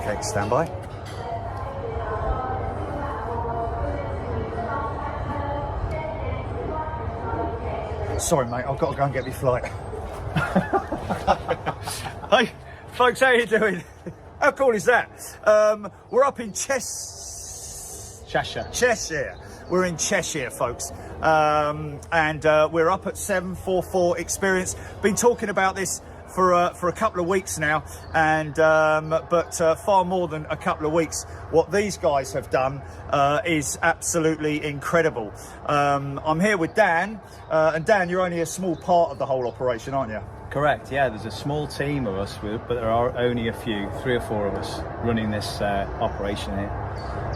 Okay, stand by. Sorry, mate, I've got to go and get my flight. Hey, folks, how you doing? How cool is that? We're up in Cheshire. We're in Cheshire, folks. And we're up at 744 Experience. Been talking about this for a couple of weeks now, and but far more than a couple of weeks. What these guys have done is absolutely incredible. I'm here with Dan, and Dan, you're only a small part of the whole operation, aren't you? Correct, yeah, there's a small team of us, but there are only a few, 3 or 4 of us running this operation here.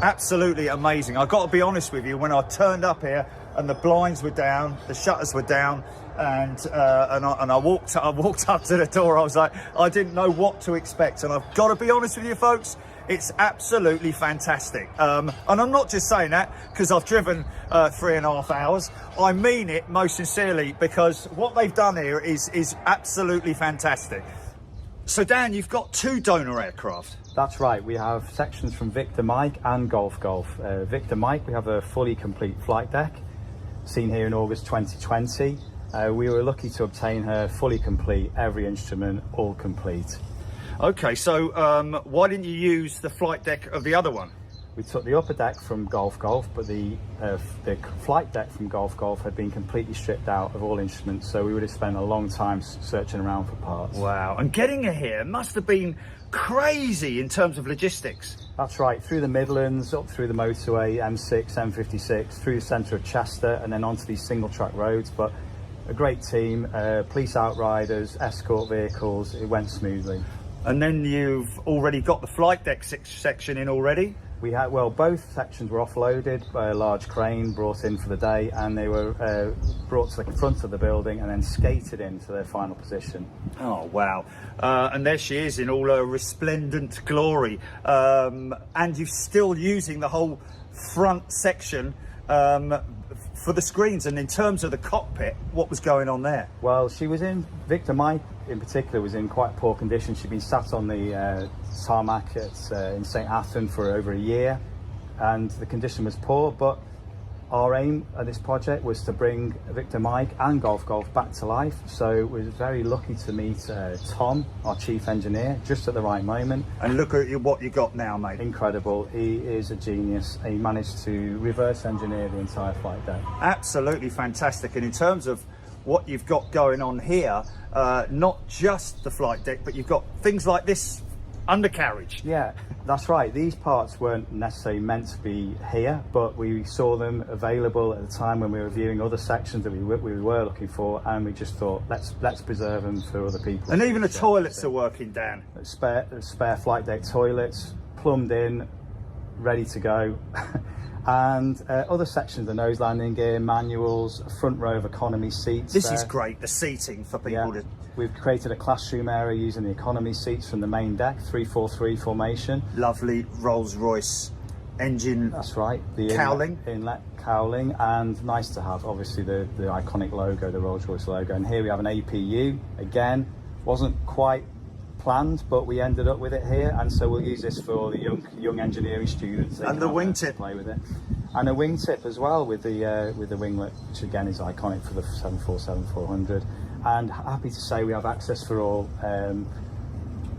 Absolutely amazing. I've got to be honest with you, when I turned up here and the blinds were down, the shutters were down, and I walked up to the door, I was like, I didn't know what to expect. And I've got to be honest with you, folks, it's absolutely fantastic. And I'm not just saying that because I've driven 3.5 hours. I mean it most sincerely, because what they've done here is absolutely fantastic. So Dan, you've got 2 donor aircraft. That's right, we have sections from Victor Mike and Golf. Victor Mike, we have a fully complete flight deck, seen here in August 2020. We were lucky to obtain her fully complete, every instrument all complete. Okay, so why didn't you use the flight deck of the other one? We took the upper deck from Golf, but the flight deck from Golf had been completely stripped out of all instruments, so we would have spent a long time searching around for parts. Wow, and getting her here must have been crazy in terms of logistics. That's right, through the Midlands, up through the motorway, M6, M56, through the centre of Chester, and then onto these single track roads. But a great team, police outriders, escort vehicles, it went smoothly. And then you've already got the flight deck section in already? We had, well, both sections were offloaded by a large crane brought in for the day, and they were brought to the front of the building and then skated into their final position. Oh, wow. And there she is in all her resplendent glory. And you're still using the whole front section for the screens. And in terms of the cockpit, what was going on there? Well, she was in, Victor Mike in particular was in quite poor condition. She'd been sat on the tarmac in St Athan for over a year, and the condition was poor. But our aim at this project was to bring Victor Mike and Golf back to life. So we're very lucky to meet Tom, our chief engineer, just at the right moment. And look at what you got now, mate. Incredible. He is a genius. He managed to reverse engineer the entire flight deck. Absolutely fantastic. And in terms of what you've got going on here, not just the flight deck, but you've got things like this undercarriage. Yeah, that's right. These parts weren't necessarily meant to be here, but we saw them available at the time when we were viewing other sections that we were looking for, and we just thought, let's preserve them for other people. And even the toilets are working, Dan. Spare flight deck toilets, plumbed in, ready to go. And other sections, the nose landing gear, manuals, front row of economy seats. This is great, the seating for people. Yeah. We've created a classroom area using the economy seats from the main deck, 343 formation. Lovely Rolls-Royce engine. That's right. The cowling. Inlet cowling, and nice to have, obviously, the iconic logo, the Rolls-Royce logo. And here we have an APU. Again, wasn't quite planned, but we ended up with it here, and so we'll use this for the young engineering students. And the wingtip. Play with it, and a wingtip as well with the winglet, which again is iconic for the 747-400. And happy to say we have access for all,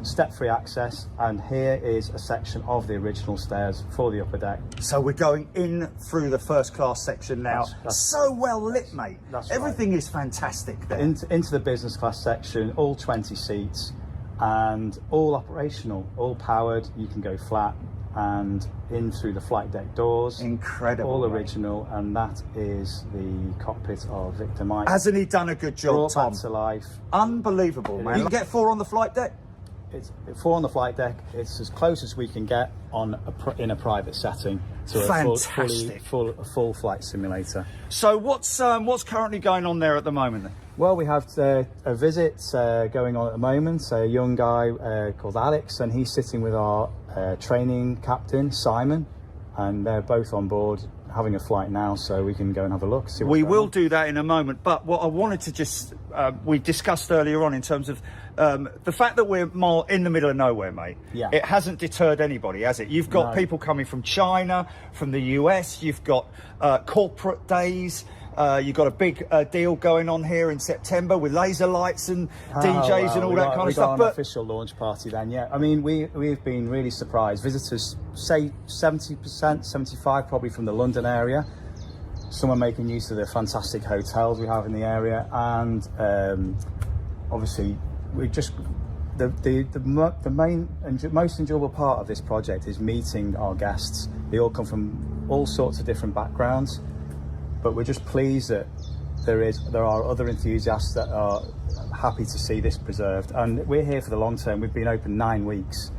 step-free access, and here is a section of the original stairs for the upper deck. So we're going in through the first class section now. That's so well lit, mate. That's Everything right. is fantastic there. Into the business class section, all 20 seats, and all operational, all powered. You can go flat and in through the flight deck doors. Incredible. All original, and that is the cockpit of Victor Mike. Hasn't he done a good job, Brought Tom? back to life. Unbelievable, man. You can get 4 on the flight deck? It's 4 on the flight deck. It's as close as we can get in a private setting to Fantastic. a full flight simulator. So what's currently going on there at the moment then? Well, we have a visit going on at the moment. A young guy called Alex, and he's sitting with our training captain, Simon, and they're both on board having a flight now, so we can go and have a look. See what's We going will on. do that in a moment. But what I wanted to just, we discussed earlier on in terms of the fact that we're in the middle of nowhere, mate. Yeah. It hasn't deterred anybody, has it? You've got No. people coming from China, from the US. You've got corporate days. You've got a big deal going on here in September with laser lights and DJs and all that kind of stuff. But an official launch party then, yeah. I mean, we've been really surprised. Visitors say 70%, 75 probably from the London area. Some are making use of the fantastic hotels we have in the area, and obviously we just the main and most enjoyable part of this project is meeting our guests. They all come from all sorts of different backgrounds. But we're just pleased that there are other enthusiasts that are happy to see this preserved, and we're here for the long term. We've been open 9 weeks.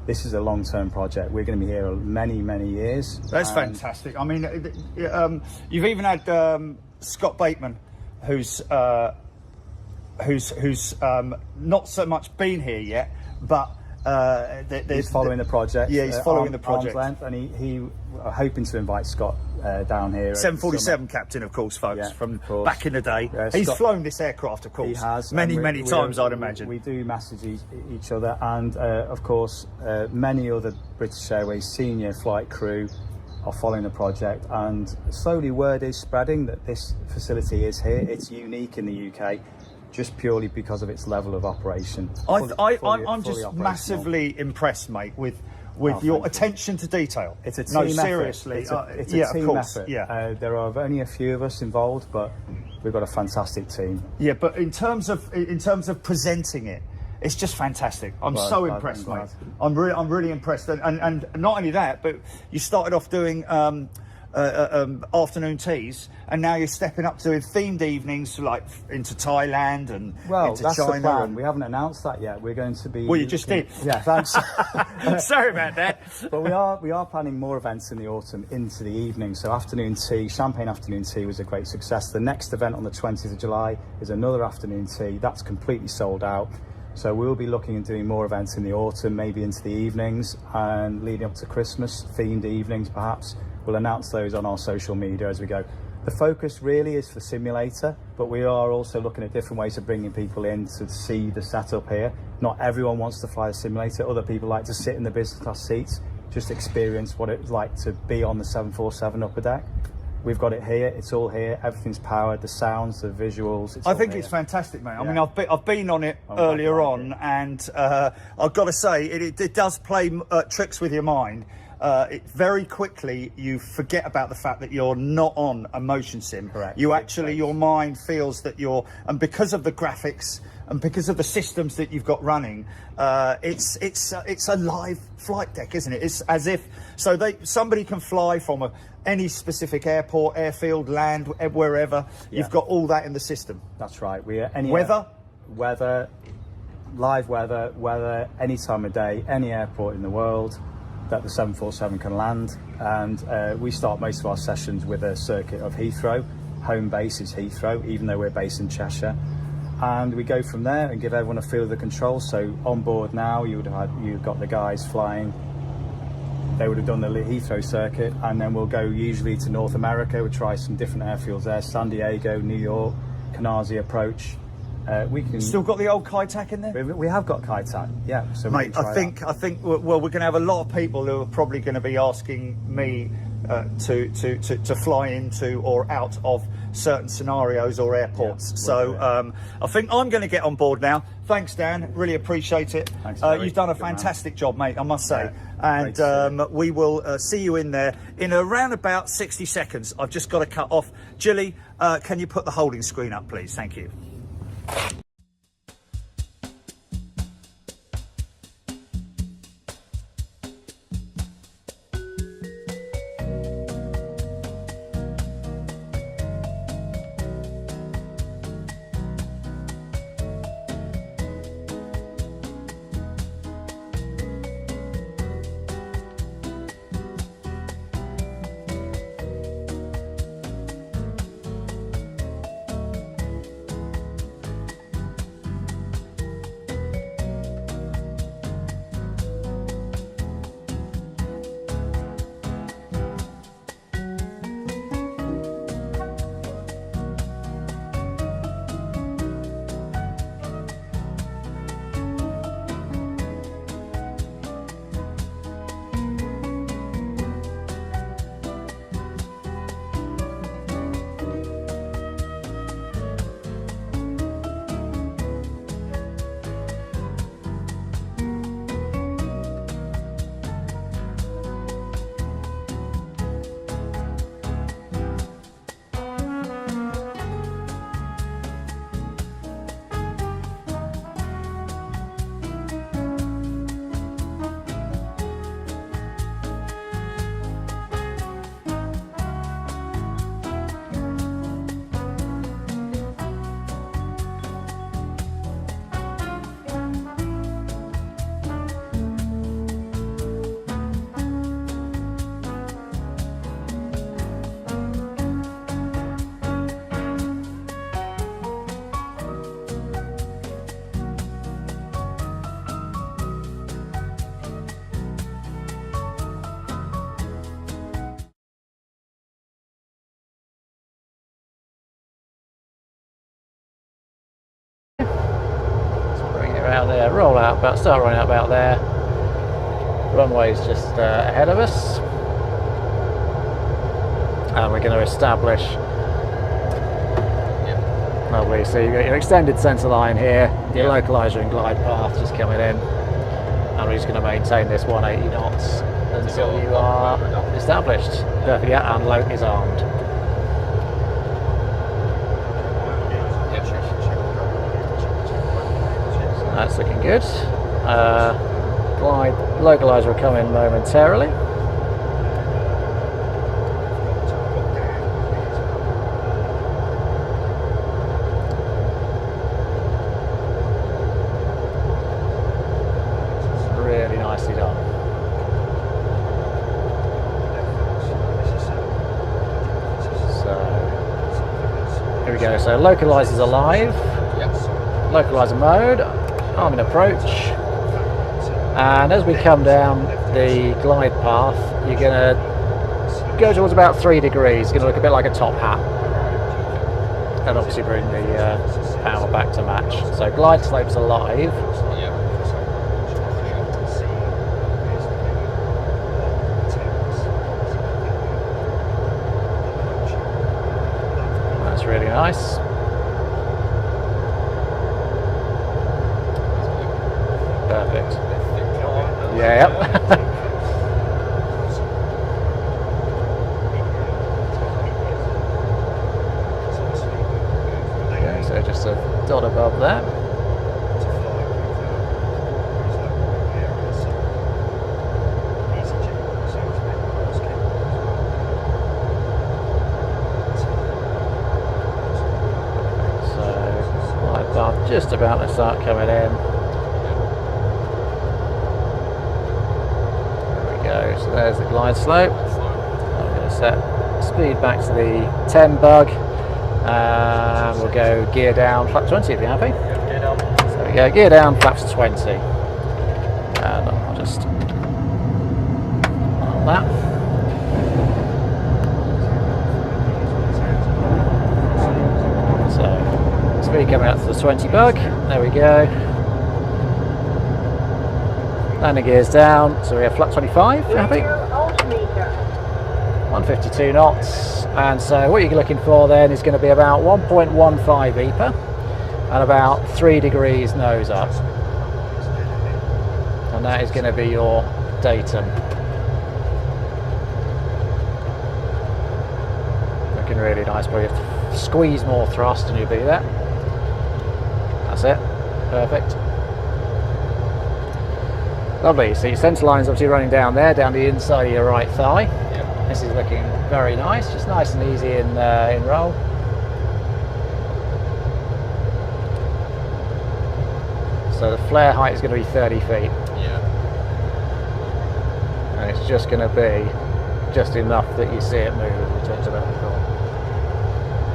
This is a long-term project. We're going to be here many years. That's fantastic. I mean, you've even had Scott Bateman, who's not so much been here yet, but he's following the project. Yeah, he's following the project. Arm's length, and he hoping to invite Scott down here. 747 captain, of course, folks, Yeah, from of course. back in the day. He's flown this aircraft, of course. He has. Many times, I'd imagine. We do message each other, and of course, many other British Airways senior flight crew are following the project, and slowly word is spreading that this facility is here. It's unique in the UK, just purely because of its level of operation. I'm just massively impressed, mate, with your attention to detail. It's a team seriously. effort. It's a team effort. Yeah. There are only a few of us involved, but we've got a fantastic team. Yeah, but in terms of presenting it, it's just fantastic. I'm so impressed, mate. I'm really impressed, and not only that, but you started off doing afternoon teas, and now you're stepping up to doing themed evenings, like into Thailand and into that's China. the plan. We haven't announced that yet. We're going to be. Well, you just did. Yeah, thanks. Sorry about that. But we are planning more events in the autumn into the evening. So afternoon tea, champagne afternoon tea was a great success. The next event on the 20th of July is another afternoon tea. That's completely sold out. So we'll be looking at doing more events in the autumn, maybe into the evenings, and leading up to Christmas, themed evenings perhaps. We'll announce those on our social media as we go. The focus really is for simulator, but we are also looking at different ways of bringing people in to see the setup here. Not everyone wants to fly a simulator. Other people like to sit in the business class seats, just experience what it's like to be on the 747 upper deck. We've got it here. It's all here. Everything's powered. The sounds, the visuals. I think it's fantastic, mate. I mean, I've been on it earlier on, and I've got to say, it does play tricks with your mind. Very quickly you forget about the fact that you're not on a motion sim. Correct. Your mind feels that and because of the graphics and because of the systems that you've got running, it's a live flight deck, isn't it? It's as if somebody can fly from any specific airport, airfield, land, wherever. Yeah. You've got all that in the system. That's right. Weather, live weather, any time of day, any airport in the world that the 747 can land, and we start most of our sessions with a circuit of Heathrow. Home base is Heathrow, even though we're based in Cheshire, and we go from there and give everyone a feel of the controls. So on board now, you've got the guys flying. They would have done the Heathrow circuit, and then we'll go usually to North America. We'll try some different airfields there: San Diego, New York, Canarsie approach. We can still got the old Kaitak in there. We have got Kaitak, yeah. So mate, I think well, we're going to have a lot of people who are probably going to be asking me to fly into or out of certain scenarios or airports. Yeah, so I think I'm going to get on board now. Thanks, Dan. Really appreciate it. Thanks, you've done a fantastic job, mate, I must say. Yeah, and we will see you in there in around about 60 seconds. I've just got to cut off. Jilly, can you put the holding screen up, please? Thank you. around there, roll out, start rolling out about there. Runway's just ahead of us. And we're going to establish. Lovely, so you've got your extended centre line here, your localiser and glide path just coming in. And we're just going to maintain this 180 knots until you are established. Perfect, yeah, and Loke is armed. So that's looking good. Glide localiser will come in momentarily. Really nicely done. So here we go. So localiser's alive. Localiser mode. Arming approach. And as we come down the glide path, you're going to go towards about 3 degrees. It's going to look a bit like a top hat. And obviously bring the power back to match. So glide slope's alive. That's really nice. Perfect. Yeah, yep. Okay, so just a dot above that. So, glide path just about to start coming in. So there's the glide slope. I'm going to set speed back to the 10 bug, and we'll go gear down, flap 20 if you're happy. Gear down. So we go gear down, flaps 20, and I'll just on that. So speed coming up to the 20 bug. There we go. Landing gears down, so we have flap 25, happy? 152 knots, and so what you're looking for then is going to be about 1.15 EPA and about 3 degrees nose up. And that is going to be your datum. Looking really nice, but you have to squeeze more thrust and you'll be there. That's it, perfect. Lovely, so your centre line is obviously running down there, down the inside of your right thigh. Yep. This is looking very nice, just nice and easy in roll. So the flare height is going to be 30 feet. Yeah. And it's just going to be just enough that you see it move, as we talked about before.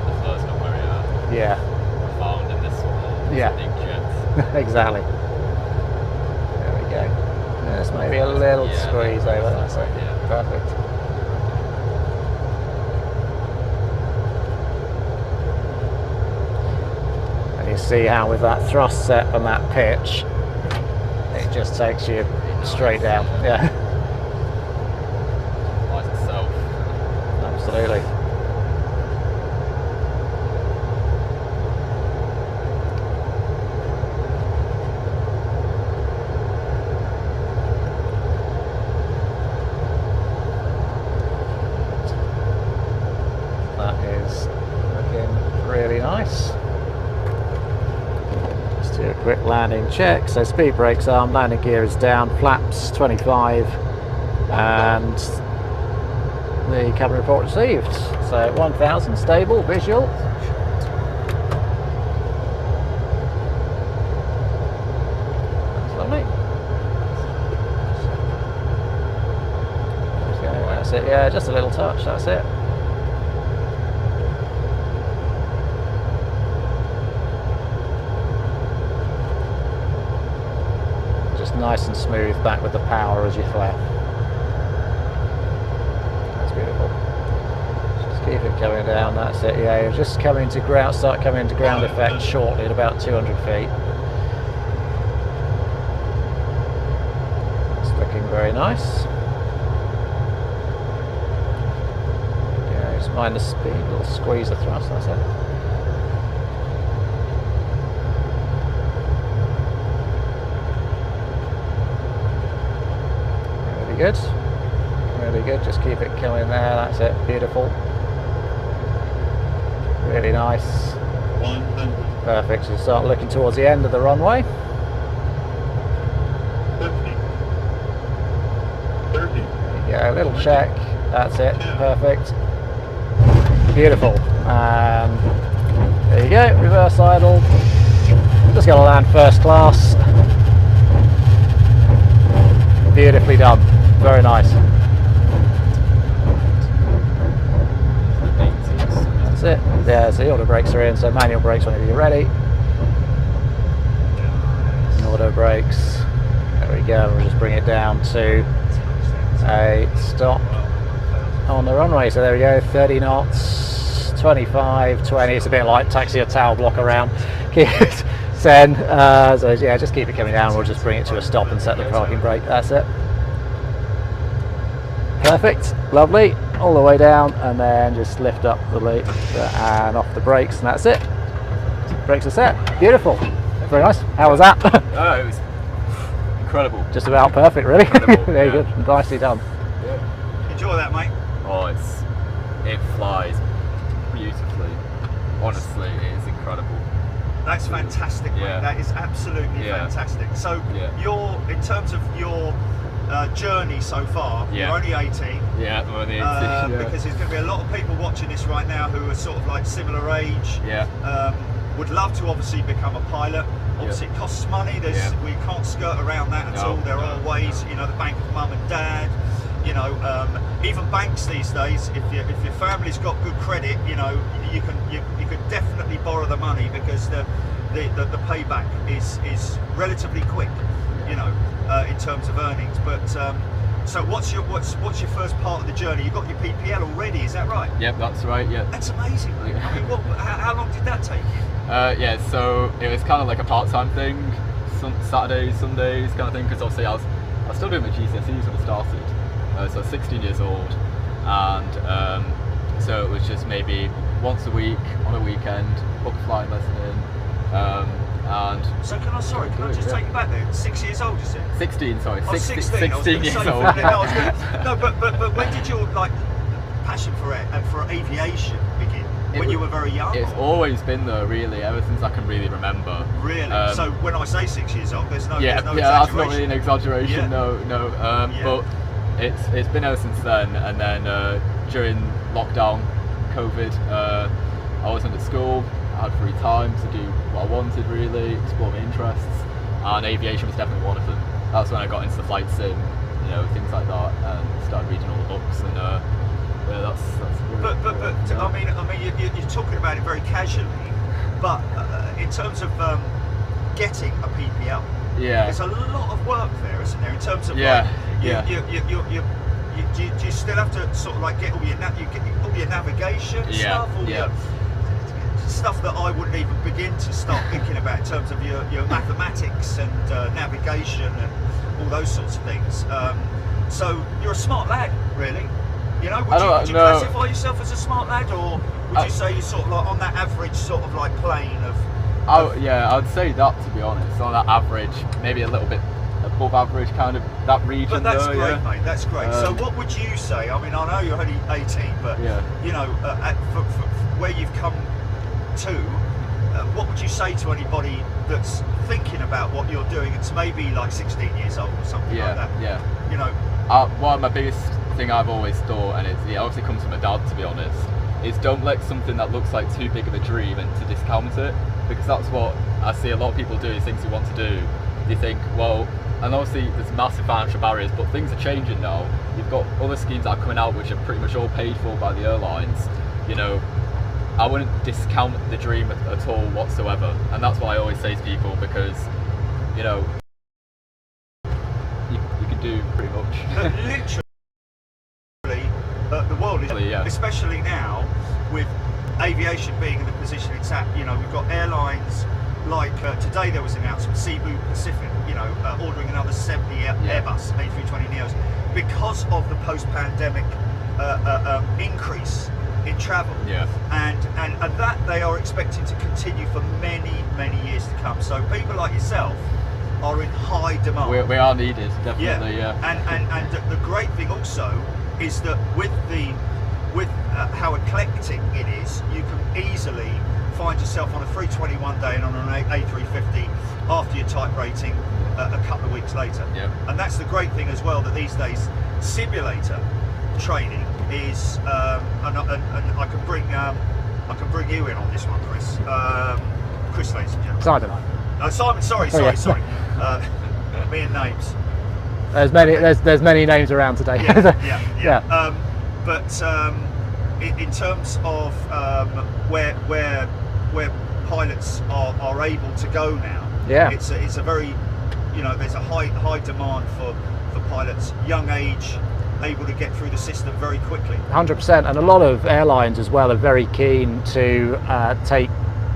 The first one where Yeah. found in this Yeah. big jet. Exactly. There we go. There's maybe a little squeeze over. That's it. Yeah. Perfect. And you see how with that thrust set and that pitch, it just takes you straight down. Yeah. Lies itself. Absolutely. Really nice. Just do a quick landing check. So speed brakes arm, landing gear is down, flaps 25, and the cabin report received. So 1000, stable, visual. That's lovely. Okay, that's it. Yeah, just a little touch. That's it. Nice and smooth back with the power as you flare. That's beautiful. Just keep it going down, that's it. Yeah, you're just coming to ground, start coming to ground effect shortly at about 200 feet. Very nice. Yeah, just mind the speed, little squeeze the thrust, that's it. Really good. Really good, just keep it coming there, that's it, beautiful. Really nice. Perfect, so start looking towards the end of the runway. 50. 30. There you go, a little check, that's it, perfect. Beautiful. There you go, reverse idle. Just going to land first class. Beautifully done, very nice. That's it. Yeah, so the auto brakes are in, so manual brakes whenever you're ready. And auto brakes. There we go, we'll just bring it down to a stop on the runway. So there we go, 30 knots, 25, 20. It's a bit like taxi or tail block around. Keep it 10. So yeah, just keep it coming down. We'll just bring it to a stop and set the parking brake. That's it. Perfect, lovely. All the way down, and then just lift up the lead and off the brakes, and that's it. Brakes are set. Beautiful. Very nice. How was that? Oh, it was incredible. Just about perfect, really. Incredible, Very yeah. good. Nicely done. Enjoy that, mate. Oh, it flies beautifully. Honestly, it is incredible. That's fantastic, mate. Yeah. That is absolutely Yeah. fantastic. So, Yeah. in terms of your journey so far, Yeah. you're only 18. Yeah, well, Because there's going to be a lot of people watching this right now who are sort of like similar age. yeah, Would love to obviously become a pilot. Obviously, it costs money. We can't skirt around that at No, all. There no, are ways. You know, the bank of mum and dad. You know, even banks these days. If your family's got good credit, you know, you can definitely borrow the money because the payback is relatively quick. You know, in terms of earnings. But so what's your first part of the journey? You got your PPL already, is that right? Yep, that's right. Yeah. That's amazing. Mate. I mean, how long did that take you? Yeah, so it was kind of like a part-time thing, Saturdays, Sundays kind of thing, because obviously I was still doing my GCSEs when I started, so I was 16 years old, and so it was just maybe once a week on a weekend, book a flying lesson in, and So can I just take you back there? 6 years old, you said? 16, sorry, Oh, 16 I was gonna years say, old. No, but when did your like passion for aviation begin? When you were very young? It's always been there, really, ever since I can really remember. Really? So when I say 6 years old, there's no Yeah, there's no that's not exaggeration. really an exaggeration. Yeah. No. Yeah. But it's been ever since then. And then during lockdown, COVID, I wasn't at school. I had free time to do what I wanted, really, explore my interests, and aviation was definitely one of them. That's when I got into the flight sim, you know, things like that, and started reading all the books. And yeah, that's really, But yeah. I mean, you're talking about it very casually. But in terms of getting a PPL, Yeah. there's a lot of work there, isn't there? In terms of Yeah, like, yeah. do you still have to sort of like get all your navigation Yeah, stuff, all yeah. your stuff that I wouldn't even begin to start thinking about in terms of your mathematics and navigation and all those sorts of things. So you're a smart lad, really. You know, would you classify yourself as a smart lad, or would you say you're sort of like on that average sort of like plane of? Yeah, I'd say that, to be honest, on that average, maybe a little bit above average, kind of that region. But that's though, great, yeah. mate. That's great. So what would you say? I mean, I know you're only 18, but Yeah. you know, for where you've come to, what would you say to anybody that's thinking about what you're doing? It's maybe like 16 years old or something like that. Yeah. You know, One of my biggest thing I've always thought, and it obviously comes from my dad, to be honest, is don't let something that looks like too big of a dream and to discount it, because that's what I see a lot of people do, is things they want to do. They think, well, and obviously there's massive financial barriers, but things are changing now. You've got other schemes that are coming out which are pretty much all paid for by the airlines. You know, I wouldn't discount the dream at all whatsoever, and that's what I always say to people, because, you know, you can do pretty much. literally, the world is, Yeah. especially now with aviation being in the position it's at. You know, we've got airlines like today there was an announcement, Cebu Pacific, ordering another 70 Airbus A320neos because of the post-pandemic increase in travel. And that they are expecting to continue for many years to come. So people like yourself are in high demand. We are needed, definitely. And the great thing also is that with how eclectic it is, you can easily find yourself on a 320 one day and on an A350 after your type rating a couple of weeks later. And that's the great thing as well, that these days simulator training is, and I can bring you in on this one, Chris. Chris, ladies and gentlemen. Simon. Simon. Sorry. Me and names. There's many names around today. But in terms of where pilots are able to go now, it's a very, there's a high demand for pilots, young age, able to get through the system very quickly. 100%, and a lot of airlines as well are very keen to take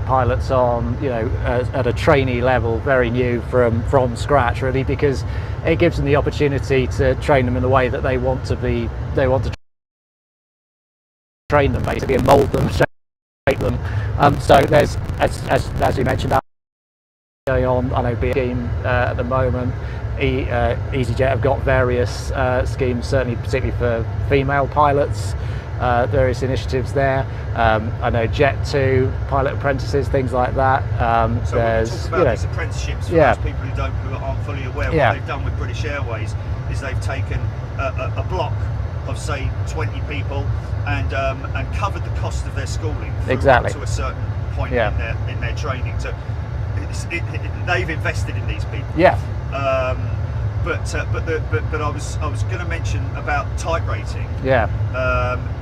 pilots on, at a trainee level, very new from scratch, really, because it gives them the opportunity to train them in the way that they want to train them, basically, and mould them, shape them. So there's, as you mentioned, going on. I know scheme at the moment. EasyJet have got various schemes, certainly particularly for female pilots. Various initiatives there. I know Jet2, pilot apprentices, things like that. So there's, we'll talk about these apprenticeships for those people who aren't fully aware. What they've done with British Airways is they've taken a block of, say, 20 people and covered the cost of their schooling to a certain point in their training. They've invested in these people. But I was going to mention about type rating.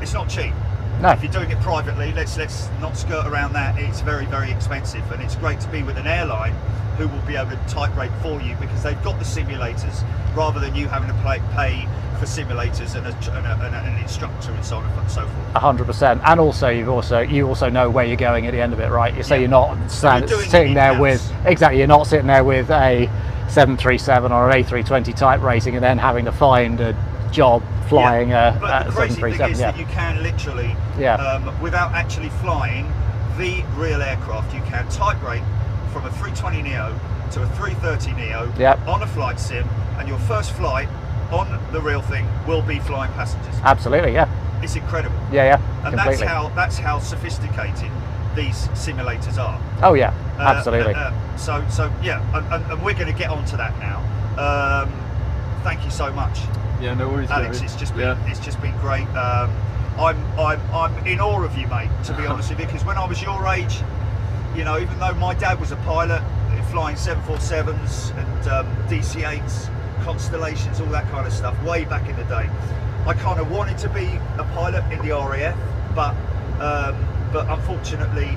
It's not cheap. No. If you're doing it privately, let's not skirt around that. It's very expensive, and it's great to be with an airline who will be able to type rate for you, because they've got the simulators, rather than you having to pay for simulators and an instructor and so on and so forth. 100%, and also you also know where you're going at the end of it, right? So you're not sitting there with you're not sitting there with a 737 or an A320 type rating and then having to find a job flying a 737. But the crazy thing is that you can literally, without actually flying the real aircraft, you can type rate from a 320neo to a 330neo on a flight sim, and your first flight on the real thing will be flying passengers. Absolutely, It's incredible. And completely. That's how sophisticated these simulators are. Oh yeah, absolutely. And we're going to get onto that now. Thank you so much. Yeah, no worries, Alex. David. It's just been great. I'm in awe of you, mate. To be honest with you, because when I was your age, even though my dad was a pilot, flying 747s and DC-8s, Constellations, all that kind of stuff, way back in the day, I kind of wanted to be a pilot in the RAF, but unfortunately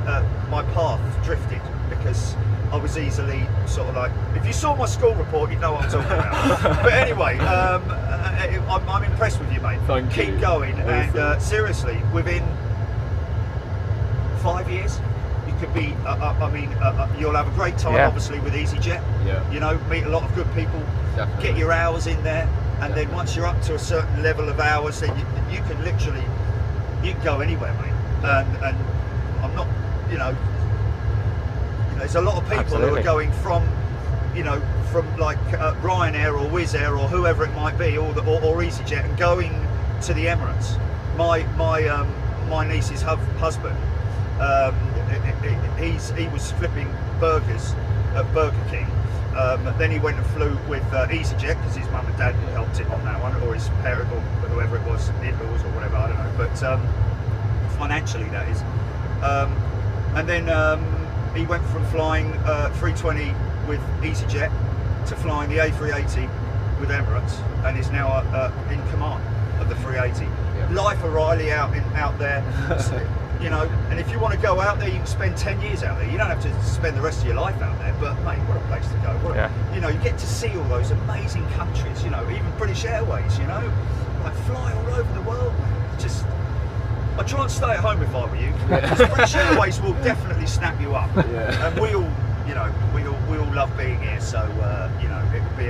my path drifted, because I was easily sort of like, if you saw my school report, you'd know what I'm talking about. But anyway, I'm impressed with you, mate. Thank you. Keep going, and seriously, within 5 years, you could be. You'll have a great time, obviously, with EasyJet. Meet a lot of good people. Definitely. Get your hours in there, and then once you're up to a certain level of hours, then you can literally go anywhere, mate. And I'm not, there's a lot of people who are going from like Ryanair or Wizz Air or whoever it might be, or EasyJet, and going to the Emirates. My niece's husband, he was flipping burgers at Burger King. Then he went and flew with EasyJet, because his mum and dad helped him on that one, or his parent, or whoever it was, the in-laws or whatever, I don't know. But financially, that is. And then he went from flying 320 with EasyJet to flying the A380 with Emirates, and is now in command of the 380. Life O'Reilly out there. And if you want to go out there, you can spend 10 years out there. You don't have to spend the rest of your life out there, but mate, what a place to go. You get to see all those amazing countries, even British Airways, like fly all over the world, mate. I try and stay at home if I were you, because British Airways will definitely snap you up, and you know, we all love being here. So you know, it would be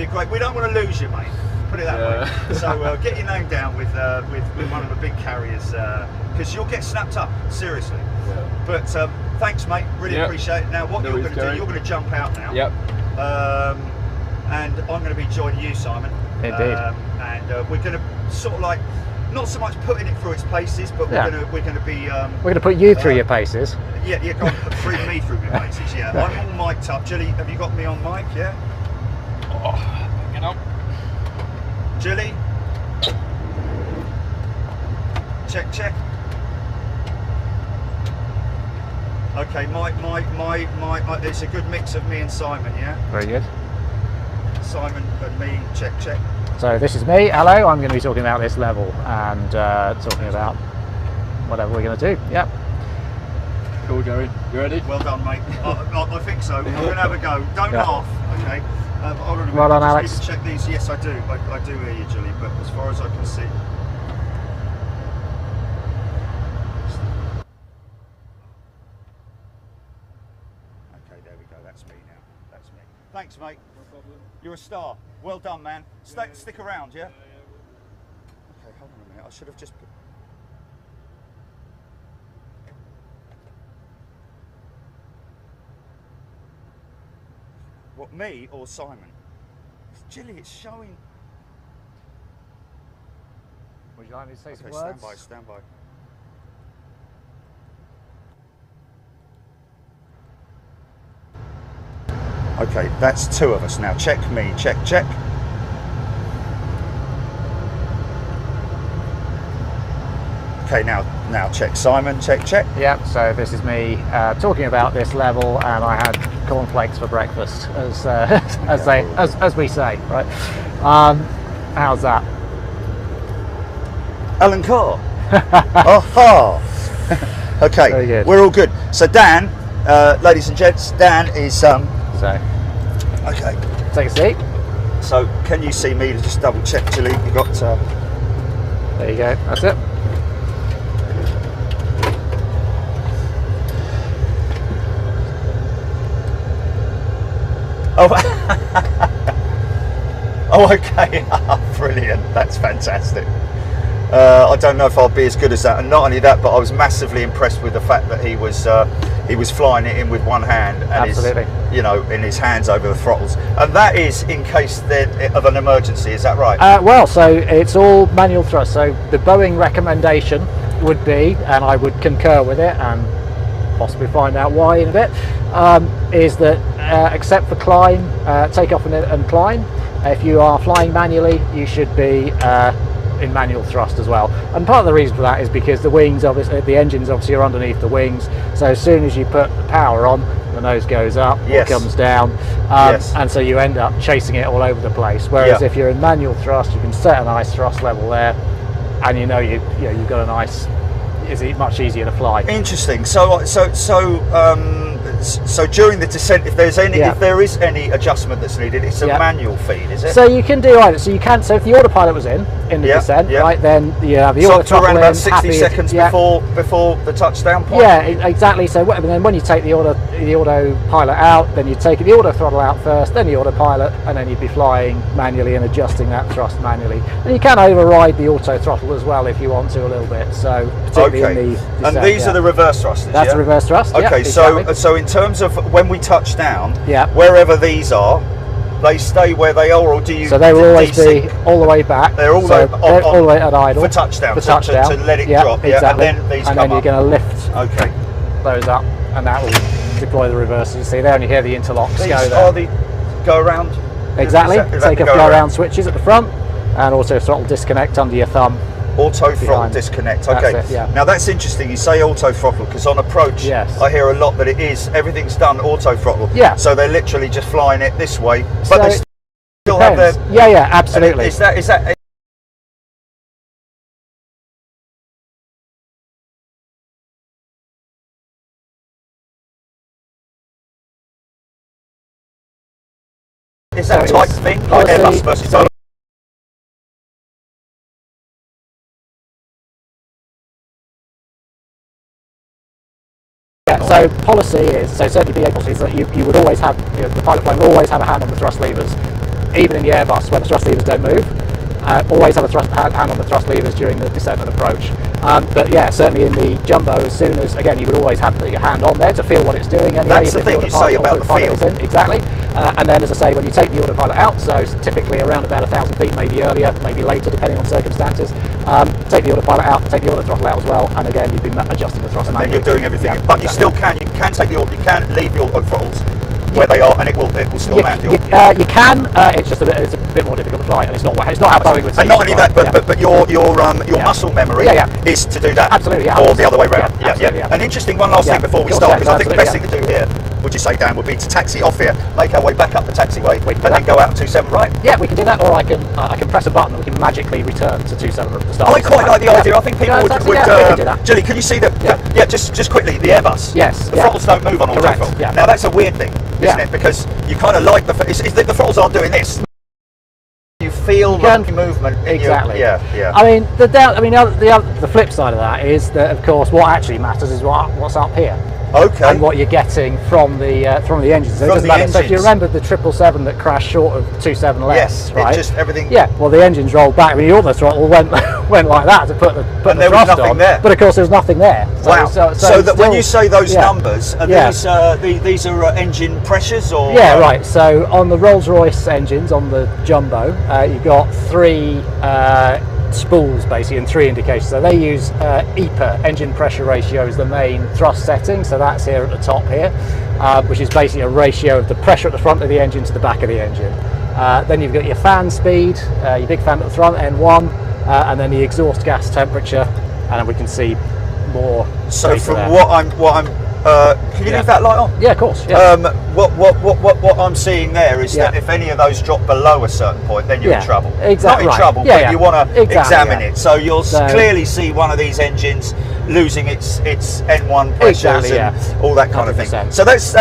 a great. We don't want to lose you, mate. Put it that way. So get your name down with one of the big carriers, because you'll get snapped up, seriously. Yeah. But thanks, mate. Really appreciate it. Now, what you're going to do? You're going to jump out now. Yep. And I'm going to be joining you, Simon. Indeed. And we're going to sort of like, not so much putting it through its paces, but we're going to be. We're going to put you through your paces. Yeah, go on, bring me through my paces. Yeah, I'm all mic'd up. Julie, have you got me on mic? Yeah. Oh, you know. Julie. Check. Okay, it's a good mix of me and Simon, yeah? Very good. Simon and me, check. So this is me, hello, I'm going to be talking about this level and talking about whatever we're going to do, yep. Cool, Gary. You ready? Well done, mate. I think so. I'm going to have a go. Don't laugh, okay? Hold on a minute. Well done, I Alex. just need to check these. Yes, I do. I do hear you, Julie, but as far as I can see. Okay, there we go. That's me now. That's me. Thanks, mate. No problem. You're a star. Well done, man. Stick around, yeah? Okay, hold on a minute. I should have just put... What, me or Simon? Jilly, it's showing. Would you like me to say some Okay, words? stand by. Okay, that's two of us now. Check me, check. Okay, now check Simon, check. Yep, so this is me talking about this level, and I had cornflakes for breakfast, as we say, right? How's that? Alan Carr. Aha. Okay, very good. We're all good. So Dan, ladies and gents, Dan is So, okay. take a seat. So can you see me? To just double check, Julie. You got. There you go. That's it. Oh. Oh, okay. Brilliant. That's fantastic. I don't know if I'll be as good as that, and not only that, but I was massively impressed with the fact that he was flying it in with one hand and Absolutely. in his hands over the throttles, and that is in case of an emergency. Is that right? Well, so it's all manual thrust. So the Boeing recommendation would be, and I would concur with it, and possibly find out why in a bit, is that except for climb, takeoff and climb, if you are flying manually, you should be in manual thrust as well. And part of the reason for that is because the wings, obviously, the engines obviously are underneath the wings. So as soon as you put the power on, the nose goes up, yes. or comes down, and so you end up chasing it all over the place. Whereas if you're in manual thrust, you can set a nice thrust level there, and you've got a nice. It's much easier to fly. Interesting. So during the descent, if there is any adjustment that's needed, it's a manual feed, is it? So you can do either. So you can. So if the autopilot was in the descent, right, then you have the auto throttle around about in, 60 seconds before the touchdown point. Yeah, exactly. So then when you take the autopilot out, then you take the auto throttle out first, then the autopilot, and then you'd be flying manually and adjusting that thrust manually. And you can override the auto throttle as well if you want to a little bit. So particularly in the descent, and these are the reverse thrusters. That's the reverse thrust. Okay, exactly. so in terms of when we touch down, Yeah. wherever these are, they stay where they are, or do you? So they will always be all the way back. They're all all the way at idle for touchdown. To let it drop. Exactly. And then these and come then you're up. going to lift Okay. those up, and that will deploy the reverse. You see there, and you hear the interlocks These go there. are the go around. Exactly. Is that Take off go around switches at the front, and also throttle disconnect under your thumb. Auto throttle behind. disconnect. That's Okay. it, yeah. Now that's interesting. You say auto throttle because on approach, Yes. I hear a lot that everything's done auto throttle. Yeah. So they're literally just flying it this way, but So they it still have their. depends. Yeah, absolutely. Is that? Is that a type thing like AIRBUS versus Boeing? So policy is, so certainly BA policy is that you would always have, the pilot plane will always have a hand on the thrust levers, even in the Airbus where the thrust levers don't move. Always have a hand on the thrust levers during the descent and approach. But yeah, certainly in the jumbo, as soon as, again, you would always have your hand on there to feel what it's doing. And that's the thing you say about the feel. Exactly. And then, as I say, when you take the autopilot out, so typically around about 1,000 feet, maybe earlier, maybe later, depending on circumstances, take the autopilot out, take the auto throttle out as well, and again, you've been adjusting the thrust. And then you're doing everything, but you still can. You can take you can leave your throttles where they are, and it will still land your. You can. It's just it's a bit more difficult to fly, and it's not how Boeing would say. And not only that, but your muscle memory is to do that. Absolutely, yeah. Or the other way around. Yeah. An interesting one last thing before we start, because I think the best thing to do here, would you say, Dan, would be to taxi off here, make our way back up the taxiway, and then go out on 27 right? Yeah, we can do that, or I can press a button and we can magically return to 27 at the start. I quite like the idea. I think people would we can do that. Julie, can you see that? Yeah, just quickly, the Airbus. Yes. The throttles don't move on auto Correct, throttle. yeah. Now that's a weird thing, isn't it? Because you kind of like the throttles aren't doing this. You feel the movement. Exactly. Yeah. I mean, the flip side of that is that, of course, what actually matters is what's up here. Okay. And what you're getting from the engines. So, so if you remember the 777 that crashed short of 27 left, yes, right? Just everything. Yeah. Well, the engines rolled back. I mean, the auto throttle went like that to put the there was thrust nothing on. there. But of course, there was nothing there. So, wow. So that when you say those yeah. numbers, are these are engine pressures, or? Yeah, right. So on the Rolls-Royce engines, on the jumbo, you've got 3 spools basically and 3 indications. So they use EPA, engine pressure ratio, as the main thrust setting. So that's here at the top here, which is basically a ratio of the pressure at the front of the engine to the back of the engine. Then you've got your fan speed, your big fan at the front, N1, and then the exhaust gas temperature, and we can see more. So from what I'm can you leave that light on? Yeah, of course. Yeah. What I'm seeing there is that if any of those drop below a certain point, then you're in trouble. Exactly. Not in trouble, but you want to examine it. So you'll clearly see one of these engines losing its N1 pressures and all that kind 100%. Of thing. So that's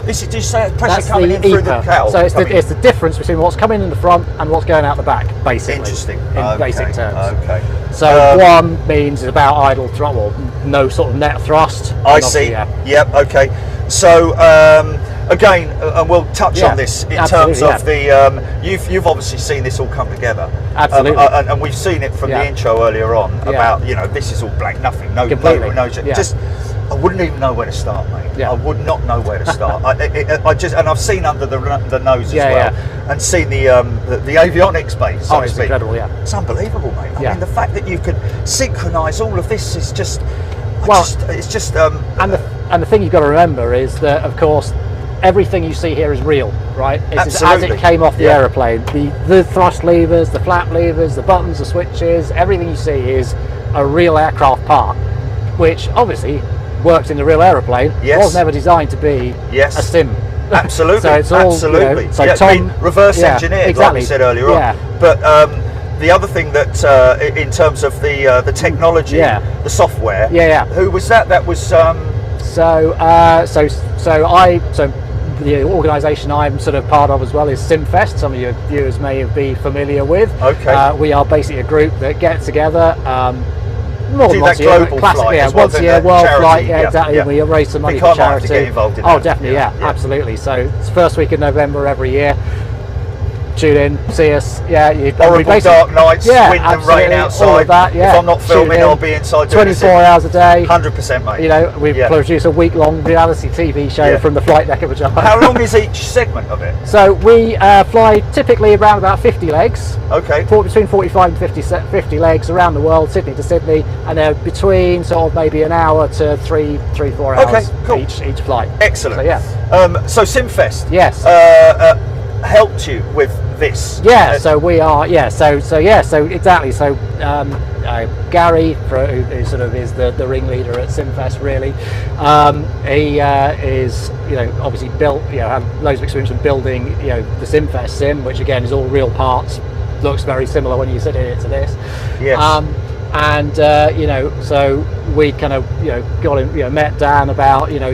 this is just pressure coming in through the cowl. So it's the difference between what's coming in the front and what's going out the back, basically. Interesting. In basic terms. Okay. So one means it's about idle throttle, no sort of net thrust. I see. Yep. Okay. So again, and we'll touch on this in terms of the. You've obviously seen this all come together. Absolutely. And we've seen it from the intro earlier on about this is all blank, nothing, no, just. I wouldn't even know where to start, mate. Yeah. I would not know where to start. And I've seen under the nose as well, and seen the avionics base. Oh, it's incredible, It's unbelievable, mate. I mean, the fact that you could synchronise all of this is just. It's just. And the thing you've got to remember is that, of course, everything you see here is real, right? It's as it came off the aeroplane. The thrust levers, the flap levers, the buttons, the switches, everything you see is a real aircraft part, which obviously worked in the real aeroplane. Was never designed to be a sim. Absolutely. So it's all absolutely. So Tom, reverse engineered, like we said earlier on. But the other thing that, in terms of the technology, the software. Who was that? That was. So the organisation I'm sort of part of as well is SimFest. Some of your viewers may be familiar with. Okay. We are basically a group that get together. More than once a year, once a year, world flight, exactly. And we raise some money for charity. To get involved in that. Definitely, absolutely. So it's first week in November every year. Tune in, see us. Horrible dark nights, wind and rain outside. All of that, If I'm not filming, I'll be inside doing 24 hours a day. 100%, mate. We produce a week-long reality TV show from the flight deck of a jar. How long is each segment of it? So we fly typically around about 50 legs. Okay. Between 45 and 50 legs around the world, Sydney to Sydney, and they're between sort of maybe an hour to 3-4 hours each flight. Excellent. So so SimFest. Yes. Helped you with this. So we are. So exactly. So Gary, who sort of is the ringleader at SimFest, really. He is, obviously built, had loads of experience in building, the SimFest sim, which again is all real parts. Looks very similar when you sit in it to this. Yes. And you know, so we kind of, you know, got him, you know, met Dan about, you know,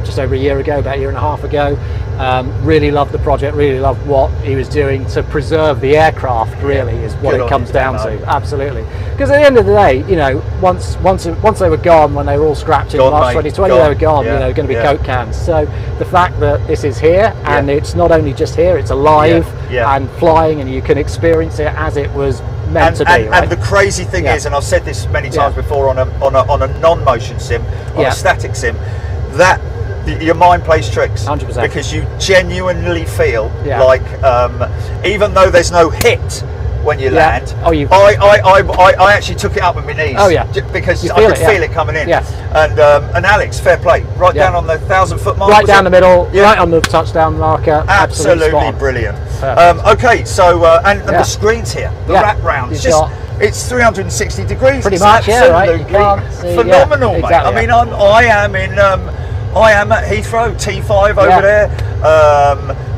just over a year ago, about a year and a half ago. Really loved the project, really loved what he was doing to preserve the aircraft, really, is what it comes down to. Absolutely. Because at the end of the day, you know, once they were gone, when they were all scrapped in March 2020, they were gone, you know, going to be Coke cans. So the fact that this is here, and it's not only just here, it's alive and flying, and you can experience it as it was meant to be, right? And the crazy thing is, and I've said this many times before on a non-motion sim, on a static sim, that your mind plays tricks. 100%. Because you genuinely feel like, even though there's no hit when you land, I actually took it up with my knees. Oh yeah, because I could feel it coming in. Yes. And Alex, fair play, right down on the 1,000-foot mark. Right down the middle, right on the touchdown marker. Absolutely brilliant. Okay, so and the screens here, the wrap round, it's 360 degrees. Pretty much, absolutely right? phenomenal, mate. I mean, I am at Heathrow, T5 over there.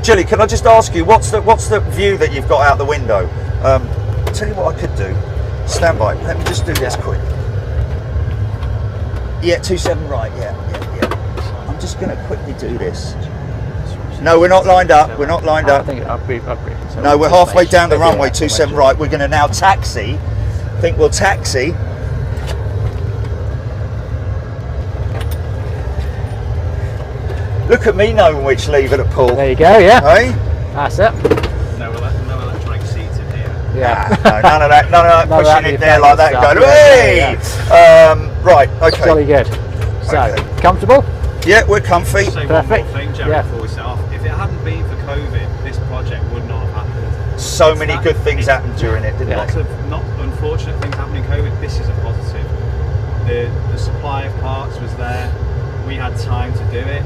Gilly, can I just ask you, what's the view that you've got out the window? I'll tell you what I could do. Stand by. Let me just do this quick. Yeah, 27 right. Yeah. I'm just going to quickly do this. No, we're not lined up. We're not lined up. I think I'll be. So no, we're halfway down the runway. 27 right. We're going to now taxi. I think we'll taxi. Look at me knowing which lever to pull. There you go. Yeah. Hey? That's it. No electronic seats in here. Yeah. No, none of that pushing it there like that and going, hey! Right, okay. Jolly good. So, comfortable? Yeah, we're comfy. Say Perfect. one more thing, Jerry, before we set off. If it hadn't been for COVID, this project would not have happened. So many good things happened during it, didn't they? Lots of not unfortunate things happening in COVID. This is a positive. The supply of parts was there. We had time to do it.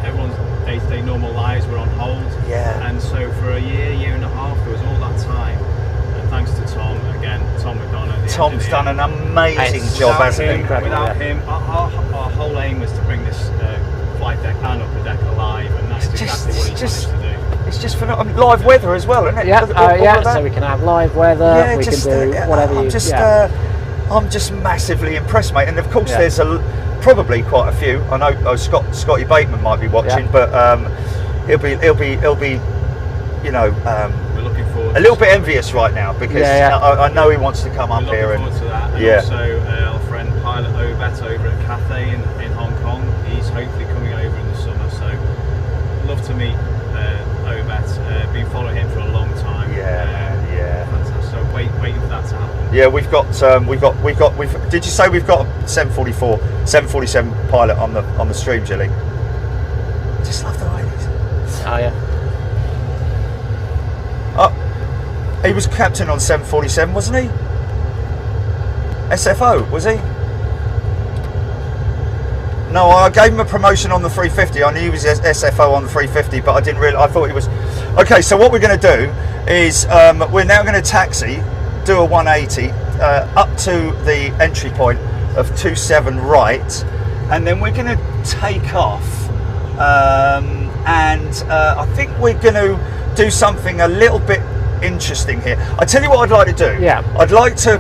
Everyone's day-to-day normal lives were on hold. Yeah. And so for a year and a half, there was all that time. And thanks to Tom, again, Tom McDonough. Tom's done an amazing job, hasn't he? Without him, our whole aim was to bring this flight deck and upper deck alive, and that's exactly what he managed to do. It's just phenomenal. Live weather as well, isn't it? Yeah, so we can have live weather, we can do whatever I'm just massively impressed, mate. And of course, there's probably quite a few. I know Scotty Bateman might be watching, but he'll be, you know, we're looking forward a little bit envious right now because I know he wants to come up here. We're looking forward to that. And also our friend pilot Obet over at Cathay in Hong Kong. He's hopefully coming over in the summer. So love to meet Obet. Been following him for a long time. Fantastic. So waiting for that to happen. Yeah, we've got. Did you say we've got a 747 pilot on the stream, Gilly? Just love the ladies. Oh yeah. Oh, he was captain on 747, wasn't he? SFO, was he? No, I gave him a promotion on the 350. I knew he was SFO on the 350, but I didn't really. I thought he was. Okay, so what we're going to do is we're now going to taxi, do a 180 up to the entry point of 27 right, and then we're going to take off. I think we're going to do something a little bit interesting here. I tell you what I'd like to do. Yeah. I'd like to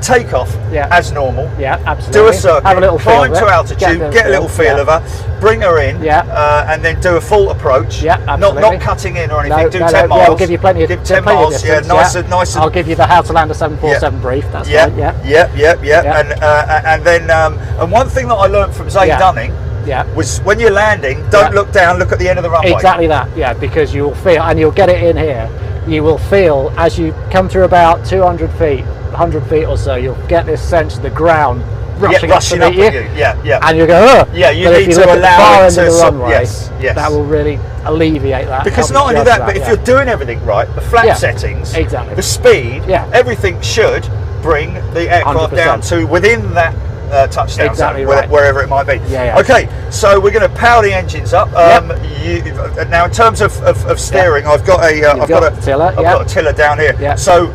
take off as normal. Yeah, absolutely. Do a circuit, have a little feel climb to altitude, get a little feel of her, bring her in, and then do a full approach. Yeah, absolutely. Not cutting in or anything. No, do 10 miles. Yeah, we'll give you plenty of 10 plenty miles. of distance, Nice. I'll give you the how to land a 747 brief. That's fine. And then and one thing that I learned from Zane Dunning. Was when you're landing, don't look down, look at the end of the runway. Exactly that, because you will feel, and you'll get it in here, you will feel as you come through about 200 feet, 100 feet or so, you'll get this sense of the ground rushing up at you. And you go, you but need if you to look at allow the far it end to of the runway, yes. that will really alleviate that. Because not only that, but if you're doing everything right, the flap settings, the speed, everything should bring the aircraft 100%. down to within that touchdown zone, right. wherever it might be. Okay, so we're going to power the engines up. Now, in terms of steering, I've got a tiller down here. So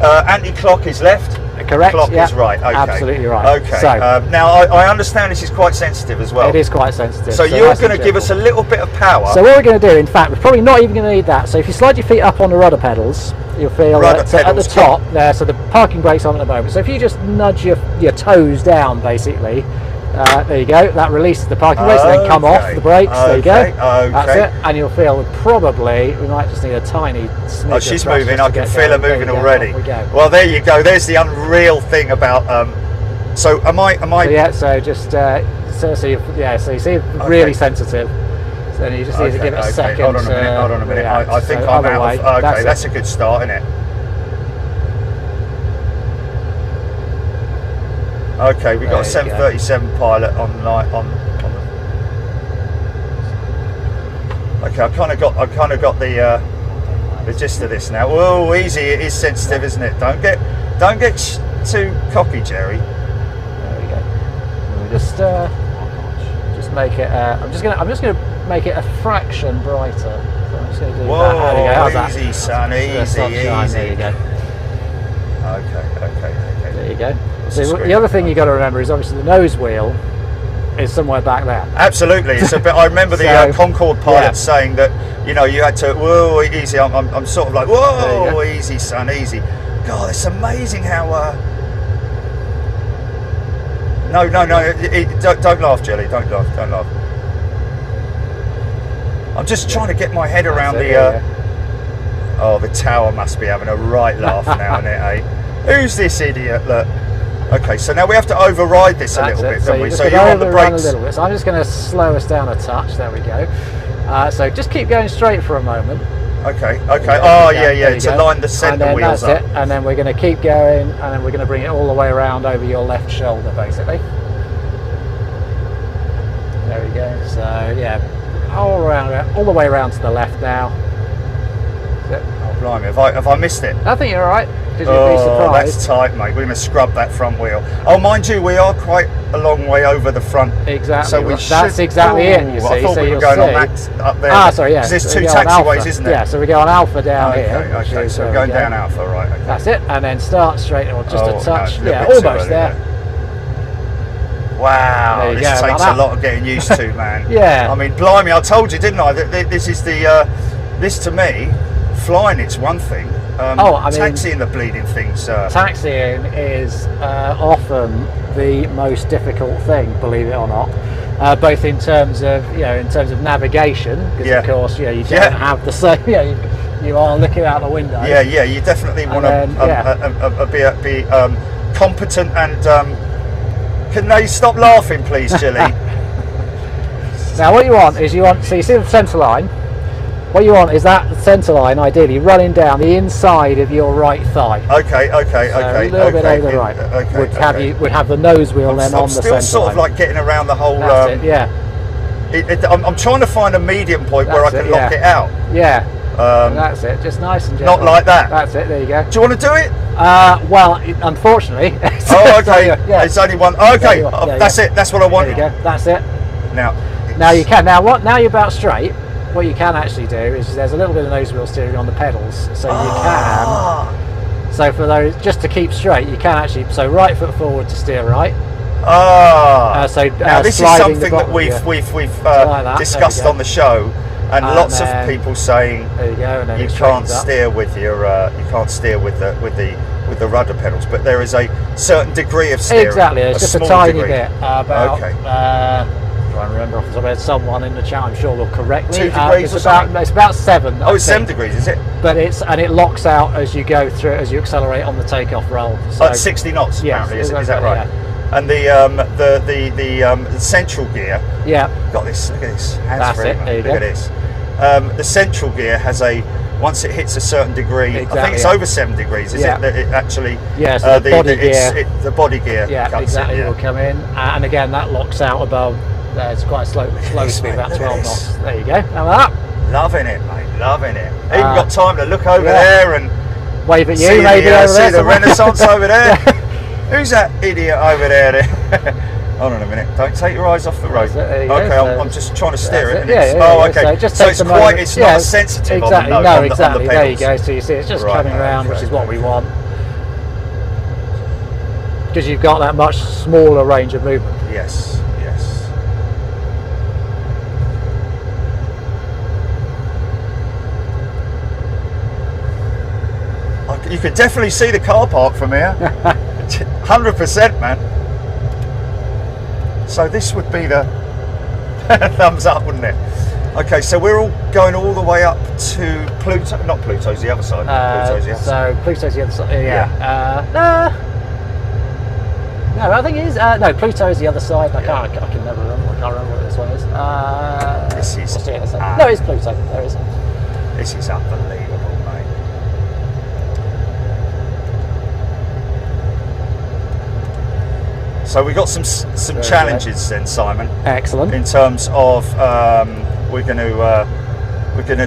anti-clock is left. Correct. Clock is right. Okay. Absolutely right. Okay. So, now I understand this is quite sensitive as well. It is quite sensitive. So you're going to give us a little bit of power. So what we're going to do, in fact, we're probably not even going to need that. So if you slide your feet up on the rudder pedals, you'll feel Rudder that at the pedals top there, so the parking brake's on at the moment. So if you just nudge your toes down, basically, there you go, that releases the parking brakes, and then come off the brakes, there you go. That's it, and you'll feel probably, we might just need a tiny smidge. Oh, she's moving, I can feel her moving already. Well, there you go, there's the unreal thing about, so am I... So, yeah, so just, so you see, really sensitive. So then you just need to give it a second. Hold on a minute, I think I'm out of, okay, that's a good start, isn't it? Okay, we've got a 737 pilot on the. Okay, I kind of got the gist of this now. Whoa, easy! It is sensitive, isn't it? Don't get too cocky, Jerry. There we go. We'll just make it. I'm just gonna make it a fraction brighter. So I'm just gonna do that. There you go. How's easy, that? son. Easy. There you go. Okay. There you go. So the other thing you got to remember is obviously the nose wheel is somewhere back there. Absolutely, it's a bit. I remember the Concorde pilot saying that you had to whoa easy. I'm sort of like whoa easy, son, easy. God, it's amazing how. No, don't laugh, Jelly. Don't laugh. I'm just trying to get my head around the tower must be having a right laugh now, isn't it, eh? Who's this idiot? Look. Okay, so now we have to override this a little bit, don't we? So you're on the brakes. A little bit. So I'm just going to slow us down a touch. There we go. So just keep going straight for a moment. Okay. Oh, yeah. To line the centre wheels up. And then we're going to keep going, and then we're going to bring it all the way around over your left shoulder, basically. There we go. So yeah, all the way around to the left now. Oh, blimey, have I missed it? I think you're all right. You'd be surprised. That's tight, mate. We're going to scrub that front wheel. Oh, mind you, we are quite a long way over the front. Exactly. So that's exactly it, you see. I thought so we were going on that up there. Ah, sorry, yeah. Because there's two taxiways, isn't there? Yeah, so we go on Alpha down here. Okay, so we're going down Alpha, right. Okay. That's it, and then start straight, or just a touch. No, yeah, almost there. Wow, this takes a lot of getting used to, man. Yeah. I mean, blimey, I told you, didn't I, that this is the, this to me, flying, it's one thing. Taxiing the bleeding things. Taxiing is often the most difficult thing, believe it or not. Both in terms of navigation, because of course you don't have the same. You are looking out the window. Yeah, you definitely want to be competent and. Can they stop laughing, please, Jilly? Now, what you want is so you see the centre line. What you want is that centre line, ideally, running down the inside of your right thigh. Okay. A little bit over the right. Would have the nose wheel on the centre line. I'm still sort of like getting around the whole. That's it, yeah. I'm trying to find a medium point where I can lock it out. Yeah. That's it. Just nice and gentle. Not like that. That's it. There you go. Do you want to do it? Well, unfortunately. Okay. It's only one. Okay. That's it. That's what I want. There you go. That's it. Now you can. Now you're about straight. What you can actually do is there's a little bit of nose wheel steering on the pedals, so you can. So for those, just to keep straight, you can actually. So right foot forward to steer right. Now this is something that we've discussed on the show, and lots of people saying there you go, and then you can't steer with your with the rudder pedals, but there is a certain degree of steering. Exactly, it's just a tiny bit. Okay. I remember off the top of my head, someone in the chat I'm sure will correct me. 2 degrees it's about 7. Oh, it's 7 degrees, is it? But it locks out as you go through, as you accelerate on the takeoff roll. So at 60 knots, apparently. Is that right? Yeah. And the central gear. Yeah. Got this. Look at this. That's it. There you go. Look at this. The central gear has once it hits a certain degree, I think it's over 7 degrees. Is it? That it actually. Yeah. So the body gear. The body gear. Yeah, exactly. Will come in, and again that locks out above. It's quite slow speed, about 12 knots. There you go. Now that. Loving it, mate. Loving it. Even got time to look over there and wave at you, maybe over there. See the Renaissance over there. Who's that idiot over there? Hold on a minute. Don't take your eyes off the road. Okay, I'm just trying to steer it. Okay. So it's quite. It's not as sensitive. Exactly. On no, the exactly. pedals. There you go. So you see, it's just coming around, which is what we want, because you've got that much smaller range of movement. Yes. You could definitely see the car park from here. 100%, man. So this would be the thumbs up, wouldn't it? Okay, so we're all going all the way up to Pluto. Not Pluto's the other side. Pluto's the other side. So Pluto's the other side. Yeah. No, I think it is. No, Pluto's the other side. I can never remember. I can't remember what this one is. This is. What's the other side? No, it's Pluto. There it is. This is unbelievable, mate. So we got some challenges then, Simon. Excellent. In terms of we're going to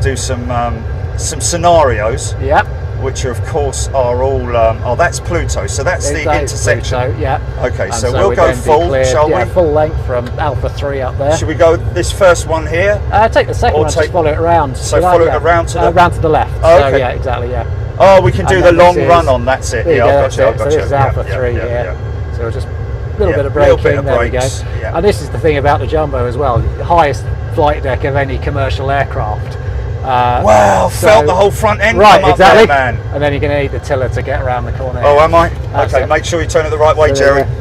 do some scenarios. Yep. Which of course are all. That's Pluto. So that's the intersection. Pluto, yeah. Okay, And so we'll go full, shall we? Full length from Alpha 3 up there. Should we go this first one here? Take the second one, just follow it around. So follow it around to the left. Oh, so, okay. yeah, exactly, yeah. Oh, we can do And the then long this is- run on. That's it. There you Yeah, go, I've that's got you. it. So this is Alpha 3 here. So just a little bit of braking, there we go. Yeah. And this is the thing about the Jumbo as well, the highest flight deck of any commercial aircraft. Wow, felt the whole front end right, come up exactly. there, man. And then you're going to need the tiller to get around the corner. Oh, am I? That's Okay, it. make sure you turn it the right way, So there Jerry. you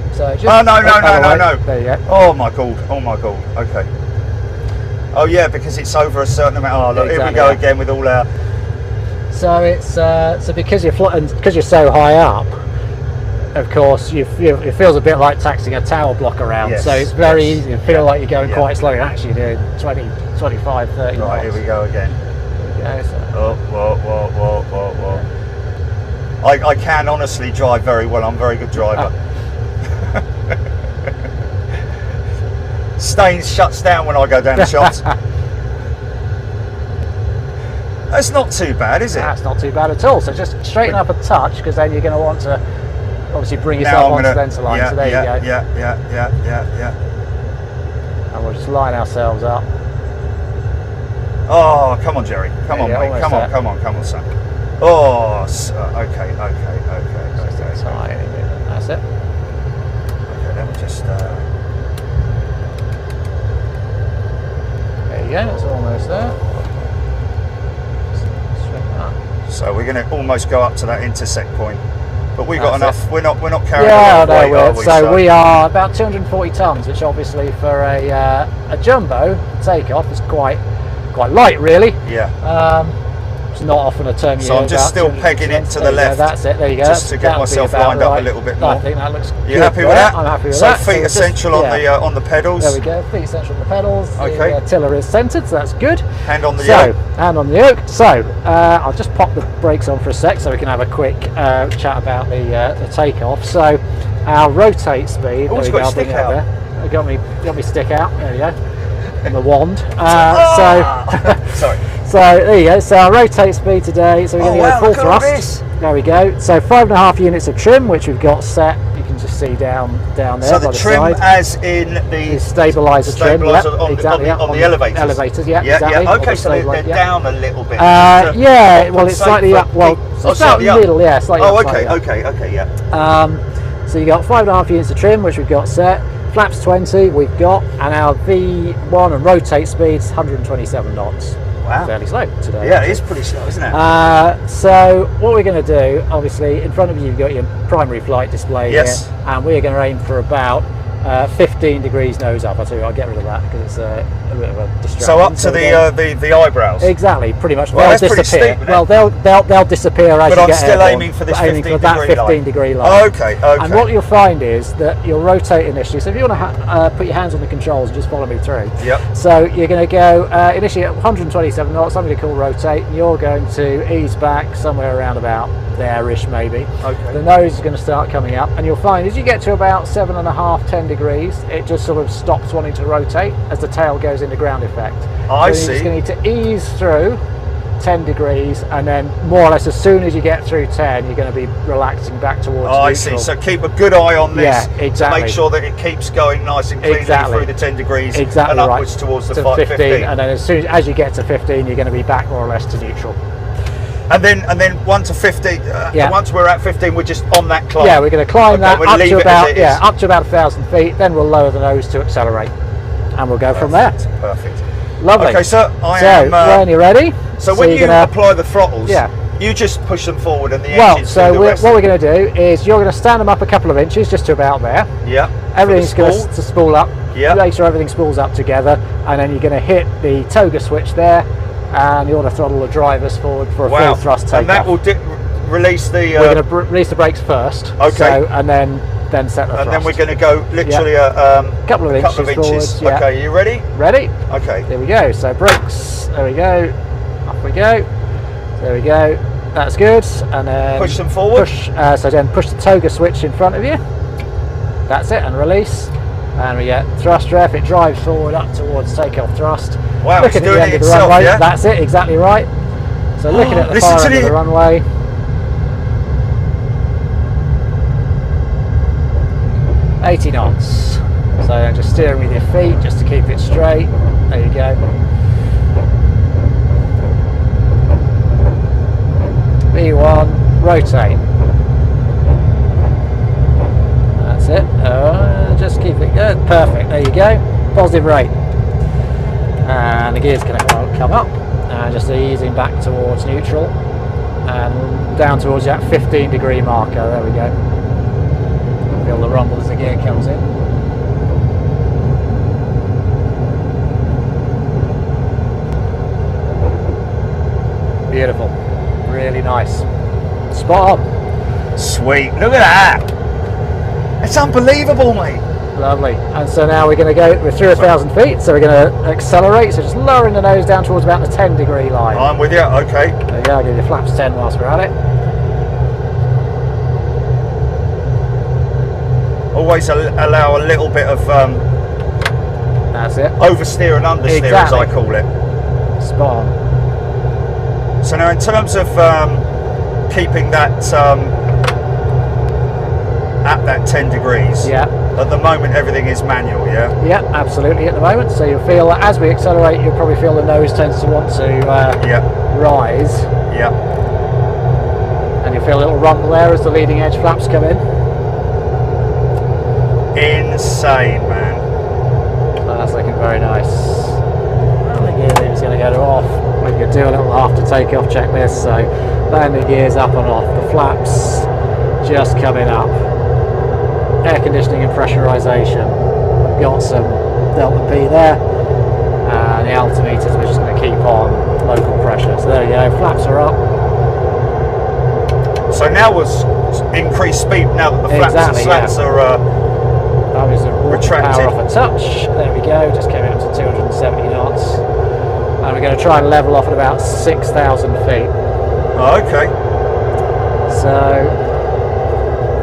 go. So just, Oh, no. There you go. Oh my god, okay. Oh yeah, because it's over a certain amount. Oh look, here we Exactly, go yeah. again with all our... So it's so because you're because you're so high up, of course, it feels a bit like taxiing a tower block around. Yes, So it's very yes. easy to feel like you're going Yeah. quite slow. You're actually doing 20, 25, 30 Right, knots. here we go again. There we go, so. Oh, whoa. I can honestly drive very well. I'm a very good driver. Staines shuts down when I go down the shops. That's not too bad, is it? That's not too bad at all. So just straighten up a touch, because then you're going to want to obviously bring yourself onto the centre line. So there you go. Yeah. And we'll just line ourselves up. Oh, come on, Jerry. Come on, Yeah, mate. almost Come there. on, son. Oh, okay. Just a tiny bit. That's it. Okay, let me just... There you go. It's almost there. Straighten up. So we're going to almost go up to that intersect point. But we've got That's enough. We're not carrying Yeah, a lot of weight, are we? so we are about 240 tonnes, which obviously for a jumbo takeoff is quite light, really. Yeah. It's not often a term you So hear I'm just about still pegging it to the There you go, left. That's it. There you go. Just to get That'll be myself about lined up a right. little bit I more. think that looks You good happy with there. that? I'm happy with so that. feet we're just- essential on the pedals. There we go. Feet essential on the pedals. Okay. The tiller is centred, so that's good. Hand on the So, yoke. hand on the yoke. So, I'll just pop the brakes on for a sec so we can have a quick chat about the takeoff. So, our rotate speed. Oh, it's there we got go, I'll stick bring it up out. there. Got me stick out. There we go. And the wand. Sorry. So there you go. So our rotate speed today. So we're going to wow, go look full at all thrust. There we go. So 5.5 units of trim, which we've got set. You can just see down there. So by the the trim, side. as in the Is stabiliser trim. stabiliser Yep, on, exactly, on the elevators. Elevators. Yeah. Yeah. Exactly. Okay, so they're down a little bit. Yeah. Well, it's slightly up. Well, it's about slightly up. middle. Yeah. Slightly Oh, up, slightly up. okay. Yeah. So you got 5.5 units of trim, which we've got set. Flaps 20, we've got, and our V1 and rotate speeds 127 knots. Wow. Fairly slow today. Yeah, it is pretty slow, isn't it? So what we're going to do, obviously, in front of you, you've got your primary flight display Yes. here, and we're going to aim for about 15 degrees nose up. I'll tell you, I'll get rid of that because it's a bit of a distraction. So up to the eyebrows. Exactly, pretty much. Well, They'll that's pretty disappear. steep, isn't well, they'll disappear as But you I'm get still airborne, aiming for this but aiming 15 for that degree 15 line. degree line. Okay. And what you'll find is that you'll rotate initially. So if you want to put your hands on the controls and just follow me through. Yep. So you're going to go initially at 127 knots. I'm going to call rotate. And you're going to ease back somewhere around about there-ish maybe. Okay. The nose is going to start coming up, and you'll find as you get to about 7.5, 10 degrees, it just sort of stops wanting to rotate as the tail goes into ground effect. I so see. You're just going to need to ease through 10 degrees, and then more or less as soon as you get through 10, you're going to be relaxing back towards neutral. I see. So keep a good eye on this Yeah, exactly. to make sure that it keeps going nice and cleanly Exactly. through the 10 degrees Exactly and upwards right. towards the to 15. and then as soon as you get to 15, you're going to be back more or less to neutral. And then 1 to 15. Yeah. Once we're at 15, we're just on that climb. Yeah, we're going to climb Okay, that we'll up leave to it as about it is. up to about 1,000 feet. Then we'll lower the nose to accelerate, and we'll go from there. Perfect. Lovely. Okay, so when you're ready. So when you apply the throttles, yeah, you just push them forward and the well, engines so do the rest. what we're going to do is you're going to stand them up a couple of inches, just to about there. Yeah. Everything's going to spool up. Yeah. Make sure everything spools up together, and then you're going to hit the toga switch there, and you want to throttle the drivers forward for a full thrust takeoff. And that will release the. We're going to release the brakes first. Okay. So, and then set the thrust. And then we're going to go literally a couple of inches. Forwards, yeah. Okay, you ready? Ready? Okay. There we go. So brakes. There we go. Off we go. There we go. That's good. And then push them forward. So then push the toga switch in front of you. That's it, and release. And we get thrust ref. It drives forward up towards takeoff thrust. Wow, looking it's at doing the end it of the itself, runway. yeah? That's it, exactly right. So looking at the far end of the runway. $80 knots. So just steering with your feet just to keep it straight. There you go. V1, rotate. That's it. Just keep it good. Perfect. There you go. Positive rate. And the gear's going to come up. And just easing back towards neutral. And down towards that 15-degree marker. There we go. Feel the rumble as the gear comes in. Beautiful. Really nice. Spot on. Sweet. Look at that. It's unbelievable, mate. Lovely. And so now we're going to we're through 1,000 feet, so we're going to accelerate. So just lowering the nose down towards about the 10-degree line. I'm with you. Okay. There you go. I'll give you flaps 10 whilst we're at it. Always allow a little bit of that's it. Oversteer and understeer, exactly. as I call it. Spot on. So now, in terms of keeping that at that 10 degrees, yeah. At the moment, everything is manual, yeah. Yeah, absolutely. At the moment, so you'll feel as we accelerate, you'll probably feel the nose tends to want to rise. Yeah. And you feel a little rumble there as the leading edge flaps come in. Insane, man. So that's looking very nice. And the gear lever's going to go to off. We can do a little after takeoff checklist. So landing gears up and off. The flaps just coming up. Air conditioning and pressurization. We've got some delta P there. And the altimeters we're just going to keep on local pressure. So there you go. Flaps are up. So now was increased speed now that the flaps and slats are retracted. Power off a touch. There we go. Just came out to 270 knots. And we're going to try and level off at about 6,000 feet. Oh, okay. So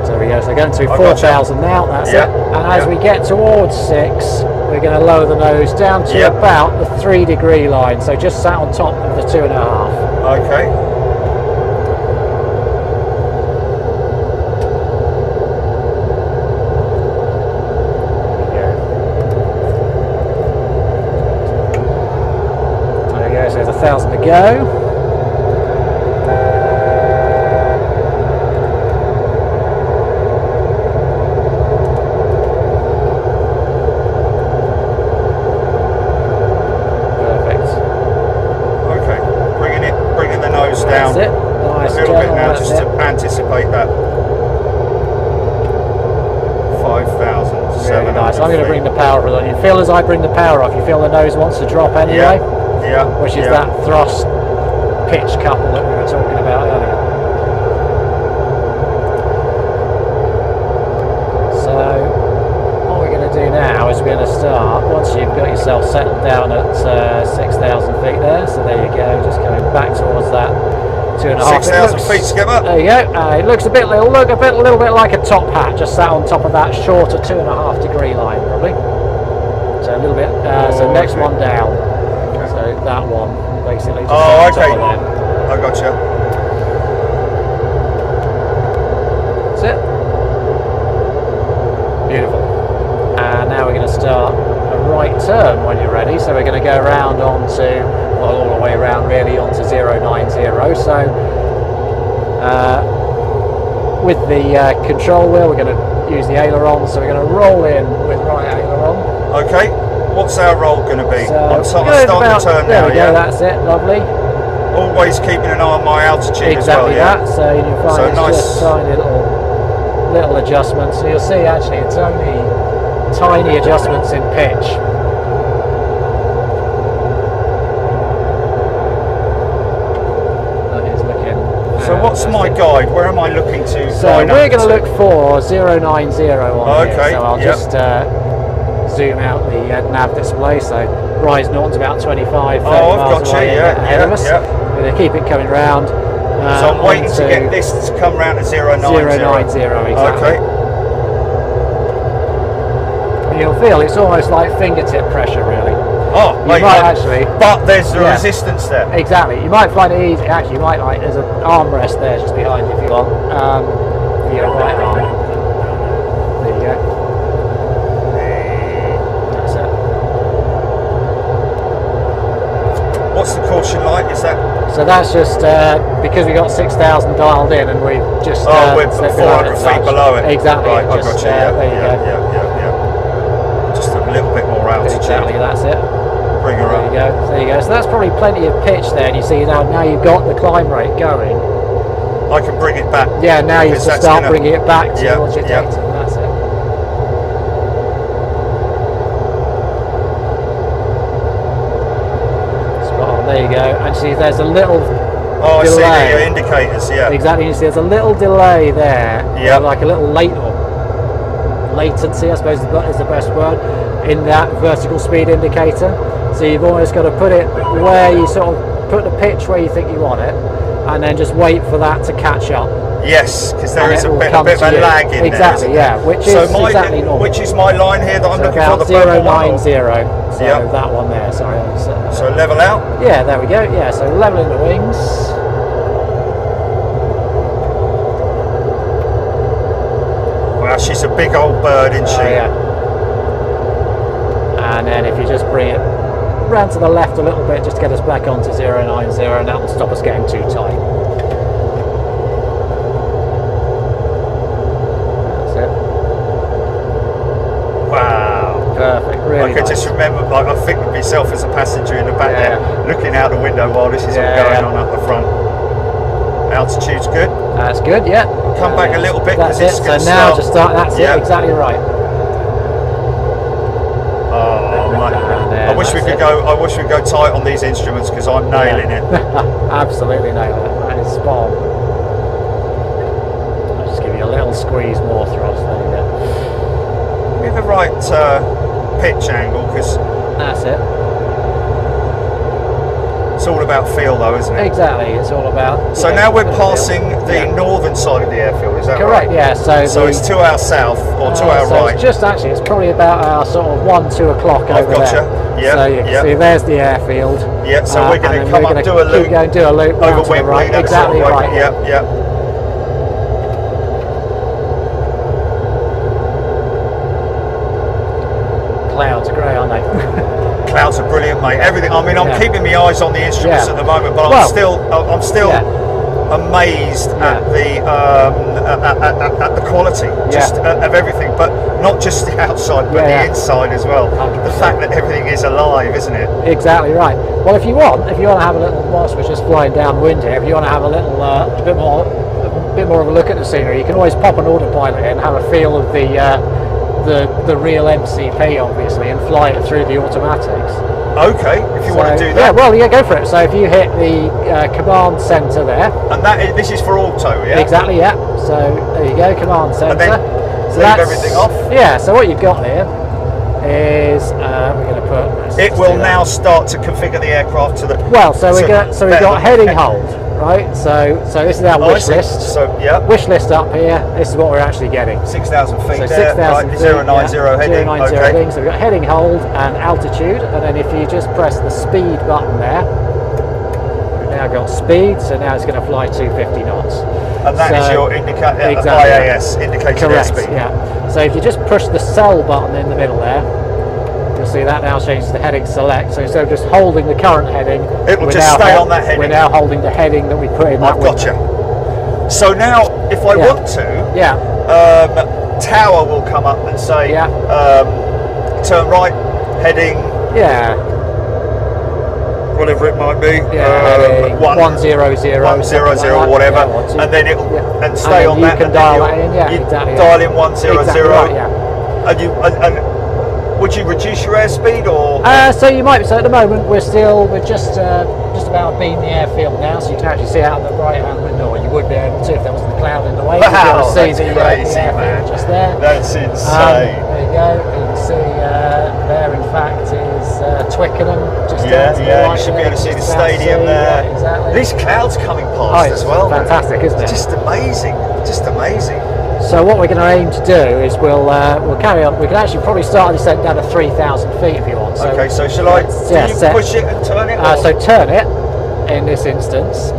there we go. So going to 4,000 now. That's it. And as we get towards 6, we're going to lower the nose down to about the 3-degree line. So just sat on top of the 2.5. Okay. There's 1,000 to go. Perfect. Okay, bringing the nose down. That's it. Nice. A little bit now, just to anticipate that. 5,000. Really nice. I'm going to bring the power off. You feel as I bring the power off, you feel the nose wants to drop anyway. Yeah, which is that thrust pitch couple that we were talking about earlier. So what we're going to do now is we're going to start, once you've got yourself settled down at 6,000 feet there, so there you go, just coming back towards that 2.5. 6,000 feet, skipper. There you go. It looks a little bit like a top hat, just sat on top of that shorter 2.5 degree line, probably. So a little bit. So next one down. So that one, basically. Just oh, okay. I gotcha. That's it. Beautiful. And now we're going to start a right turn when you're ready. So we're going to go around onto, well, all the way around really onto 090. So with the control wheel, we're going to use the aileron. So we're going to roll in with right aileron. Okay. what's our role going to be? So I'm we're starting going the about- turn there now, we go, yeah? that's it, lovely. Always keeping an eye on my altitude Exactly as well, yeah? that. So you'll find So it's nice. just tiny little adjustments. So you'll see actually it's only tiny adjustments in pitch. That is looking. So what's my guide? Where am I looking to? So line up we're going to to? look for 090 on here. Okay, So I'll yep. just zoom out the nav display. So Rise Norton's about 25, 30 Oh, I've miles got you, away yeah, ahead of yeah, us. yeah. We're going to keep it coming round. So I'm waiting to get this to come round to 090. 090, exactly. Okay. And you'll feel it's almost like fingertip pressure, really. Oh, You mate, might I- actually. But there's the Yeah. resistance there. Exactly. You might find it easy. Actually, you might like. There's an armrest there just behind you if you want. For your right arm. There you go. That's it. What's the caution light? Is that? So that's just because we got 6,000 dialed in and we've just. Oh, we're slipped below 400 it a feet touch. below it. Exactly. Right, I just, got you. there you go. Yeah. Just a little bit more altitude. Exactly. That's it. Bring her There you up. go. There you go. So that's probably plenty of pitch there. And you see now you've got the climb rate going. I can bring it back. Yeah. Now you Because just that's start gonna- bringing it back towards your yeah. data. That's it. Spot on. There you go. And see, there's a little Oh, I see delay. the indicators. Yeah. Exactly. You see, there's a little delay there. Yeah. Like a little latency, I suppose is the best word, in that vertical speed indicator. So you've almost got to put it where you sort of put the pitch where you think you want it, and then just wait for that to catch up. Yes, because there And is it a will bit come of to a you. lag in Exactly, there. yeah, which So is exactly normal. which is my line here that I'm So looking for, about the purple one. 090. So Yep. that one there. Sorry. So level out. Yeah, there we go. Yeah, so leveling the wings. Wow, she's a big old bird, isn't she? Yeah. And then if you just bring it round to the left a little bit, just to get us back onto 090, and that will stop us getting too tight. That's it. Wow. Perfect. Really I can nice. just remember, like, I think of myself as a passenger in the back Yeah. there, looking out the window while this is all Yeah, going yeah. on up the front. Altitude's good. That's good. Yeah. Come back a little bit, That's 'cause it. it's So gonna now start. just start. That's Yeah. it. Exactly right. Oh, mate. And then I wish we that's could it. go. I wish we'd go tight on these instruments because I'm nailing it. Absolutely nailing it. That is spot on. I'll just give you a little squeeze more thrust. There you go. With the right pitch angle, because That's it. it's all about feel, though, isn't it? Exactly. It's all about. So yeah, now we're a bit of feel. passing the Yeah. northern side of the airfield. Is that Correct. right? Yeah. So it's to our south or to our so right. It's just actually, it's probably about our sort of 1-2 o'clock I've over gotcha. there. Yeah, So you can yeah. see there's the airfield. Yeah, so we're going and to then come we're up, gonna do a loop keep going, do a loop round over to the Wembley. right. That's Exactly all right. Yep, yep. Clouds are grey, aren't they? Clouds are brilliant, mate. Everything. I mean, I'm Yeah. keeping my eyes on the instruments Yeah. at the moment, but Well, I'm still yeah. amazed Yeah. at the quality, just of everything, but not just the outside, but Yeah. the inside as well. 100%. The fact that everything is alive, isn't it? Exactly right. Well, if you want to have a little, whilst we're just flying downwind here, if you want to have a little, a bit more of a look at the scenery, you can always pop an autopilot in, have a feel of the real MCP, obviously, and fly it through the automatics. Okay, if you want to do Yeah, that. well, yeah, go for it. So if you hit the command centre there, And this is for auto, yeah. exactly, yeah. So there you go, command centre. And then So leave everything off. Yeah. So what you've got here is we're going to put. It will now start to configure the aircraft to the. Well, so we've got better- heading hold, right? So this is our Oh, I wish see. list. So yeah, Wish list up here. This is what we're actually getting. 6,000 feet So there. 6,000 right, feet, 090 heading. 090 Okay. heading. So we've got heading hold and altitude, and then if you just press the speed button there, we've now got speed. So now it's going to fly 250 knots. And that is So- your indicator, Exactly. IAS, indicated Correct. airspeed. Yeah. So if you just push the cell button in the middle there, you'll see that now changes to heading select. So instead of just holding the current heading, It will we're just now stay on that heading. We're now holding the heading that we put in that I've got window. you. So now, if I Yeah. want to, Yeah. tower will come up and say, Yeah. turn right, heading Yeah. whatever it might be. Yeah, 100, 100 or whatever, yeah, and then it'll yeah. and stay And on you that. can and dial then that in, yeah, you exactly. dial in 100, Exactly right, yeah. and you and would you reduce your airspeed or? So you might. So at the moment we're just about being the airfield now, so you can actually see out of the right hand window, or you would be able to if there wasn't a cloud in the way. Wow, you'd be able to see that's the crazy, airfield man. just there. That's insane. There you go. You can see there, in fact, is Twickenham. Just down to the yeah, right you should be there, able to see the just about stadium see, there. yeah, exactly. These clouds coming Oh, past it's as well. fantastic, isn't it? Just amazing. Just amazing. So what we're going to aim to do is we'll carry on. We can actually probably start the descent down to 3,000 feet if you want. So, Okay, so shall I? yeah, Do you set- push it and turn it? or- So turn it in this instance,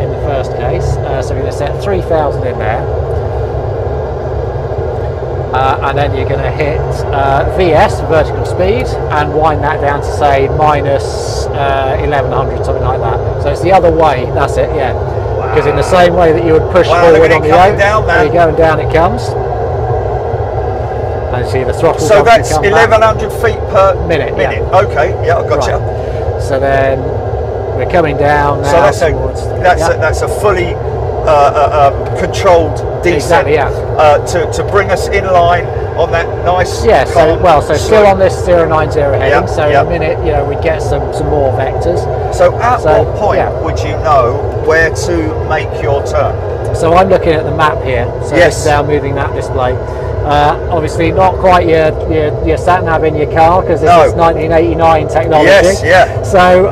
in the first case. So we're going to set 3,000 in there. And then you're going to hit VS, vertical speed, and wind that down to say minus 1100, something like that. So it's the other way, that's it, yeah. Because in the same way that you would push Wow, look forward at on it the coming yoke, down, man. there you go, and down it comes. And see the throttle. So that's 1,100 feet per Minute, yeah. Okay, yeah, I got you. Right. So then we're coming down now So that's towards. that's a fully controlled descent. Exactly, yeah. To bring us in line on that nice. Yeah, so calm still slope. on this 090 heading. Yeah, So yeah. in a minute, we get some more vectors. So at So, what point yeah. would you know where to make your turn? So I'm looking at the map here. So Yes. this is our moving map display. Obviously not quite your sat nav in your car because this No. is 1989 technology. Yes, yeah. So,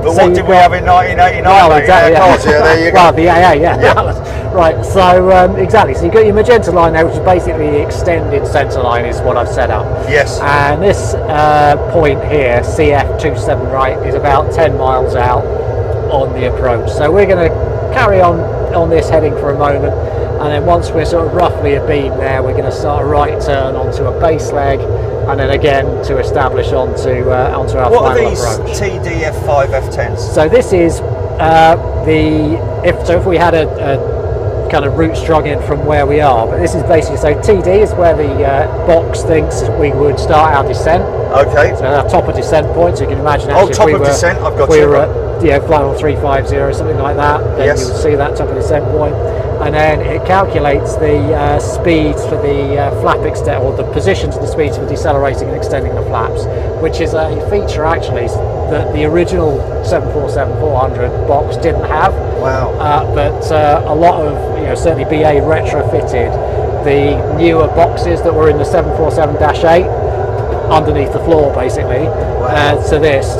But so what you've did we got- have in 1989? Well, mate? exactly. Yeah, Yeah. of course, yeah, there you go. Well, the AA, yeah. Yeah. Right. So exactly. So you've got your magenta line there, which is basically the extended centre line, is what I've set up. Yes. And this point here, CF27 right, is about 10 miles out on the approach. So we're going to carry on this heading for a moment, and then once we're sort of roughly a beam there, we're going to start a right turn onto a base leg, and then again to establish onto our What final are these approach. TDF5 F10s? So this is if we had a kind of route strung in from where we are, but this is basically, so TD is where the box thinks we would start our descent. Okay. So our top of descent point, so you can imagine actually top if we of were, descent, I've got if we you. were at flight on 350, something like that, then Yes. you would see that top of descent point, and then it calculates the speeds for the flap extent, or the positions of the speeds for decelerating and extending the flaps, which is a feature actually that the original 747-400 box didn't have. Wow. But a lot of, certainly BA retrofitted the newer boxes that were in the 747-8 underneath the floor, basically. Wow. So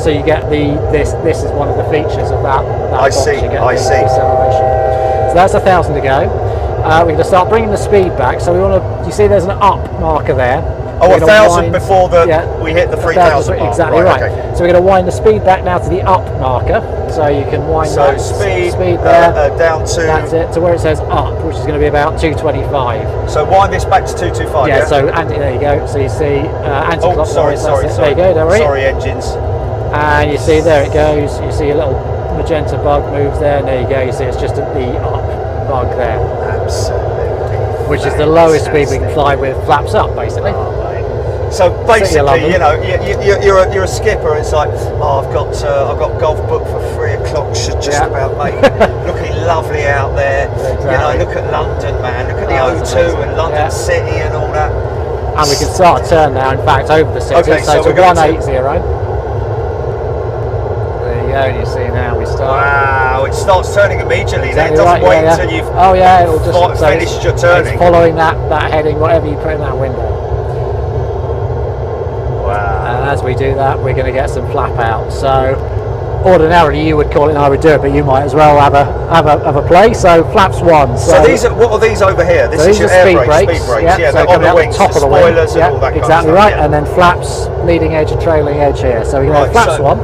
you get this is one of the features of that I box. see, You get I the see. deceleration. So that's 1,000 to go. We're going to start bringing the speed back. So we want to. You see, there's an up marker there. Oh, We're gonna 1,000 wind- before we hit the 3,000 mark. Exactly right. Okay. So we're going to wind the speed back now to the up marker. So you can wind So that speed there. down to. That's it, to where it says up, which is going to be about 225. So wind this back to 225. Yeah, so there you go. So you see anti-clockwise. sorry. There you go, don't worry. Sorry, engines. And you see there it goes. You see a little magenta bug moves there. And there you go. You see it's just the up bug there, Absolutely. which is the lowest speed we can fly with flaps up, basically. So basically, London. you're a skipper. It's like, I've got golf booked for 3 o'clock. Should just Yeah. about make looking lovely out there. Exactly. Look at London, man. Look at the Oh, it's O2 amazing. and London Yeah. City and all that. And we can start a turn now. In fact, over the city. Okay, so so we're to going to- 180. There you go. And you see now we start. Wow, it starts turning immediately. Then it Exactly doesn't right, wait yeah. until you've Oh yeah, it'll just so finished your turning. It's following that heading, whatever you put in that window. Wow. And as we do that, we're going to get some flap out. So ordinarily you would call it and I would do it, but you might as well have a play. So flaps 1. So what are these over here? This so is these your are air speed brakes. brakes. Speed brakes. Yeah, Yeah, so they're on coming the out wings, top the of the wing. spoilers and all that kind exactly of right. stuff. And then flaps, leading edge and trailing edge here. So we go Right, flaps so 1.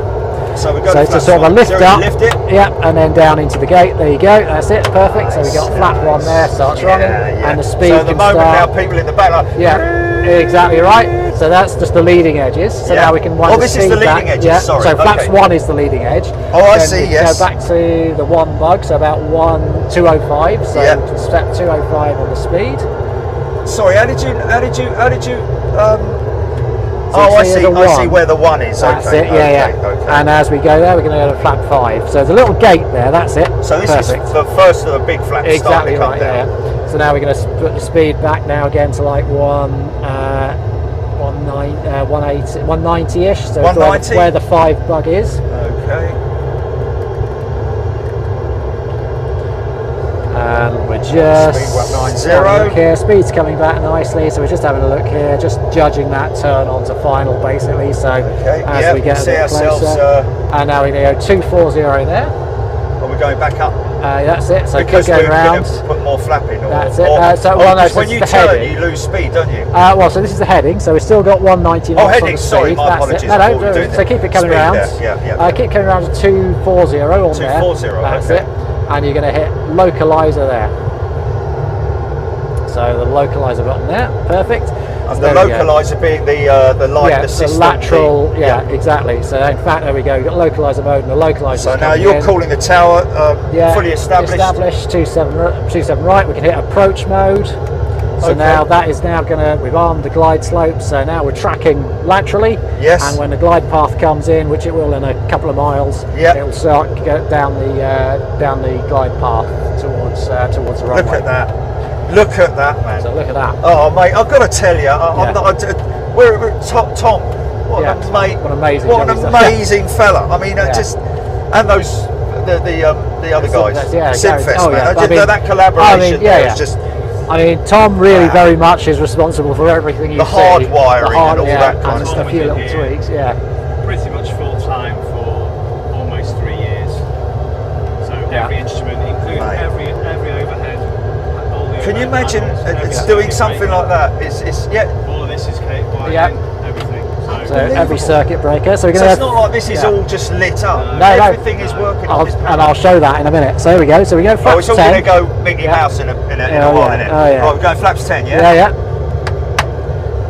So we go So to it's a flaps sort of a 1. lift So we up. lift it. Yeah, and then down into the gate. There you go. That's it. Perfect. So we got flap 1 there. Starts running, and the speed So at the can moment start. now, people in the back are like, Yeah, exactly right. So that's just the leading edges. So Yeah. now we can wind Oh, the this is speed the leading back. edges, Yeah. sorry, So flaps okay. 1 is the leading edge. Oh, I Then see, we yes. Go back to the 1 bug, so about 205. So Yeah. we can step 205 on the speed. sorry, how did you So Oh, you I there's see. a I see one. where the one is. That's Okay. it, yeah, okay, yeah. Okay. And as we go there, we're going to go to flap 5. So there's a little gate there, that's it. So this Perfect. is the first of the big flaps Exactly starting to come right, down. yeah. So now we're going to put the speed back now again to like 190-ish. So it's 190? where the 5 bug is. Okay. And we're just Speed 190. having a look here. Speed's coming back nicely, so we're just having a look here, just judging that turn on to final basically. So Okay, as yep, we get a see bit ourselves, closer, and now we're going to go 240 there. Are we going back up? That's it. So Because keep we're going going round. to put more flap in. Or, That's it. Or, So- oh, well, no, because so when it's you the turn, heading. you lose speed, don't you? Well, so this is the heading, so we've still got 190 knots on heading, the speed. sorry, my That's apologies, it. I No, thought we were doing so the keep it coming speed round. there, yeah. Keep coming round to 240 on there. 240, That's okay. it. And you're going to hit localizer there. So the localizer button there, perfect. And So the there we go. localizer being the light Yeah, the assistant. lateral, yeah, exactly. So in fact, there we go. You've got localizer mode and the localizer. So now you're calling the tower fully established. Established, 27 right. We can hit approach mode. So Okay. now that is now we've armed the glide slope. So now we're tracking laterally. Yes. And when the glide path comes in, which it will in a couple of miles, Yep. it'll start to go down the glide path towards the runway. Look at that. Look at that, man. So look at that. Oh, mate, I've got to tell you, I'm not, we're Tom. What Yeah, an Tom, mate! what an amazing What job an he's done. amazing fella. I mean, Yeah. just and those the other guys, Yeah, Simfest, oh, man. yeah. I just, I mean- that collaboration I mean, yeah, there yeah. is just I mean, Tom really Wow. very much is responsible for everything you The see. hardwiring and all that kind and of just a stuff. few little Yeah. tweaks, yeah. Pretty much full time for almost 3 years. So Yeah. every instrument, including Right. every overhead. All the Can you overhead imagine panels, it's everything doing is something breaking. like that? It's yeah. All of this is KY, Yeah. everything. So every circuit breaker. So we're So going it's not like this is yeah. all just lit up. No, no. Everything is working on this and I'll show that in a minute. So here we go. So we go Oh, flaps it's all going to 10. go Mickey Yeah. Mouse in a Oh, while, yeah. isn't it? Oh, yeah. Right, we're going flaps 10, yeah? Yeah, yeah.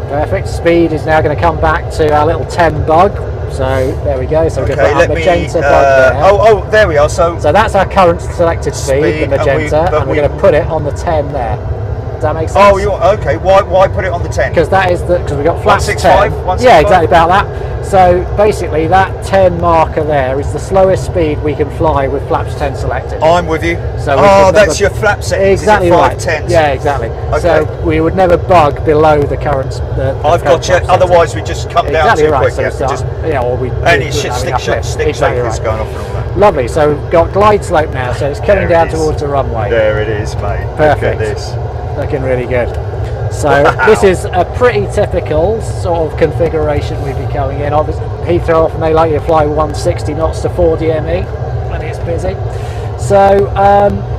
Perfect. Speed is now going to come back to our little 10 bug. So there we go. So we're Okay, going to let put our me. magenta bug there. Oh, there we are. So So that's our current selected speed, Speed, the magenta, but and we're we- going to put it on the 10 there. Does that make sense? oh, you okay? Why put it on the 10? Because that is because we've got flaps 165, 10. 165? Yeah, exactly about that. So basically, that 10 marker there is the slowest speed we can fly with flaps 10 selected. I'm with you. So we oh, could that's never- your flap settings. Exactly is it right. 5/10? Yeah, exactly. Okay. So we would never bug below the current. The I've current got you. flap setting. Otherwise, we just come down Exactly too right. quick. So Yeah, we start, just or we any we shit, wouldn't have stick enough shot, lift. stick Exactly shakers right. going off and all that. Lovely. So we've got glide slope now. So it's coming There down it is. towards the runway. There it is, mate. Look Perfect. at this. Looking really good. So Wow. this is a pretty typical sort of configuration we'd be going in. Obviously, Heathrow often they like you to fly 160 knots to 4 DME when it's busy. So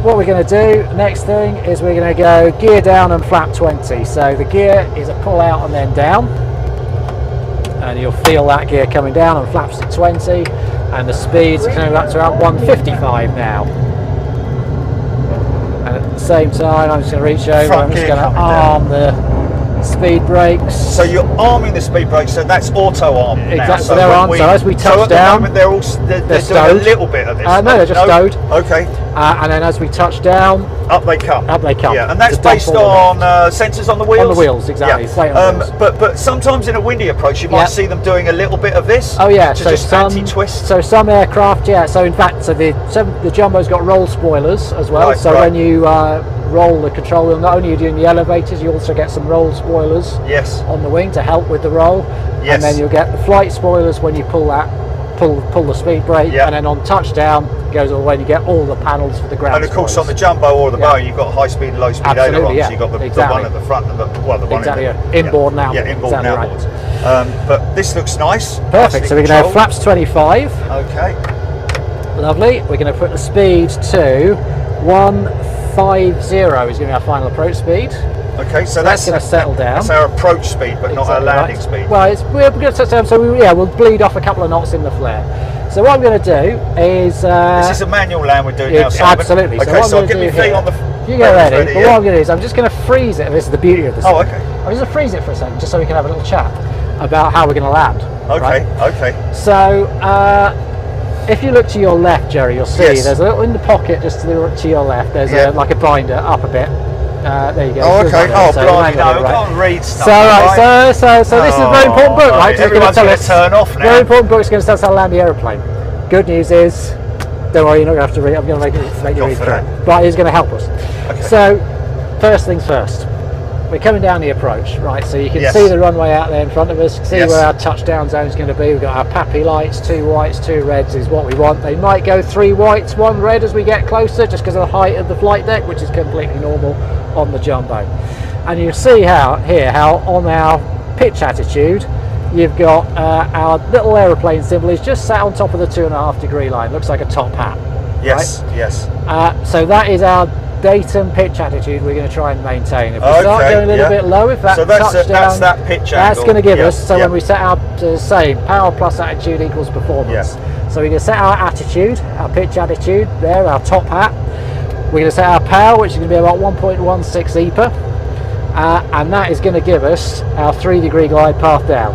what we're going to do next thing is we're going to go gear down and flap 20. So the gear is a pull out and then down, and you'll feel that gear coming down and flaps at 20, and the speed's coming up to around 155 now. And at the same time, I'm just going to reach over. Front I'm just gear going to coming down. arm the speed brakes. So you're arming the speed brakes, so that's auto arm now. Exactly, So they're when armed, so as we touch at the down, moment they're all they're doing stowed. a little bit of this. No, they're just stowed. Okay, And then as we touch down, up they come. up they come. Yeah, and that's To dump based all the on sensors on the wheels. On the wheels, exactly. Plate on the wheels. But sometimes in a windy approach, you might Yeah. see them doing a little bit of this. Oh yeah, to so just some anti-twist. So some aircraft, yeah. So in fact, the jumbo's got roll spoilers as well. Right, so right. when you roll the control wheel, not only are you doing the elevators, you also get some roll spoilers Yes. on the wing to help with the roll. Yes. And then you'll get the flight spoilers when you pull the speed brake, Yeah. and then on touchdown goes all when you get all the panels for the ground. And of course, on the spoilers. jumbo or the Yeah. Boeing, you've got high speed and low speed Absolutely, ailerons. yeah. You've got the Exactly. one at the front and the one Exactly, in the, yeah. Inboard and outboard. Yeah, inboard Exactly and right. outboard. But this looks nice. Perfect. Nicely So we're going to have controlled. flaps 25. Okay. Lovely. We're going to put the speed to 150 is going to be our final approach speed. Okay, so That's going to settle down. That's our approach speed, but not our Exactly landing right. speed. Well, we're going to touch down, so we'll bleed off a couple of knots in the flare. So what I'm going to do is... this is a manual land we're doing now, yeah, Simon. absolutely. Okay, what I'm so gonna get me do feet here- on the... You get ready, but yeah. what I'm going to do is I'm just going to freeze it. This is the beauty of this. Oh, thing. okay. I'm just going to freeze it for a second, just so we can have a little chat about how we're going to land. Okay, right? okay. So, if you look to your left, Jerry, you'll see Yes. there's a little in the pocket just to your left. There's Yeah. like a binder up a bit. There you go. Oh, It's okay. on Oh, there, so blimey, manual, no, I can't read stuff. So, right, so this is a very important book, right? 'cause it's gonna Everyone's tell going us- to turn off now. Very important book. It's going to tell us how to land the aeroplane. Good news is, don't worry, you're not going to have to read. I'm going to make you Go read for through that. it, but it's going to help us. Okay. So, first things first. We're coming down the approach, right? So you can Yes. see the runway out there in front of us. See Yes. where our touchdown zone is going to be. We've got our PAPI lights, 2 whites, 2 reds is what we want. They might go 3 whites, 1 red as we get closer, just because of the height of the flight deck, which is completely normal on the jumbo. And you see how on our pitch attitude, you've got our little aeroplane symbol is just sat on top of the 2.5 degree line. Looks like a top hat. Yes, yes. So that is our datum pitch attitude we're going to try and maintain. If we start Okay, going a little yeah. bit low, if that So that's touchdown, that pitch that's angle. going to give Yeah, us, so yeah. when we set our same power plus attitude equals performance. So we're going to set our attitude, our pitch attitude there, our top hat. We're going to set our power, which is going to be about 1.16 EPA, and that is going to give us our 3 degree glide path down.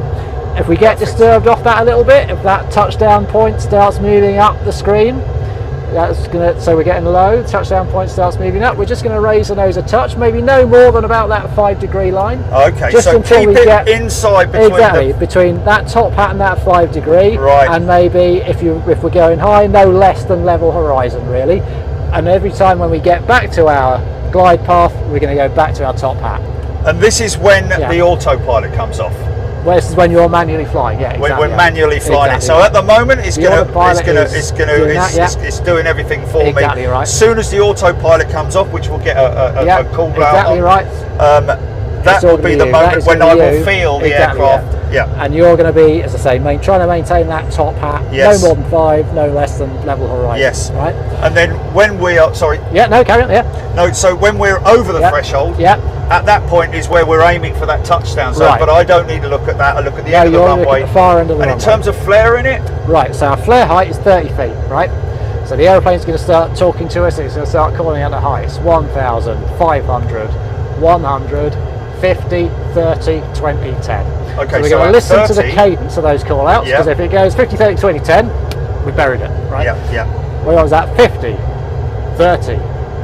If we get disturbed off that a little bit, if that touchdown point starts moving up the screen, that's gonna, so we're getting low, touchdown point starts moving up, we're just going to raise the nose a touch, maybe no more than about that 5 degree line. Okay, just so until keep we it get inside between exactly between that top hat and that 5 degree, Right. and maybe if we're going high, no less than level horizon really. And every time when we get back to our glide path, we're going to go back to our top hat. And this is when Yeah. the autopilot comes off. Well, this is when you're manually flying, yeah, exactly. We're manually flying Exactly. it. So at the moment, it's The going autopilot to, is doing that, yeah. it's doing everything for Exactly me. right. As soon as the autopilot comes off, which will get a cool down exactly on, right. that It's all will gonna be be the you. That moment is when gonna I be will you. feel the Exactly, aircraft. Yeah. And you're going to be, as I say, trying to maintain that top hat. Yes. No more than 5, no less than level horizon. Yes. Right. And then when we are Yeah. No. Carry on. Yeah. no, so when we're over the Yeah. threshold, Yeah. at that point is where we're aiming for that touchdown zone. Right. But I don't need to look at that. I look at the No, end of the you're looking runway. at the far end of the And runway. in terms of flaring it, Right, so our flare height is 30 feet, right? So the aeroplane's going to start talking to us, it's going to start calling out the heights. 1,000, 500, 100, 50, 30, 20, 10. Okay, so we're so going at to listen to 30, the cadence of those call outs, Yeah. because if it goes 50, 30, 20, 10, we buried it, right? yeah. Where was that? 50, 30,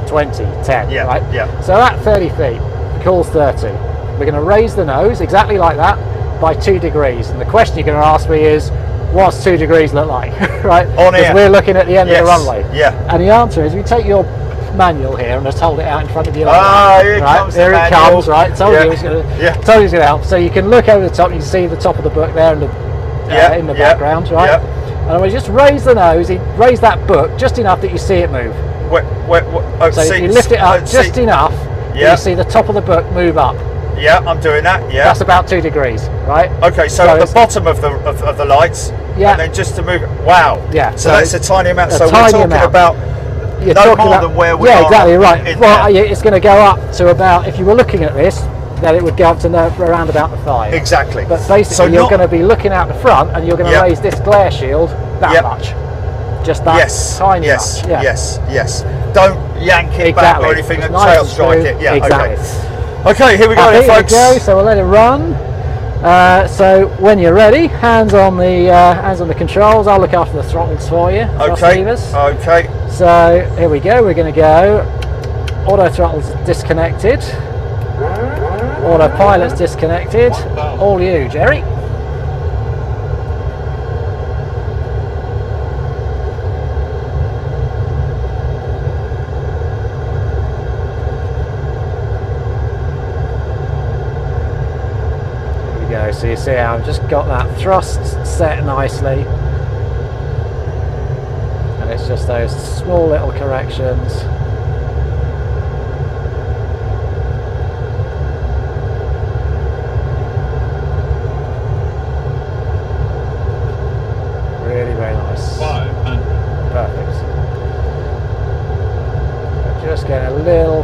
20, 10, Yeah, right? yeah. So at 30 feet, the call's 30. We're going to raise the nose, exactly like that, by 2 degrees. And the question you're going to ask me is, what's 2 degrees look like, right? On Because air. we're looking at the end of the Yes, runway. yeah. And the answer is, if you take your manual here and just hold it out in front of you like Ah, that, here right? comes the Here it manual. comes, right? Told Yeah, you it's going to, yeah. told you it's going to help. So you can look over the top, you can see the top of the book there in the, in the background, right? Yeah. And we just raise the nose, raise that book just enough that you see it move. So see, you lift it up just see, enough that Yeah. you see the top of the book move up. Yeah, I'm doing that. Yeah. That's about 2 degrees, right? Okay, so at it's- the bottom of the lights, Yeah. and then just to move. Wow. Yeah, So so that's a tiny amount. a So we're tiny talking amount. about You're no talking more about, than where we yeah, are. exactly right. in Well, there. it's going to go up to about, if you were looking at this, then it would go up to around about the 5. Exactly. But basically, So you're not- going to be looking out the front, and you're going to Yep. raise this glare shield that Yep. much. Just that Yes. tiny Yes. much. Yeah. Yes. Don't yank it back Exactly. or anything It's and nice tail and strike smooth. it. Yeah. Exactly. Okay, here we go, Okay, then, here we folks. go. So we'll let it run. So when you're ready, hands on the controls. I'll look after the throttles for you. thrust Okay. levers. Okay. So here we go. We're going to go. Auto throttles disconnected. Autopilot's disconnected. All you, Jerry. There we go. So you see how I've just got that thrust set nicely. And it's just those small little corrections. Really very nice. 500. Perfect. Just getting a little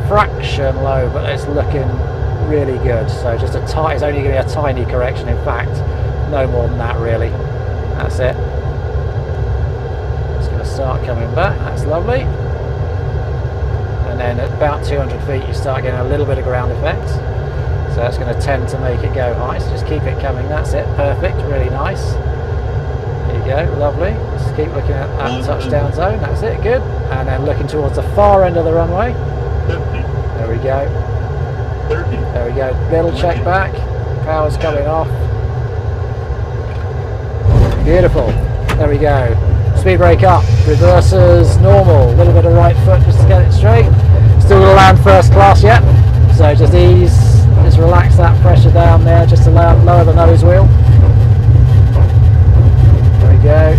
fraction low, but it's looking really good. So just it's only going to be a tiny correction, in fact, no more than that really. That's it. It's going to start coming back, that's lovely. And then at about 200 feet you start getting a little bit of ground effect. So that's going to tend to make it go high, so just keep it coming, that's it, perfect, really nice. There you go, lovely. Just keep looking at that touchdown zone, that's it, good. And then looking towards the far end of the runway. 50. There There we go. There we go. Little check back. Power's coming off. Beautiful. There we go. Speed brake up. Reversers normal. A little bit of right foot just to get it straight. Still going to land first class yet. So just just relax that pressure down there. Just to lower the nose wheel. There we go.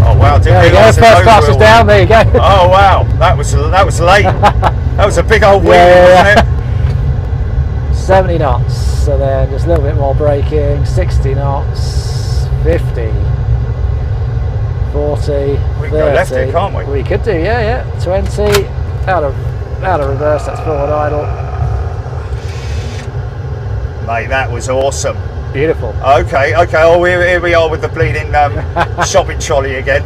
Oh wow! There we go. First class is down. There you go. Oh wow! That was late. That was a big old wheel, wasn't it? 70 knots. So then just a little bit more braking. 60 knots. 50. 40. We can 30. go left here, can't we? We could do, yeah. 20. Out of reverse. That's forward idle. Mate, that was awesome. Beautiful. Okay. Oh, here we are with the bleeding shopping trolley again.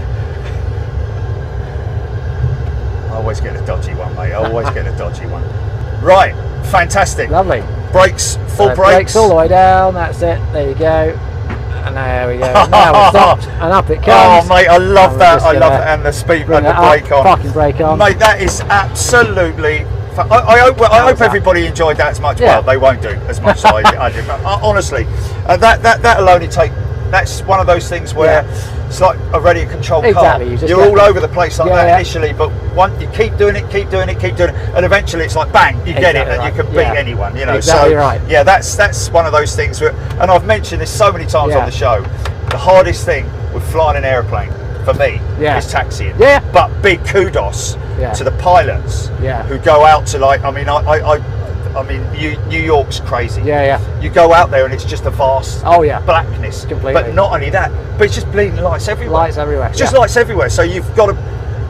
I always get a dodgy one, mate. I always get a dodgy one. Right, fantastic. Lovely. Brakes, full brakes. Brakes all the way down. That's it. There you go. And there we go. Now we're stopped, and up it comes. Oh, mate, I love that. I love it. And the speed and the brake on. Fucking brake on. Mate, that is absolutely. I hope everybody enjoyed that as much. Yeah. Well, they won't do as much as I did. But honestly, that'll only take. That's one of those things where it's like a ready control car. Exactly. You're all over the place like that initially, but once you keep doing it, and eventually it's like bang, you get it, and you can beat anyone. You know, exactly so right. Yeah, that's one of those things. And I've mentioned this so many times on the show. The hardest thing with flying an aeroplane for me is taxiing. Yeah. But big kudos to the pilots who go out to I mean, New York's crazy. You go out there and it's just a vast blackness. Completely. But not only that, but it's just bleeding lights everywhere. Lights everywhere. It's just lights everywhere. So you've got to,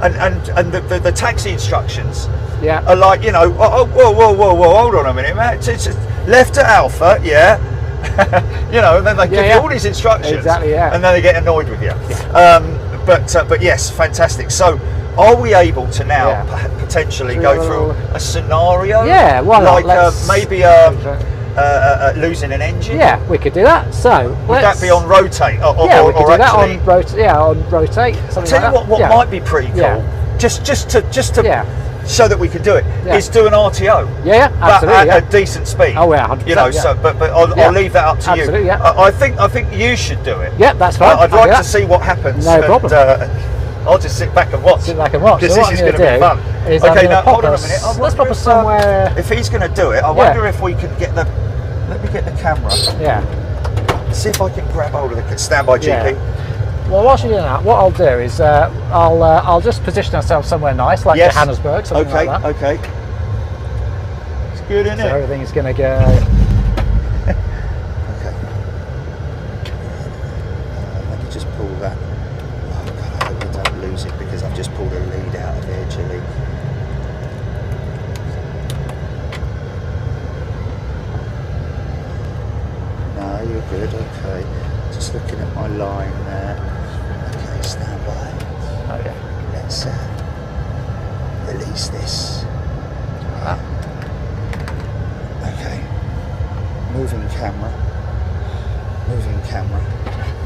and the taxi instructions are like, you know, whoa, hold on a minute, man. It's left to Alpha, you know, and then they give you all these instructions. Exactly, And then they get annoyed with you. But yes, fantastic. So, are we able to now potentially go through a scenario? Yeah, why not? Like maybe losing an engine? Yeah, we could do that. So would that be on rotate? We could do that on rotate. Yeah, on rotate. I'll tell you what might be pretty cool. Just to so that we can do it is do an RTO. Yeah, absolutely. But at a decent speed. Oh yeah, 100%. You know, so but I'll leave that up to you. Absolutely, I think you should do it. Yeah, that's fine. I'd like to see what happens. No problem. I'll just sit back and watch. Because So this is going to be fun. Okay, now hold on a minute. Let's pop us somewhere. If he's going to do it, I wonder if we can get the. Let me get the camera. Yeah. See if I can grab hold of the standby GP. Yeah. Well, whilst you're doing that, what I'll do is I'll just position ourselves somewhere nice, like Johannesburg, something like that. Okay. It's good, isn't it? So everything's going to go. Okay. Let me just pull that. Oh God, I hope we don't lose it because I've just pulled a lead out of there, Chile. No, you're good. Okay. Just looking at my line there. Okay, stand by. Okay. Let's release this. Okay. Moving camera.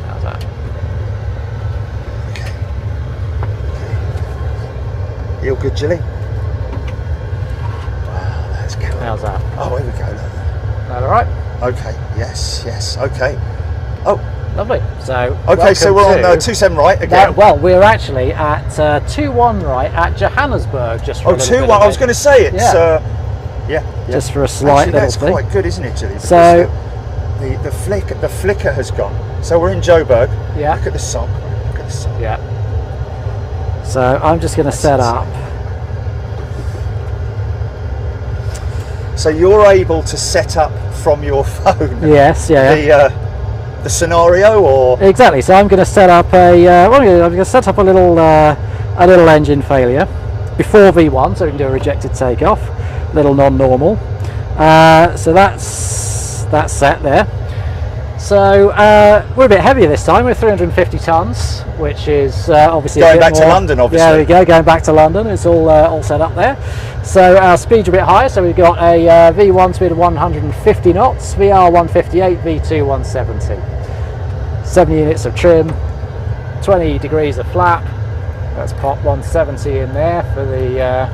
How's that? Okay. You all good, Jilly? Wow, that's cool. How's that? Oh, here we go. Look. That all right? Okay. Yes. Okay. Oh. Lovely. So. Okay, so we're on 27 right again. Well, we're actually at 21 right at Johannesburg. Just for 21. I was going to say it's. Just for a slight little that's thing. quite good, isn't it, Jilly? So. The flicker has gone. So we're in Joburg. Yeah. Look at the sun. Yeah. So I'm just going to set up. So you're able to set up from your phone. Yes. Yeah. The scenario, or exactly. So I'm going to set up I'm going to set up a little engine failure before V1, so we can do a rejected takeoff, little non-normal. So that's set there. So we're a bit heavier this time. We're 350 tons, which is obviously going a bit back to London. Obviously, yeah, there we go. Going back to London. It's all set up there. So our speeds are a bit higher. So we've got a V1 speed of 150 knots, VR 158, V2 170. 7 units of trim, 20 degrees of flap. Let's pop 170 in there for the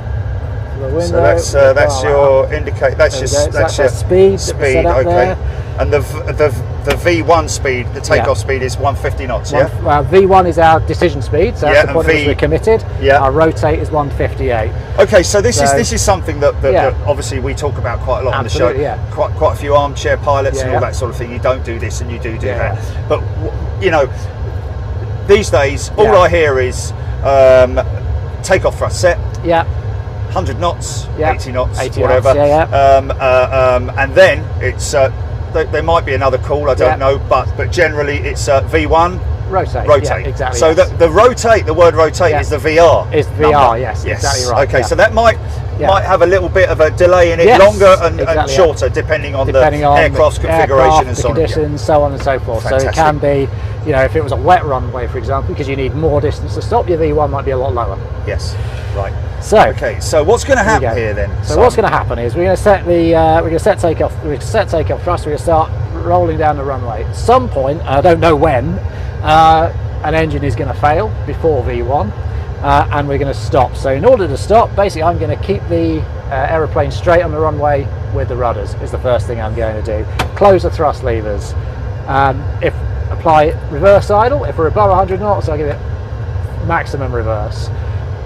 the window. So that's your indicate. That's your that's your speed. Speed. Okay. There. And the V1 speed, the takeoff speed is 150 knots. Yeah. Well, V1 is our decision speed, so that's the point at which we're committed. Yeah. Our rotate is 158. Okay, so this is something that obviously we talk about quite a lot on the show. Yeah. Quite a few armchair pilots and all that sort of thing. You don't do this and you do that. But you know, these days all I hear is takeoff thrust set. Yeah. 100 knots, 80 knots, 80 whatever. Knots, and then it's there might be another call, I don't know, but generally it's V1 rotate. Yeah, exactly. So the rotate, the word rotate is the VR. Is the VR? Yes, exactly right. Okay, so that might have a little bit of a delay in it, longer and shorter, depending on the aircraft's configuration and so on. Conditions, so on and so forth. Fantastic. So it can be, you know, if it was a wet runway, for example, because you need more distance to stop, your V1 might be a lot lower. Yes, right. So so what's going to happen here then? So what's going to happen is we're going to set the takeoff thrust. We're going to start rolling down the runway. At some point, I don't know when, an engine is going to fail before V1, and we're going to stop. So in order to stop, basically, I'm going to keep the aeroplane straight on the runway with the rudders. Is the first thing I'm going to do. Close the thrust levers. If apply reverse idle. If we're above 100 knots, I'll give it maximum reverse.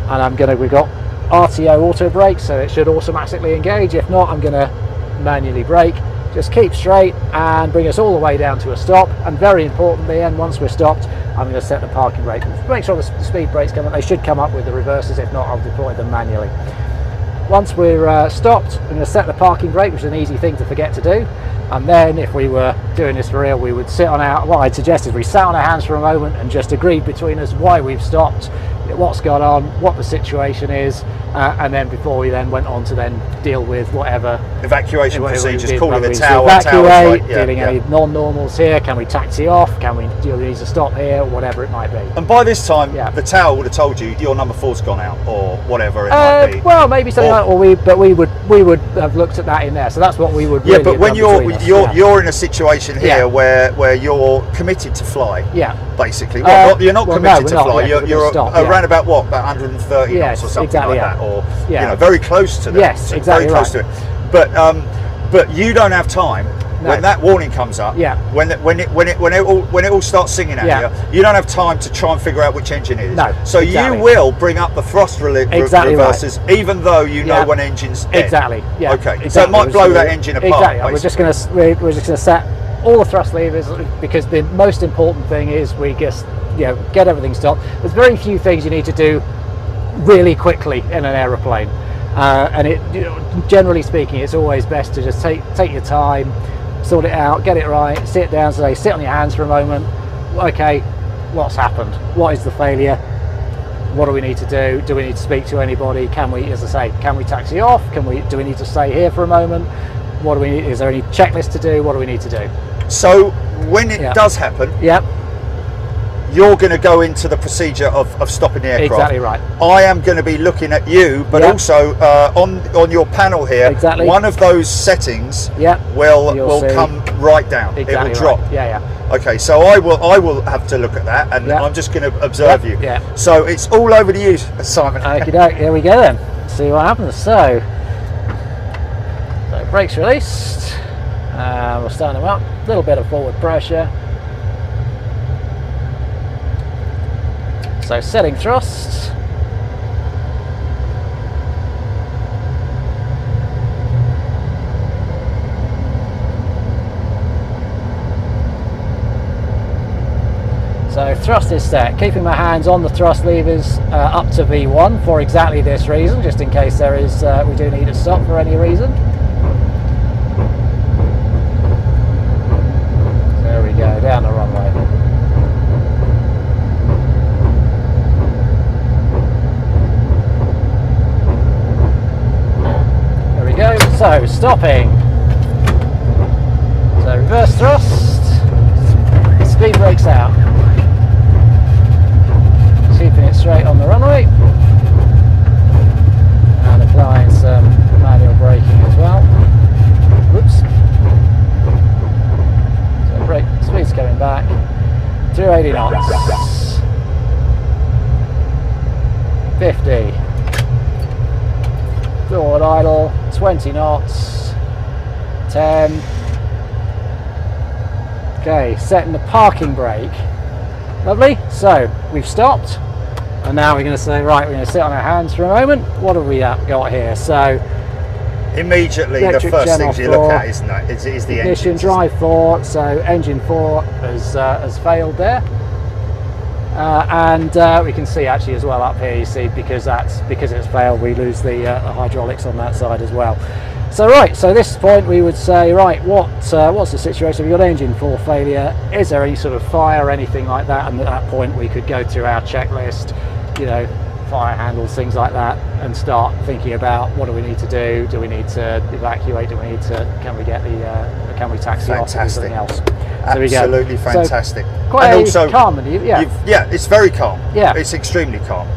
And we've got RTO auto brake, so it should automatically engage. If not, I'm going to manually brake. Just keep straight and bring us all the way down to a stop. And very importantly, and once we're stopped, I'm going to set the parking brake. Make sure the speed brakes come up. They should come up with the reverses. If not, I'll deploy them manually. Once we're stopped, I'm going to set the parking brake, which is an easy thing to forget to do. And then if we were doing this for real, we would sit on what I'd suggest is we sat on our hands for a moment and just agreed between us why we've stopped, what's gone on, what the situation is, and then before we then went on to then deal with whatever evacuation procedures, calling the to tower, evacuate, dealing any non-normals here, can we taxi off, do we need to stop here, whatever it might be. And by this time, the tower would have told you your number 4's gone out, or whatever it might be. Well, maybe something like that, we would have looked at that in there. So that's what we would. Yeah, really but when you're in a situation here where you're committed to fly. Yeah. Basically, you're not committed to fly. You're around about 130 knots or something like that, or you know, very close to that. Yes, exactly. Very close to it. But you don't have time. When that warning comes up, when it all starts singing at you don't have time to try and figure out which engine it is. No, so you will bring up the thrust reverses, even though you know when engine's dead. Exactly. Yeah. Okay. Exactly. So it might blow that engine apart. Exactly. We're just going to set all the thrust levers, because the most important thing is we just get everything stopped. There's very few things you need to do really quickly in an aeroplane, and generally speaking, it's always best to just take your time. Sort it out, get it right, sit down, sit on your hands for a moment. Okay, what's happened? What is the failure? What do we need to do? Do we need to speak to anybody? Can we, as I say, can we taxi off? Do we need to stay here for a moment? What do we need? Is there any checklist to do? What do we need to do? So when it does happen, you're going to go into the procedure of stopping the aircraft. Exactly right. I am going to be looking at you, but also on your panel here, one of those settings will come right down. Exactly, it will drop. Right. Yeah. Okay, so I will have to look at that, and I'm just going to observe you. Yeah. So it's all over to you, Simon. Okey-doke, here we go then. Let's see what happens. So brakes released. We'll start them up. A little bit of forward pressure. So setting thrust. So thrust is set. Keeping my hands on the thrust levers up to V1 for exactly this reason, just in case there is we do need to stop for any reason. There we go, down the runway. Go. So stopping. So reverse thrust. Speed brakes out. Keeping it straight on the runway. And applying some manual braking as well. Whoops. So brake speed's coming back. 280 knots. 50. forward idle, 20 knots, 10. Okay, setting the parking brake. Lovely. So we've stopped, and now we're going to say, right, we're going to sit on our hands for a moment. What have we got here? So immediately the electric first gen things you off look four, at isn't it, is the ignition, engines. drive 4. So engine 4 has failed there. And we can see actually as well up here, you see, because it's failed, we lose the hydraulics on that side as well. So right, so this point we would say, right, what's the situation? We've got engine 4 failure. Is there any sort of fire or anything like that? And at that point we could go through our checklist, you know, fire handles, things like that, and start thinking about what do we need to do? Do we need to evacuate? Do we need to? Can we get the? Can we taxi off or something else? There we go. Absolutely fantastic. So, quite and also calm, yeah. Yeah, it's very calm. Yeah, it's extremely calm.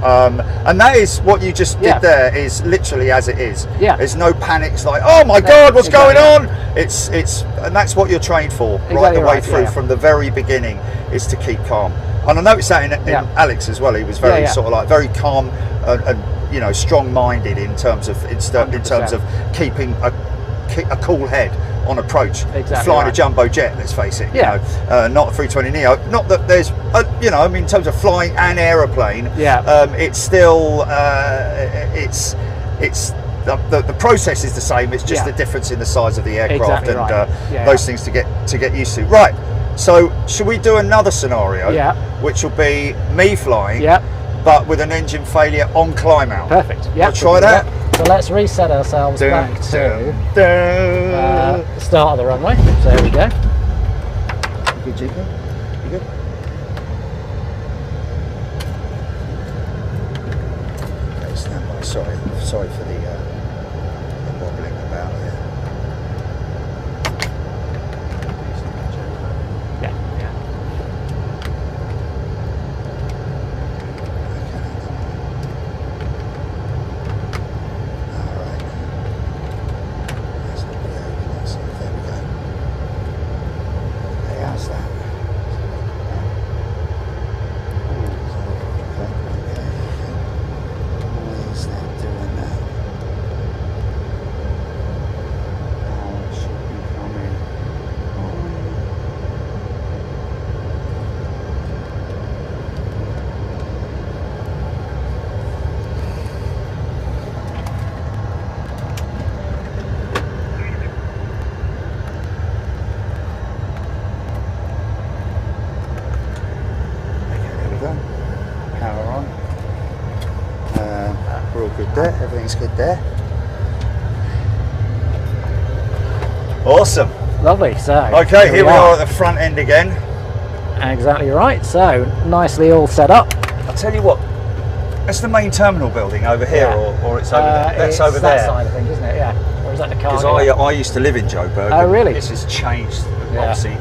And that is what you just did there. Is literally as it is. Yeah. There's no panics like, oh my God, what's going on? It's and that's what you're trained for right the way through from the very beginning, is to keep calm. And I noticed that in Alex as well. He was very sort of like very calm and you know, strong-minded in terms of keeping a cool head on approach. Exactly flying a jumbo jet, let's face it. Yeah. You know, not a 320 Neo. Not that there's, you know, I mean, in terms of flying an aeroplane, it's still the process is the same. It's just the difference in the size of the aircraft those things to get used to. Right. So should we do another scenario? Yeah. Which will be me flying. Yeah. But with an engine failure on climb out. Perfect. Yeah. We'll try that. So let's reset ourselves back to the start of the runway. So there we go. You good, GP? You good? Okay, stand by. Sorry for the wobbling about here. There, everything's good there. Awesome. Lovely. So okay, here we are at the front end again. Exactly right. So nicely all set up. I'll tell you what, that's the main terminal building over here, or it's over there. That's over there. That side of things, isn't it? Yeah. Or is that the car? Because I used to live in Joburg. Oh, really? This has changed. Obviously,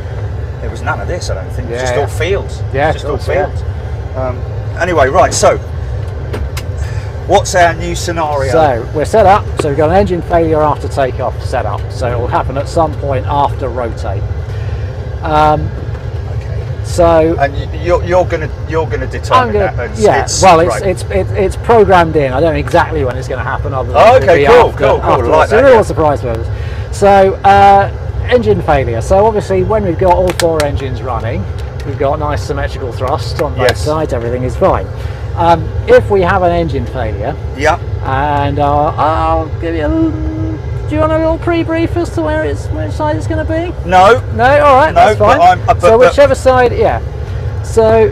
there was none of this. I don't think. Yeah, just all fields. Yeah, just all fields. Anyway, right. So, what's our new scenario? So we're set up. So we've got an engine failure after takeoff set up. So it will happen at some point after rotate. Okay. So and you're gonna determine that. It's programmed in. I don't know exactly when it's going to happen. Other than cool. Like so that, real surprise purpose. So engine failure. So obviously when we've got all 4 engines running, we've got nice symmetrical thrust on both sides. Everything is fine. If we have an engine failure, and I'll give you do you want a little pre-brief as to which side it's going to be? No, all right, that's fine. So whichever side, So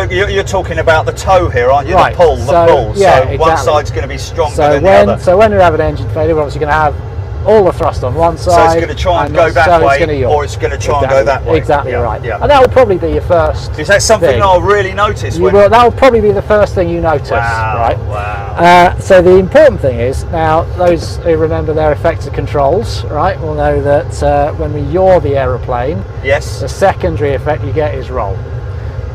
you're talking about the tow here, aren't you? Right. The pull. So exactly. one side's going to be stronger than the other. So when we have an engine failure, we're obviously going to have all the thrust on one side. So it's going to try and go that way, or it's going to try and go that way. Exactly right. Yeah. And that will probably be your first. Is that something I'll really notice? That will probably be the first thing you notice. Right. Wow. So the important thing is, now those who remember their effector controls, right, will know that when we yaw the aeroplane, the secondary effect you get is roll.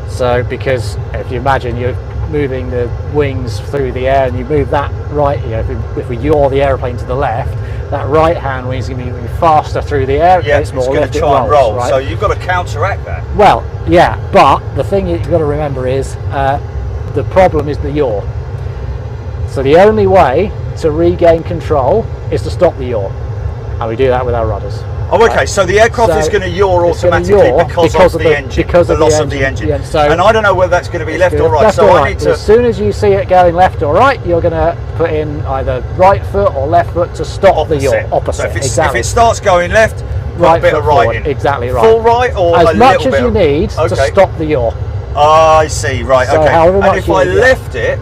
So because if you imagine you're moving the wings through the air and you move that right, if we yaw the airplane to the left, that right hand wing is going to be moving faster through the air. It's going to try and roll. Right? So you've got to counteract that. Well, but the thing you've got to remember is the problem is the yaw. So the only way to regain control is to stop the yaw, and we do that with our rudders. Oh, okay. So the aircraft is going to yaw automatically because of the engine, because the of loss the of the engine. Yeah, so and I don't know whether that's going to be left or right. Left So or I right. need to. As soon as you see it going left or right, you're going to put in either right foot or left foot to stop the yaw. Opposite. So if, exactly. if it starts going left, put right a bit foot of right forward. in. Exactly right. Full right or as a much little as you bit need to stop the yaw. I see. Right. So okay. however And much if you I need, left it,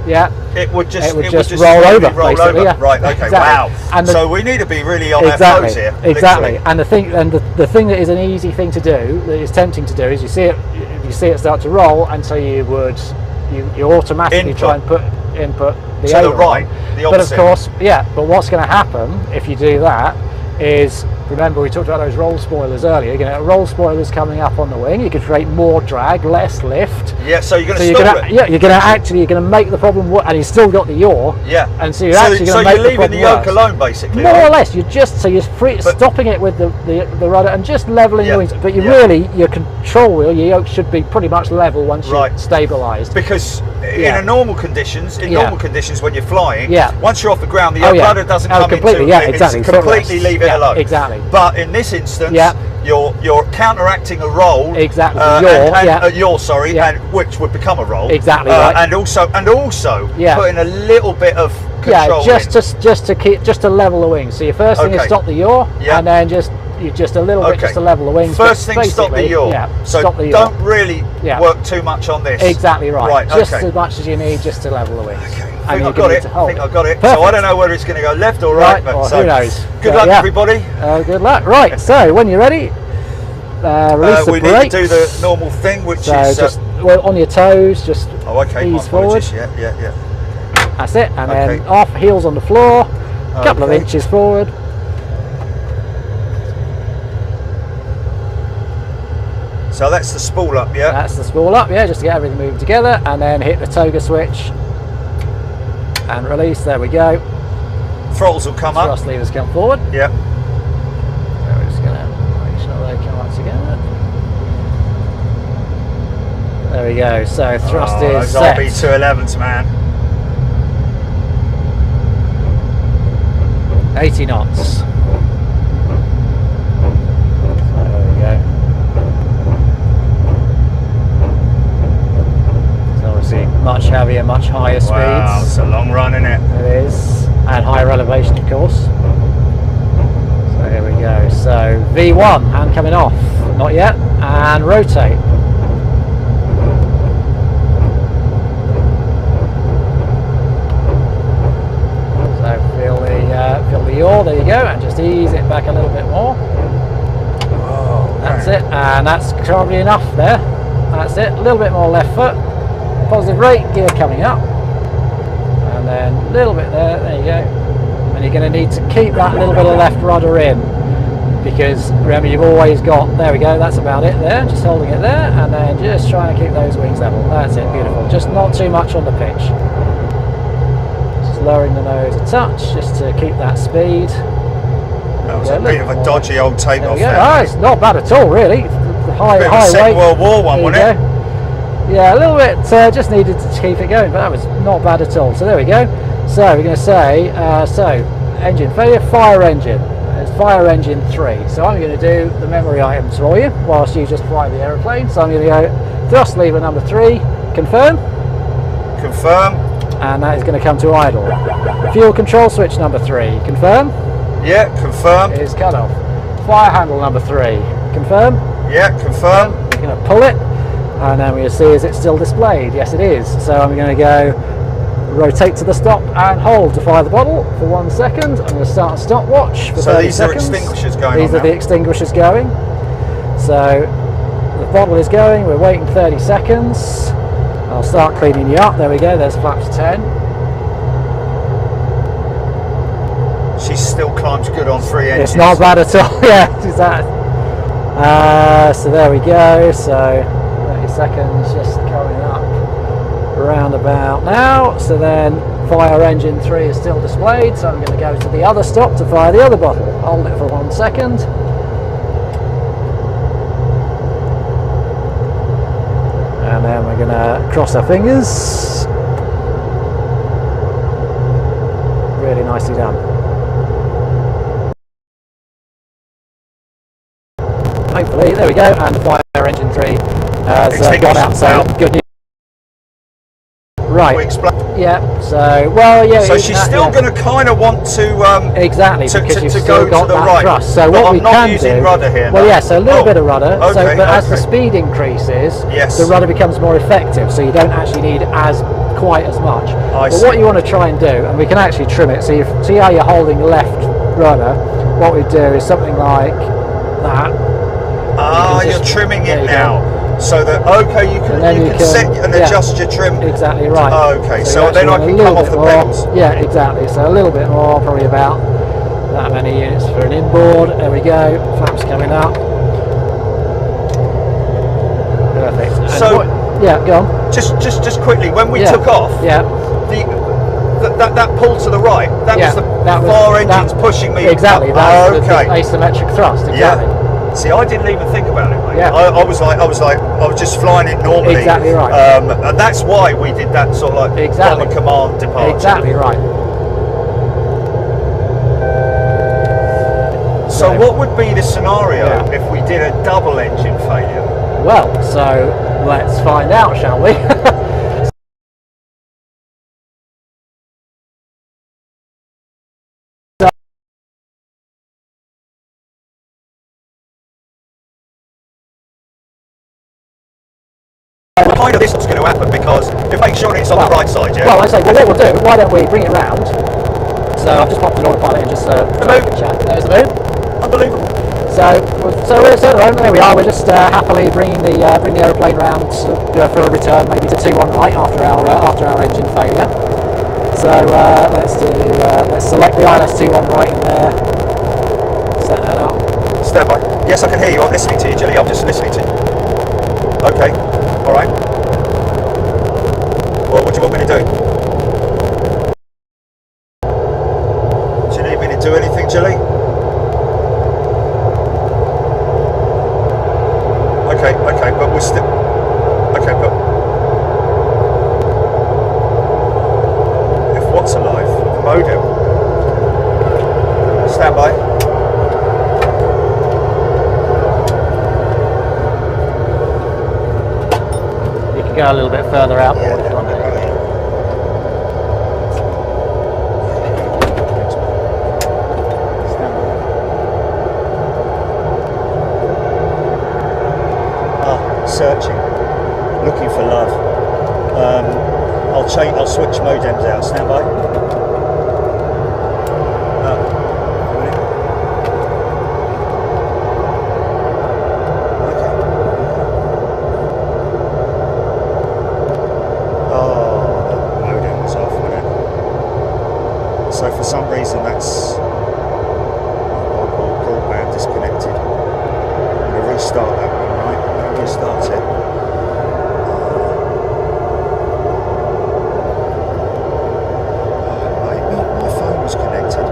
it would just slowly roll over. Roll basically, over. yeah. Right. Okay. Exactly. Wow. And so we need to be really on our exactly, toes here. exactly. Literally. And the thing that is an easy thing to do, that is tempting to do, is you see it start to roll, and so you automatically try and input the to the right, the but of opposite. course, but what's going to happen if you do that is, remember we talked about those roll spoilers earlier, you're going to have roll spoilers coming up on the wing, you could create more drag, less lift. Yeah, so you're going to stall it. Yeah, you're going to make the problem work, and you've still got the yaw. Yeah. And so you're actually going to make the problem So you're leaving the yoke worse. alone, basically. More or less, you're free, stopping it with the rudder and just leveling the wings. But your control wheel, your yoke should be pretty much level once you're stabilised. Because in normal conditions, when you're flying, once you're off the ground, the rudder doesn't come completely, into exactly. It's completely leave it alone. Exactly. But in this instance, you're counteracting a roll. Exactly. Yaw, sorry, and which would become a roll. Exactly. Right. And also putting a little bit of control just to level the wings. So your first thing is stop the yaw, and then just a little bit just to level the wings. First thing, stop the yaw. Yeah. So stop the yaw. Don't really work too much on this. Exactly right. Just as much as you need just to level the wings. Okay. I think I've got it. Perfect. So I don't know whether it's going to go left or right, but who knows? Good luck, everybody. Good luck. Right. So when you're ready, release the we brake. need to do the normal thing, which is just on your toes. Just ease forward. Yeah. That's it, and then off, heels on the floor, a couple of inches forward. So that's the spool up, yeah? That's the spool up, just to get everything moving together, and then hit the toga switch and release. There we go. Throttles will come up. Thrust levers come forward. Yeah. So we're just going to make sure they come up together. There we go. So thrust is set. Those RB211s, man. 80 knots. So there we go. It's obviously much heavier, much higher speeds. Wow, it's a long run, isn't it? It is. And higher elevation, of course. So here we go. So V1, hand coming off. Not yet. And rotate. Feel the yaw, there you go, and just ease it back a little bit more. That's it, and that's probably enough there. That's it, a little bit more left foot. Positive rate, gear coming up. And then a little bit there you go. And you're going to need to keep that little bit of left rudder in, because remember you've always got, there we go, that's about it there, just holding it there, and then just trying to keep those wings level. That's it, beautiful. Just not too much on the pitch. Lowering the nose a touch just to keep that speed. That was a bit of a dodgy old takeoff there. Oh, it's not bad at all, really. The high bit of a Second weight. World War one, wasn't it? Yeah, a little bit. Just needed to keep it going, but that was not bad at all. So there we go. So we're going to say, engine failure, fire engine. It's fire engine 3. So I'm going to do the memory items for you whilst you just fly the aeroplane. So I'm going to go thrust lever number 3, confirm. Confirm. And that is going to come to idle. Fuel control switch number 3, confirm. Yeah, confirm. Is cut off. Fire handle number 3, confirm. Yeah, confirm. We're going to pull it, and then we'll see is it still displayed. Yes, it is. So I'm going to go rotate to the stop and hold to fire the bottle for 1 second. I'm going to start a stopwatch for 30 seconds. So these are extinguishers going on These are the extinguishers going. So the bottle is going. We're waiting 30 seconds. I'll start cleaning you up. There we go. There's flaps 10. She still climbs good on 3 engines. It's not bad at all. Yeah, is that. So there we go. So 30 seconds, just coming up around about now. So then fire engine 3 is still displayed. So I'm going to go to the other stop to fire the other bottle. Hold it for 1 second. And then we're going to cross our fingers. Really nicely nicely done. Hopefully, there we go, and fire engine 3 has gone out, so good news. Right. Yeah. So, well, yeah. So she's still going to kind of want to exactly because you've still got to the that right. thrust. So but what I'm we not can using do. rudder here. Well, no. yeah. So a little bit of rudder. Okay, So, but as the speed increases, the rudder becomes more effective. So you don't actually need quite as much. But what you want to try and do, and we can actually trim it. So you see how you're holding left rudder. What we do is something like that. Ah, you're trimming it now. So that you can set and adjust your trim. Exactly right. Okay, so then I can come off the pedals. Yeah, exactly. So a little bit more, probably about that many units for an inboard. There we go. Flaps coming up. Perfect. And so go on. Just quickly, when we took off, that pull to the right, that was the far engines pushing me. Exactly. That's the asymmetric thrust. Exactly. Yeah. See, I didn't even think about it, mate. Yeah. I was just flying it normally. Exactly right. And that's why we did that sort of like bomber command departure. Exactly right. So what would be the scenario if we did a double engine failure? Well, so let's find out, shall we? Kind of this is going to happen because to make sure it's on the right side, yeah? Well, I say, what we'll do, why don't we bring it round? So I've just popped an autopilot and just chat. There's the moon. Unbelievable. So we're at home, there we are, we're just happily bring the aeroplane round for a return, maybe to 2-1 right after our engine failure. So let's select the ILS 2-1 right in there, set that up. Stand by. Yes, I can hear you, I'm listening to you, Jilly, I'm just listening to you. Okay, alright. Well, what do you want me to do? Do you need me to do anything, Jilly? Okay, but we're still... Okay, but... If what's alive? The modem. Stand by. You can go a little bit further out. Yeah, searching, looking for love. I'll switch modems out. Stand by. So for some reason that's broadband disconnected. I'm going to restart that one, right? I'm going to restart it. Maybe my phone was connected.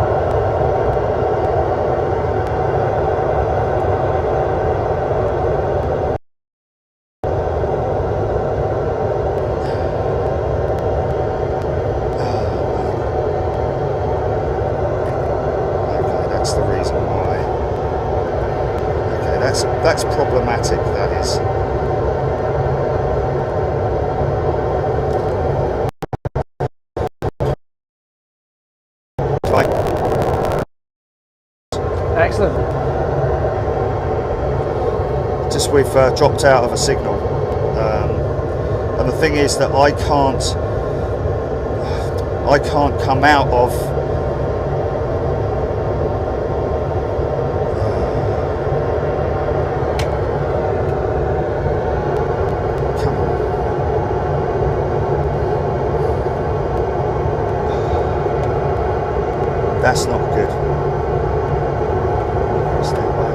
That's the reason why. Okay, that's problematic, that is. Right. Excellent. Just we've dropped out of a signal. And the thing is that I can't come out of that's not good. Stand by.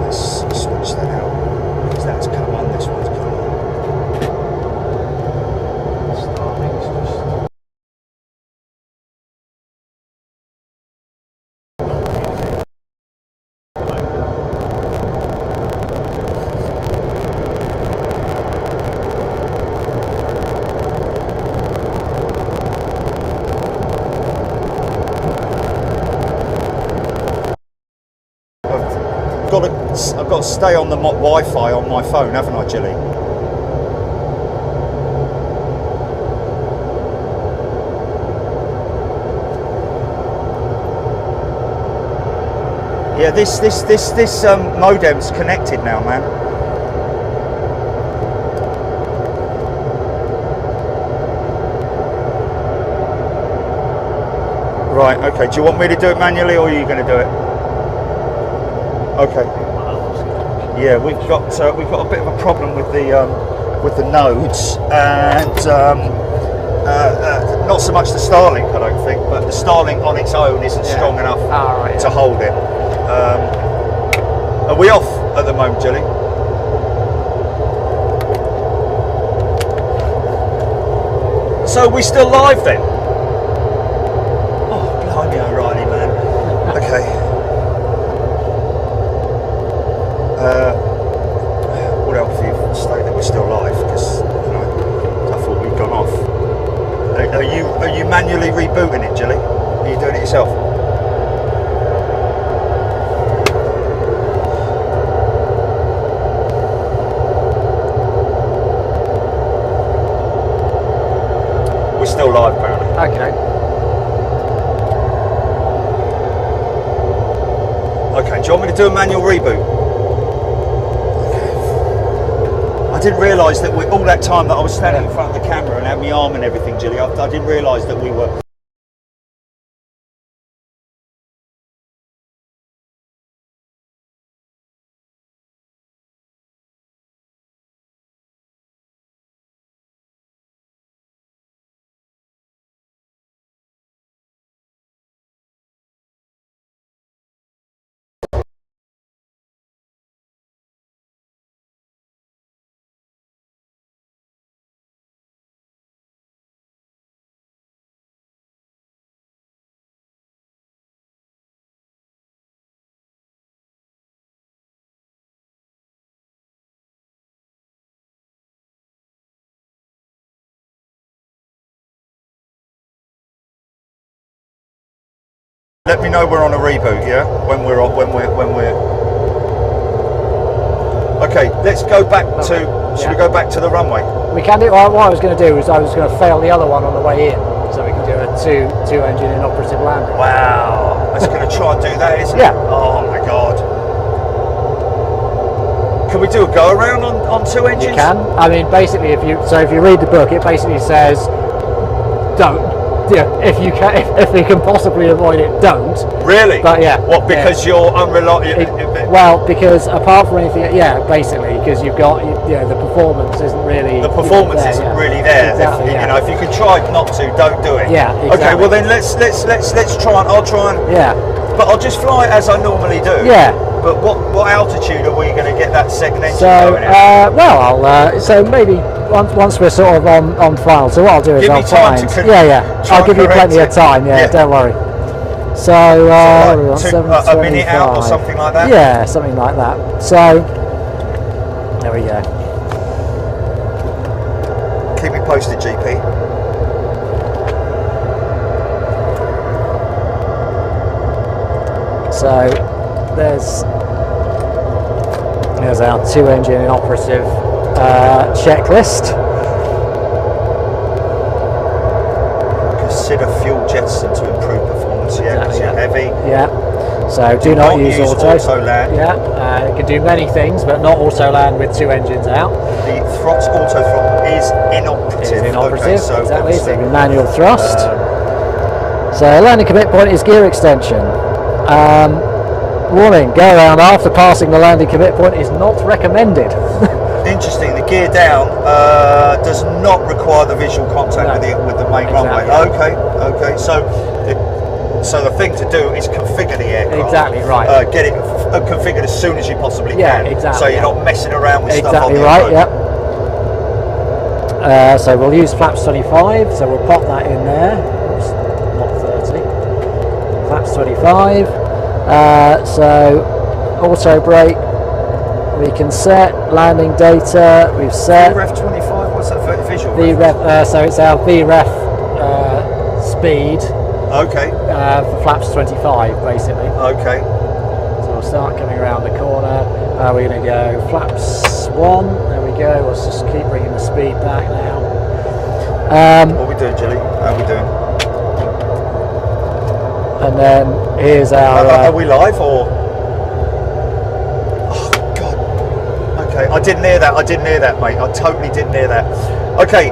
Let's switch that out because that's come on. This one's come on. to stay on the Wi-Fi on my phone, haven't I, Jilly? Yeah, this modem's connected now, man. Right. Okay. Do you want me to do it manually, or are you going to do it? Okay. Yeah, we've got a bit of a problem with the nodes, and not so much the Starlink, I don't think, but the Starlink on its own isn't strong enough to hold it. Are we off at the moment, Jilly? So we still live then? Oh, blimey, O'Reilly, man. Okay. What else have you stated that we're still live? Because I thought we'd gone off. Are you manually rebooting it, Jilly? Are you doing it yourself? We're still live, apparently. Okay. Okay, do you want me to do a manual reboot? Okay. I didn't realise that all that time that I was standing in front of the camera and had my arm and everything, Jilly, I didn't realise that we were... Let me know we're on a reboot, yeah? When we're... Okay, let's go back to... Should we go back to the runway? We can do. What I was going to do is I was going to fail the other one on the way in, so we can do a two engine inoperative landing. Wow, that's going to try and do that, isn't Yeah. it? Oh my god. Can we do a go around on two engines? You can. I mean, basically, if you read the book, it basically says, don't. Yeah, if you can possibly avoid it, don't. Really? But yeah. What? Because you're unreliable. Well, because apart from anything, yeah, basically, because you've got, the performance isn't really. The performance isn't really there. Exactly, if you can try not to, don't do it. Yeah. Exactly. Okay. Well then, let's try. I'll try and. Yeah. But I'll just fly as I normally do. Yeah. But what altitude are we going to get that second engine So, going at? well, I'll so maybe once we're sort of on final. So what I'll do is Give me I'll time find. to I'll give you plenty of time. Yeah, don't worry. So, a minute out or something like that. Yeah, something like that. So there we go. Keep me posted, GP. So there's our two engine inoperative checklist. Consider fuel jettison to improve performance. Yeah, because you're heavy. Yeah. So do not use auto land. Yeah, it can do many things, but not auto land with two engines out. The auto throttle is inoperative. Okay, so exactly. So manual thrust. So landing commit point is gear extension. Warning: go around after passing the landing commit point is not recommended. Interesting. The gear down does not require the visual contact with the main runway. Okay. So the thing to do is configure the aircraft. Exactly right. Get it configured as soon as you possibly can. Yeah, exactly. So you're not messing around with stuff on the right. road. Yep. So we'll use flaps 25. So we'll pop that in there. Oops, not 30. Flaps 25. So auto brake. We can set landing data. We've set VREF 25. What's that for visual? VREF. So it's our VREF speed. Okay. For flaps 25, basically. Okay. So we'll start coming around the corner. We're going to go flaps 1. There we go. Let's just keep bringing the speed back now. What are we doing, Jilly? How are we doing? And then here's our... are we live or... Oh, God. Okay, I didn't hear that. I didn't hear that, mate. I totally didn't hear that. Okay,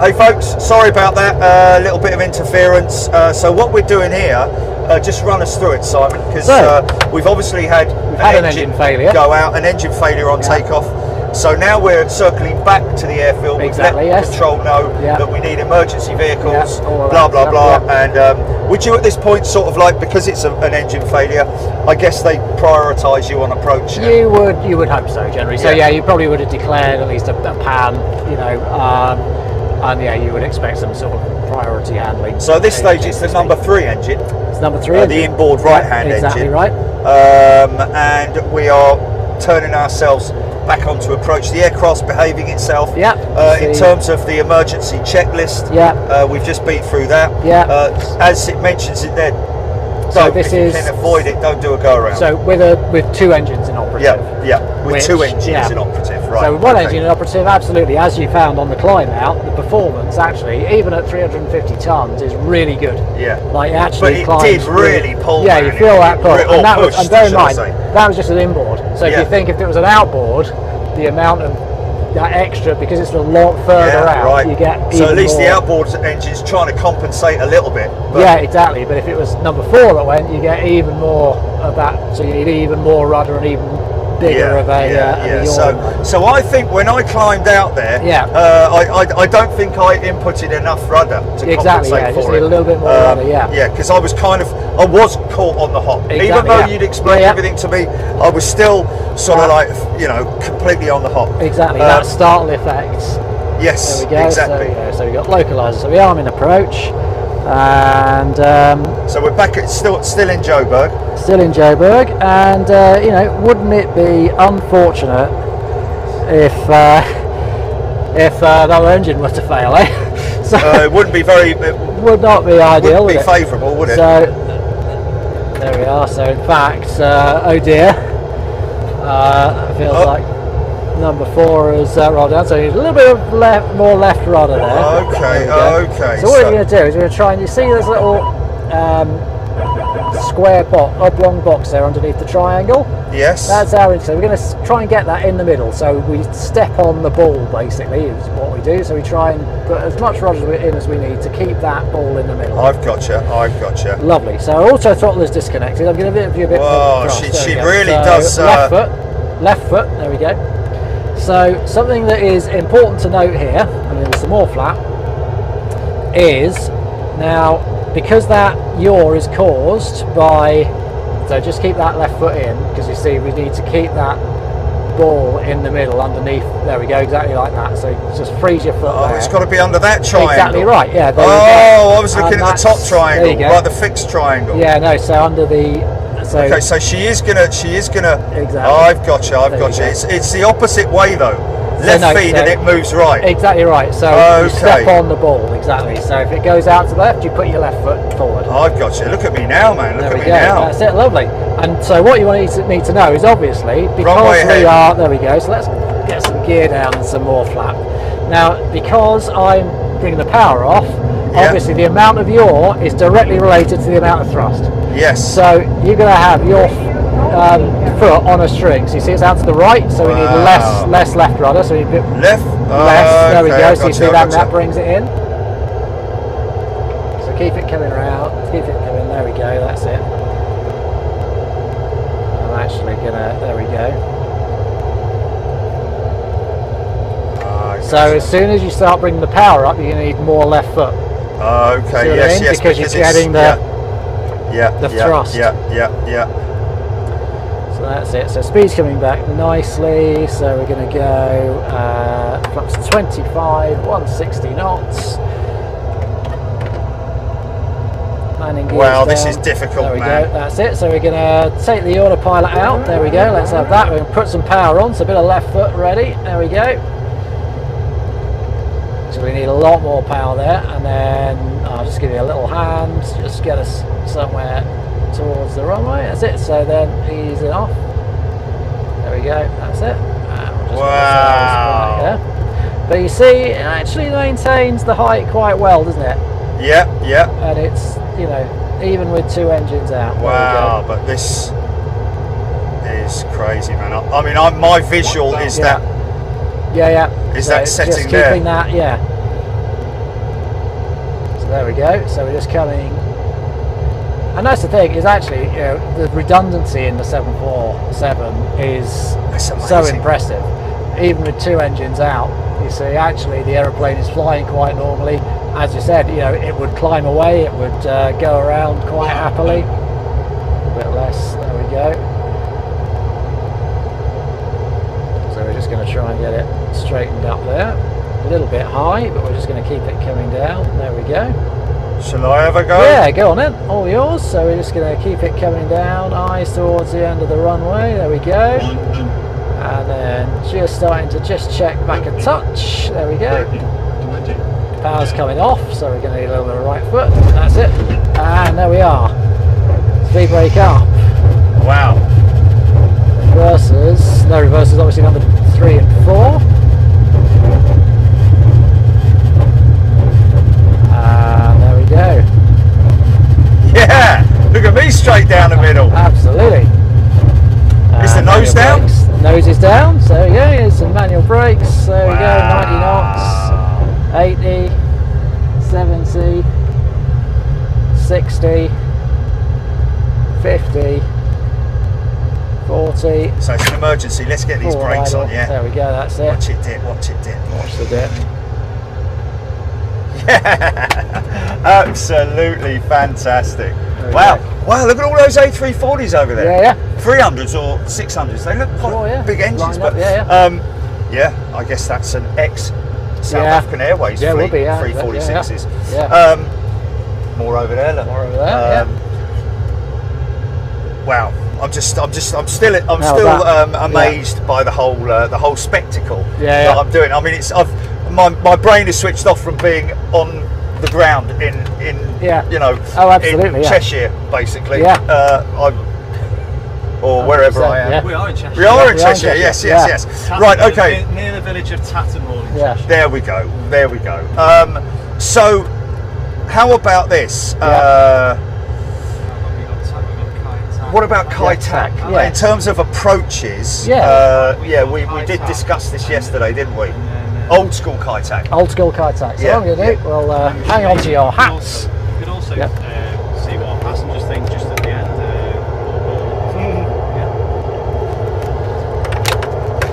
hey, folks. Sorry about that. A little bit of interference. So what we're doing here... just run us through it, Simon, because we've obviously had an engine failure. Go out, an engine failure on takeoff. So now we're circling back to the airfield. Exactly, we've let control know that we need emergency vehicles, blah, blah, blah. And would you at this point sort of like, because it's an engine failure, I guess they prioritise you on approach? You would hope so, generally. So yeah, you probably would have declared at least a pan, you know, and yeah, you would expect some sort of priority handling. So at this stage it's the number 3 engine. It's number 3 the inboard right-hand engine. Exactly right. And we are turning ourselves back on to approach. The aircraft's behaving itself. In terms of the emergency checklist, we've just been through that. As it mentions it there, if you can avoid it, don't do a go around. So with 2 engines in operative. With 2 engines in operative, right. So with 1 engine in operative, absolutely, as you found on the climb out, the performance actually, even at 350 tons, is really good. Like it actually but it did really pull. Yeah, you feel that pull. And that was, pushed, and bear in mind, that was just an inboard. So if you think if it was an outboard, the amount of that extra, because it's a lot further out, you get even so at least more. The outboard engine's trying to compensate a little bit. Yeah, exactly. But if it was number 4 that went, you get even more of that. So you need even more rudder and even bigger of a yaw. So I think when I climbed out there, I don't think I inputted enough rudder to compensate just for need it. a little bit more rudder. Because I was caught on the hop. Exactly, even though you'd explained everything to me, I was still sort of like, you know, completely on the hop. Exactly, that startle effect. Yes, there we go. exactly. So we got localizer. So we are in approach, and so we're back at still in Joburg. Still in Joburg, and you know, wouldn't it be unfortunate if another engine were to fail, eh? So it wouldn't be very. It would not be ideal. Wouldn't be favourable, would it? So there we are. So in fact, oh dear, it feels like number 4 is rolled down. So you need a little bit of more left rudder there. Okay. So what we're going to do is we're going to try and, you see there's a little square oblong box there underneath the triangle. Yes. That's our so we're going to try and get that in the middle. So we step on the ball basically is what we do. So we try and put as much rudder in as we need to keep that ball in the middle. I've got you. Lovely. So auto throttle is disconnected. I'm going to give you a bit more thrust. She really does. Left foot. There we go. So something that is important to note here, and there's some more flap, is now because that yaw is caused by, so just keep that left foot in, because you see we need to keep that ball in the middle underneath. There we go, exactly like that. So just freeze your foot there. It's got to be under that triangle. Exactly right, yeah. I was looking at the top triangle, right, the fixed triangle. Yeah, no, so under the... okay, so she is gonna. Exactly. I've got you. It's the opposite way though. Left feed and it moves right. Exactly right. So you step on the ball. Exactly. So if it goes out to the left, you put your left foot forward. I've got you. Look at me now, man. Look at me now. That's it. Lovely. And so what you need to know is obviously because we are. There we go. So let's get some gear down and some more flap. Now because I'm bringing the power off, obviously the amount of yaw is directly related to the amount of thrust. Yes. So you're going to have your foot on a string. So you see it's out to the right, so we need less left rudder. So we need a bit left. There we go. So you see that brings it in. So keep it coming around. Keep it coming. There we go. That's it. I'm actually gonna. There we go. So as soon as you start bringing the power up, you need more left foot. Okay. Yes. Because you're getting the thrust. Yeah. So that's it. So speed's coming back nicely. So we're going to go flaps 25, 160 knots. Landing gears wow, down. this is difficult, there we man. go. That's it. So we're going to take the autopilot out. There we go. Let's have that. We're going to put some power on. So a bit of left foot ready. There we go. So we need a lot more power there, and then I'll just give you a little hand, just get us somewhere towards the runway. That's it. So then ease it off. There we go. That's it. And we'll just Wow. right there. But you see, it actually maintains the height quite well, doesn't it? Yeah, yeah. And it's, you know, even with 2 engines out. There we Wow, go. but this is crazy, man. I mean, my visual is Yeah. that. Yeah. Is So that it's setting just there? keeping that, yeah. So there we go. So we're just coming. And that's the thing, is actually, you know, the redundancy in the 747 is That's so amazing. impressive. Even with 2 engines out, you see, actually the aeroplane is flying quite normally. As you said, you know, it would climb away, it would go around quite happily. A bit less, there we go. So we're just going to try and get it straightened up there. A little bit high, but we're just going to keep it coming down. There we go. Shall I have a go? Yeah, go on then, all yours. So we're just going to keep it coming down, eyes towards the end of the runway. There we go. And then just starting to just check back a touch. There we go. Power's coming off, so we're going to need a little bit of right foot. That's it. And there we are. Speed brake up. Wow. Reversers. No reversers, obviously number 3 and 4. And there we go. Yeah. Look at me straight down the middle. Absolutely. Is the nose Manual down? brakes. Nose is down, so yeah, here's some manual brakes. There we go, 90 knots, 80, 70, 60, 50, 40. So it's an emergency. Let's get these full brakes idle. on, yeah. There we go, that's it. Watch it dip, watch it dip. Watch the dip. Absolutely fantastic. we Wow. go. Wow, look at all those A340s over there. Yeah, yeah. 300s or 600s. They look quite Sure, yeah. big engines, Lined up, but yeah, yeah, I guess that's an ex-South Yeah. African Airways Yeah, it would be, yeah. 346s. Yeah. More over there, look. More over there, Wow, I'm still How was that? amazed by the whole spectacle Yeah, that yeah. I'm doing. I mean, my brain is switched off from being on the ground in Yeah. you know, Oh, absolutely, in yeah. Cheshire, basically. Yeah. Or wherever I am. Yeah. We are in Cheshire. We are in we are in Cheshire. Cheshire, Yes, yeah. yes, yes. Right. Okay. Near the village of Tattermore. in Yeah. Cheshire. There we go. There we go. So, how about this? We've got kite. What about Kai-Tak? Yeah. In terms of approaches, Yeah. we did discuss this yesterday, didn't we? And then, Old school Kai-Tak. Old school Kai-Tak. So Yeah, what I'm going to do, we'll hang on to your hats. You could also Yep. see what our passengers think just at the end.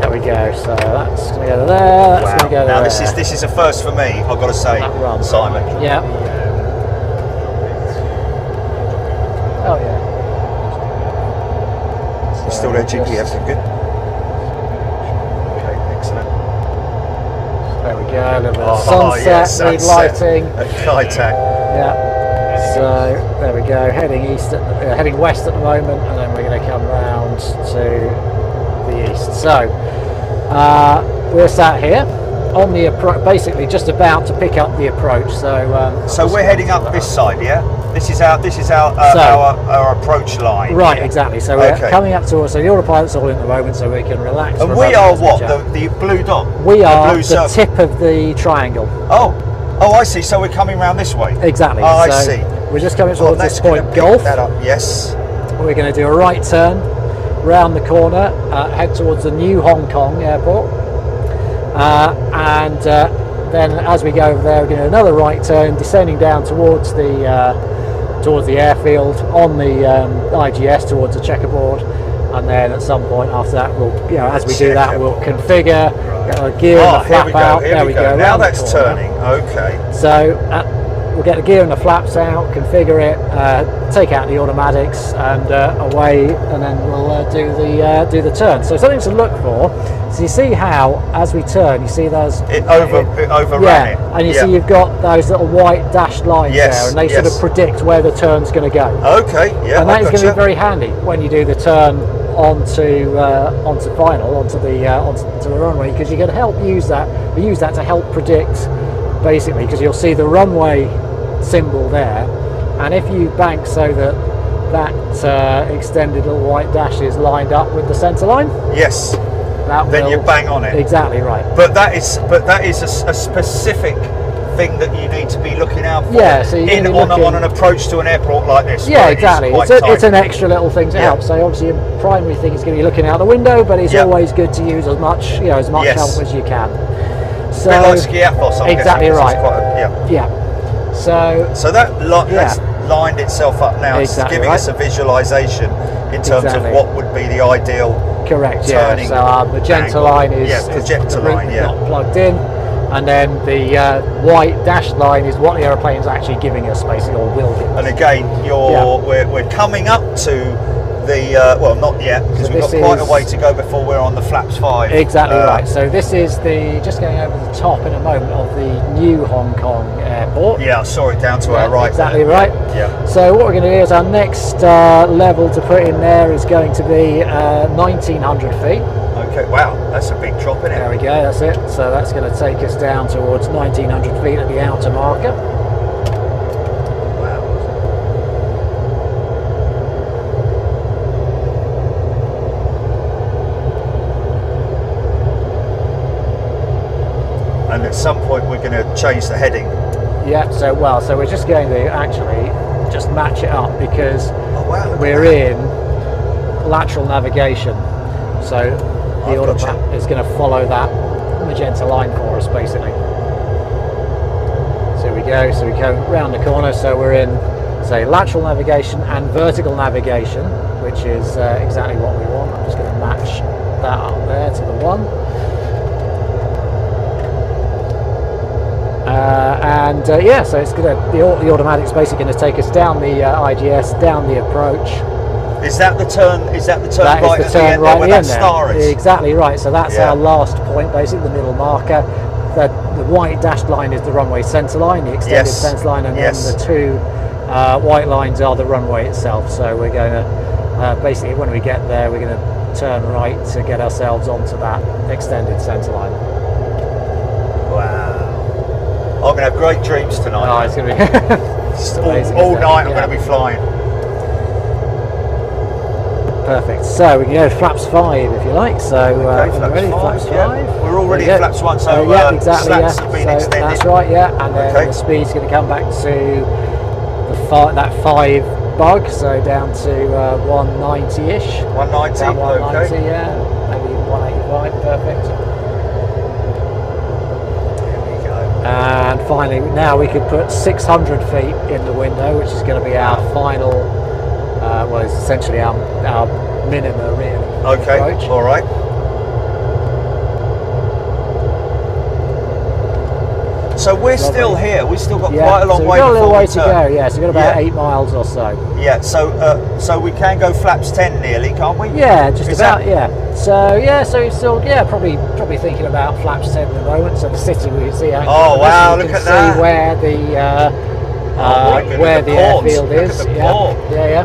There we go. So that's going to go there. That's going to go there. Now this is a first for me. I've got to say, That run. Simon. Yeah. Oh yeah. You're still there, Jiggy? Everything good? Okay, excellent. There we go. A little bit of Oh, sunset, yeah, lead sunset lighting. at Kai-Tak. Yeah. So there we go. Heading west at the moment, and then we're going to come round to the east. So we're sat here on the approach, basically just about to pick up the approach. So So we're heading up this side, yeah? This is our our approach line. Right, here. exactly. So we're Okay. coming up to us. So the autopilot's all in at the moment, so we can relax. And remotely we are as what? chat. The blue dot? We are blue the circle. tip of the triangle. Oh, I see. So we're coming round this way. Exactly. Oh, I so see. We're just coming Well, towards this that's gonna point pick Gulf. that up. Yes. We're going to do a right turn round the corner, head towards the new Hong Kong airport, and then as we go over there, we're going to do another right turn, descending down towards the airfield on the IGS towards the checkerboard, and then at some point after that, we'll, as we do that, we'll configure, gear and the Here flap we go. out. Here There we we go. go. Now round the that's corner. turning. Okay. So we'll get the gear and the flaps out, configure it, take out the automatics, and away, and then we'll do the turn. So something to look for. So you see how, as we turn, you see those. It overran yeah, it. and you Yeah. see you've got those little white dashed lines Yes, there, and they sort yes. of predict where the turn's going to go. Okay. Yeah. And that I is going to gotcha. be very handy when you do the turn onto the runway, because you can use that to help predict, basically, because you'll see the runway symbol there, and if you bank so that that extended little white dash is lined up with the centre line, Yes. that Then will, you bang on it. Exactly right. But that is a specific thing that you need to be looking out for. Yeah, so you're gonna be on looking- an approach to an airport like this. Yeah, where it is exactly. quite It's an tight. extra little thing to Yeah. help. So obviously, your primary thing is going to be looking out the window, but it's Yeah. always good to use as much, as much Yes. help as you can. So A bit like skiathos, I'm exactly guessing, 'cause right. it's quite Yeah. So So that's lined itself up now. It's Exactly giving right. us a visualization in terms Exactly. of what would be the ideal. correct. Turning Yeah. So our magenta angle. line is Yeah, projector is the route line, we've yeah. got plugged in, and then the white dashed line is what the aeroplane's actually giving us, basically, or will give us. And again, we're coming up to the well, not yet, because So we've got this quite a is- way to go before we're on the flaps 5. Exactly right. So this is just going over the top in a moment of the new Hong Kong airport. Yeah, I saw it down to Yeah, our right. exactly there. right. Yeah. So what we're going to do is our next level to put in there is going to be 1900 feet. Okay. Wow, that's a big drop in There it. we go, that's it. So that's going to take us down towards 1900 feet at the outer marker. Wow. And at some point we're going to change the heading. Yeah, so we're just going to actually just match it up because Oh wow. look at we're that. in lateral navigation. So the I've gotcha. autopilot is going to follow that magenta line for us, basically. So we go round the corner, so we're in, say, lateral navigation and vertical navigation, which is exactly what we want. I'm just going to match that up there to the one. So it's going to, the automatic's basically going to take us down the IGS, down the approach. Is that the turn? Is that the turn That right is at the the turn end right there at where the that end there. star is? Exactly right. So that's Yeah. our last point, basically the middle marker. The white dashed line is the runway centre line, the extended Yes. centre line, and Yes. then the two white lines are the runway itself. So we're going to basically, when we get there, we're going to turn right to get ourselves onto that extended centre line. Wow. I'm going to have great dreams tonight. Oh, it's going to be Just amazing, all isn't it? night I'm Yeah. going to be flying. perfect. So we can go to flaps 5 if you like. So Okay, when we're ready, flaps yeah. 5. We're already There at you go. flaps 1, so yeah, exactly. slats Yeah. have been So extended. that's right. Yeah, and then Okay. the speed's going to come back to that 5 bug, so down to 190-ish. 190, Down 190, okay. yeah, maybe 185. Perfect. There we go. And finally, now we could put 600 feet in the window, which is going to be our final. Well, it's essentially our minima, really. Okay, Approach. all right. So we're still here. We've still got quite a long so way we've got a little before way we to turn. go. Yeah, so we've got about Yeah. 8 miles or so. Yeah, so we can go flaps 10 nearly, can't we? Yeah, just Is about. that- Yeah. So so it's still probably thinking about flaps 10 at the moment. So the city we can see. Oh, wow, you look can at see that. where the Oh, my goodness, where the the port. airfield Look is. at the Yeah. port. Yeah.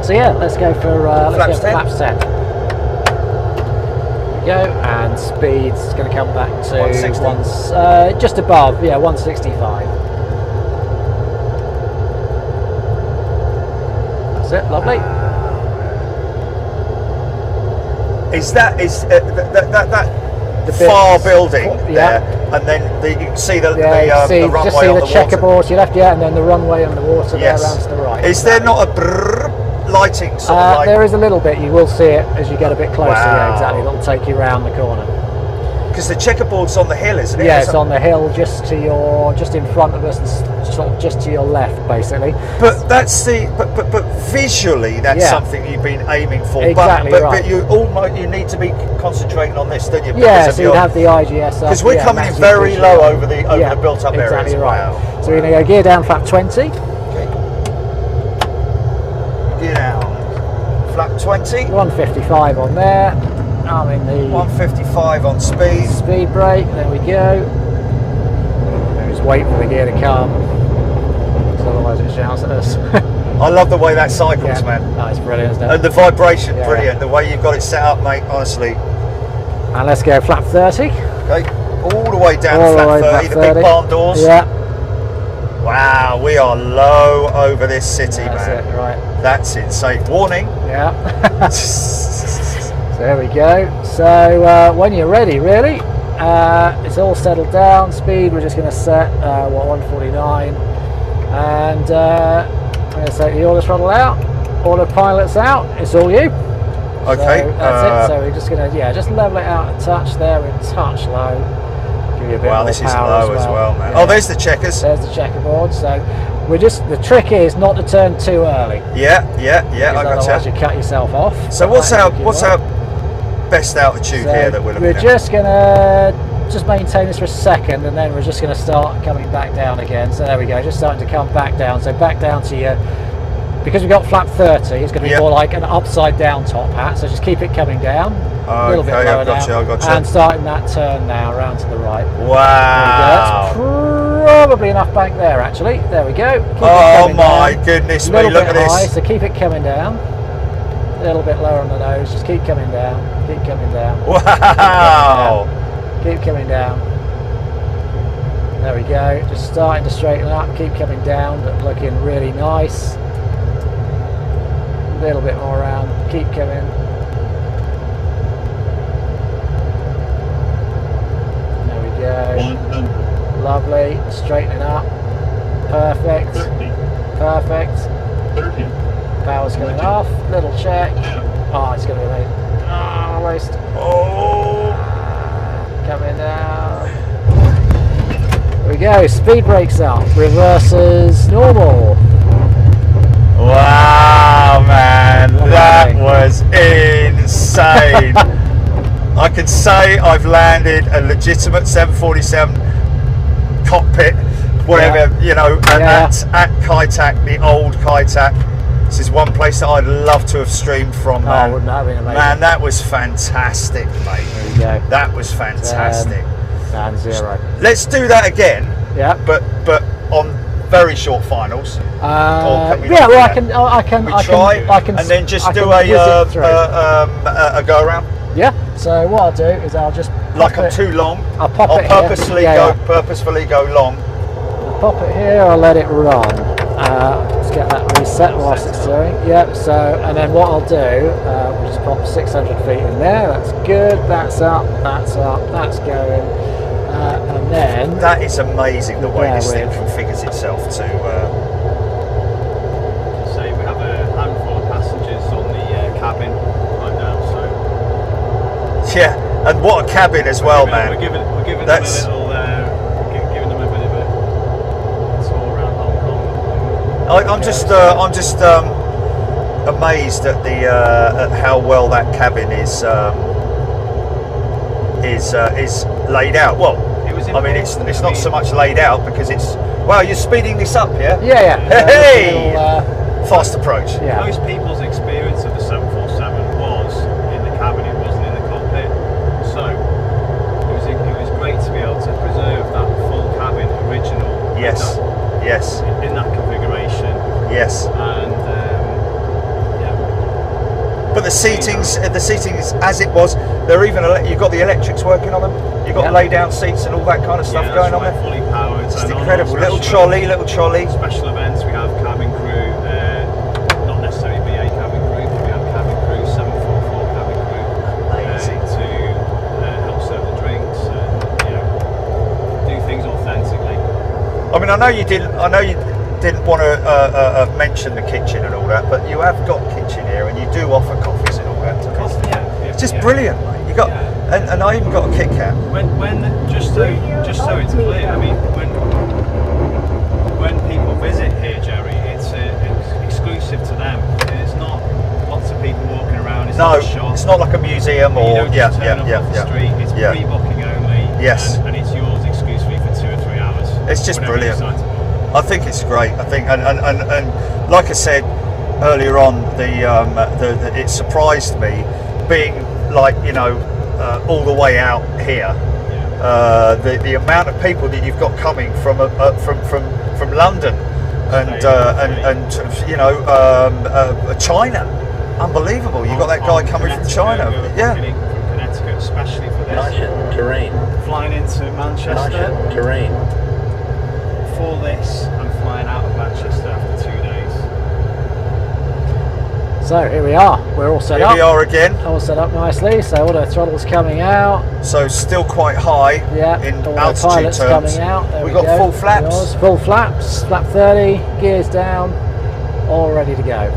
So let's go for Flaps 10. flaps 10. There we go, and speed's going to come back to 160. just above, 165. That's it, lovely. Is that The far bits- building yeah. there, and then you can see the Yeah, the you runway just see on the the water. checkerboard to your left, and then the runway and the water Yes. there around to the right. Is there not a brrrr lighting sort of like? There is a little bit. You will see it as you get a bit closer. Wow. Yeah, exactly. It'll take you around the corner. Because the checkerboard's on the hill, isn't it? Yeah, Is it's it- on the hill just in front of us, and sort of just to your left, basically. But that's but visually that's Yeah. something you've been aiming for. Exactly but right. you need to be concentrating on this, don't you? Yeah, so you'd have the IGS up. because we're yeah, coming in massive very visual. low over the Yeah, built-up areas. exactly right. Wow. So we're going to go gear down flap 20. Okay. Get down. Flap 20. 155 on there. I'm in the 155 on speed. speed brake. There we go. Just wait for the gear to come, because otherwise it shouts at us. I love the way that cycles, Yeah. man. Oh, it's brilliant, isn't it? And the vibration, Yeah. brilliant. The way you've got it set up, mate, honestly. And let's go flap 30. Okay, all the way down All the flat way 30, flap the big 30. barn doors. Yeah. Wow, Wow, we are low over this city, That's man. it, right. That's insane. Warning. Yeah. So there we go. So when you're ready, really, it's all settled down. Speed, we're just going to set 149, and I'm going to take the auto throttle out, autopilot's out. It's all you. Okay. So that's it. So we're just going to just level it out a touch there. We're a touch low. Give you a bit Wow, more this is power low as well, man. Yeah. Oh, there's the checkers. There's the checkerboard. So we're just, the trick is not to turn too early. Yeah. I Otherwise got you cut yourself off. So what's our best altitude here that we're looking at? We're just gonna maintain this for a second, and then we're just gonna start coming back down again. So there we go, just starting to come back down. So back down to your, because we've got flap 30, it's gonna be more like an upside down top hat. So just keep it coming down. A little bit lower I got you. And starting that turn now around to the right. Wow. There we go. That's probably enough back there actually. There we go. Keep Oh my goodness me, look at high, this. so keep it coming down. A little bit lower on the nose, just keep coming down. Keep coming down. Wow. Keep coming down. There we go. Just starting to straighten up. Keep coming down, but looking really nice. A little bit more around. Keep coming. There we go. Lovely. Straightening up. Perfect. Perfect. Power's coming off. Little check. Oh, it's going to be late. Almost. Oh. Coming down. There we go. Speed brakes up. Reverses normal. Wow, man. That was insane. I can say I've landed a legitimate 747 cockpit, whatever, you know, and that's at Kaitak, the old Kaitak. This is one place that I'd love to have streamed from, man. Oh, wouldn't that have been amazing? Man, that was fantastic, mate. There you go. That was fantastic. And 0. Let's do that again. Yeah. But on very short finals. Yeah, well, I can. And then just do a go around. Yeah. So what I'll do is I'll just Like I'm too long. I'll pop it purposefully here. Purposefully go long. I'll pop it here. I'll let it run. Let's get that reset whilst it's doing. Yep. So and then what I'll do, we'll just pop 600 feet in there. That's good. That's up. That's up. That's going. And then that is amazing the way this thing configures itself to. Say we have a handful of passengers on the cabin right now, so. Yeah, and what a cabin as well, man. We're giving them a little, giving them a bit of a tour around Hong Kong. I'm just amazed at the at how well that cabin is laid out. Well, I mean, it's not so much laid out because it's. Wow, you're speeding this up, yeah? Yeah. Hey! Fast approach. Yeah. Most people's experience of the 747 was in the cabin, it wasn't in the cockpit. So it was great to be able to preserve that full cabin original. Yes. Yes. In that configuration. Yes. And but the seatings as it was. They're even you've got the electrics working on them. You've got lay down seats and all that kind of stuff going on there. Fully powered. It's incredible. Little trolley. Special events, we have cabin crew, not necessarily BA cabin crew, but we have cabin crew, 744 cabin crew, to help serve the drinks and do things authentically. I mean, I know you didn't want to mention the kitchen and all that, but you have got kitchen here, and you do offer coffees and all that. It's just brilliant, mate. You got, and I even got a Kit Kat. When just so it's clear, I mean, when people visit here, Jerry, it's exclusive to them. It's not lots of people walking around. It's not a shop. It's not like a museum or off the street. It's pre-booking only. Yes. And it's yours exclusively for 2 or 3 hours. It's just brilliant. I think it's great. I think, and like I said earlier on, it surprised me being like all the way out here. The amount of people that you've got coming from London and China, unbelievable. You've got that guy coming from China. Yeah. From Connecticut, especially for this. Terrain. Flying into Manchester. Terrain. For this, I'm flying out of So here we are. We're all set Here up. we are again. All set up nicely. So all the throttles coming out. So still quite high Yeah. in All the altitude pilots terms. coming out. There We've we got go. full flaps. Yours. Full flaps. Flap 30. Gears down. All ready to go.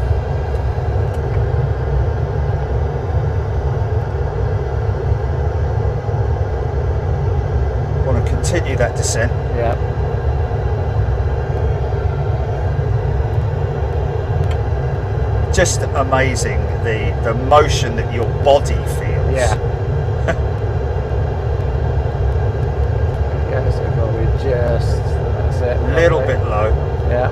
Want to continue that descent. Yeah. Just amazing the motion that your body feels. Yeah. Okay, so probably just, that's it. A little bit low. Yeah.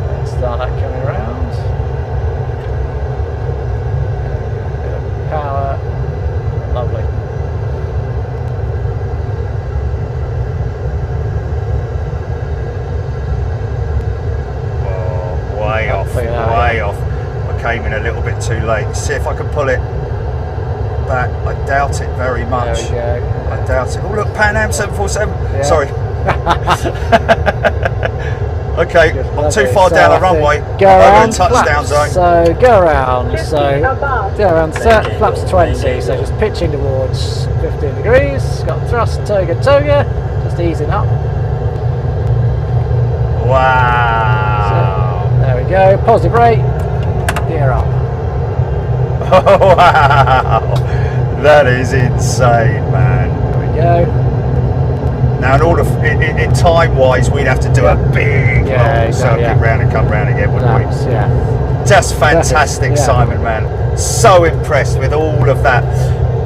Let's start that coming around. Bit of power. Lovely. Way off, Look at that, way yeah. off. I came in a little bit too late. See if I can pull it back. I doubt it very much. There we go. I doubt it. Oh look, Pan Am 747. Yeah. Sorry. Okay, Good, I'm too lovely. far So down I the runway. think Go I'm over around in touchdown flaps. zone. So go around. So go around set flaps 20. So just pitching towards 15 degrees. Got thrust toga toga. Just easing up. Wow. So, there we go. Positive brake. Gear up. Oh, wow. That is insane, man. There we go. Now, in time-wise, we'd have to do a big long circuit round and come round again, wouldn't we? Flaps, yeah. Just fantastic, Yeah. Simon, man. So impressed with all of that.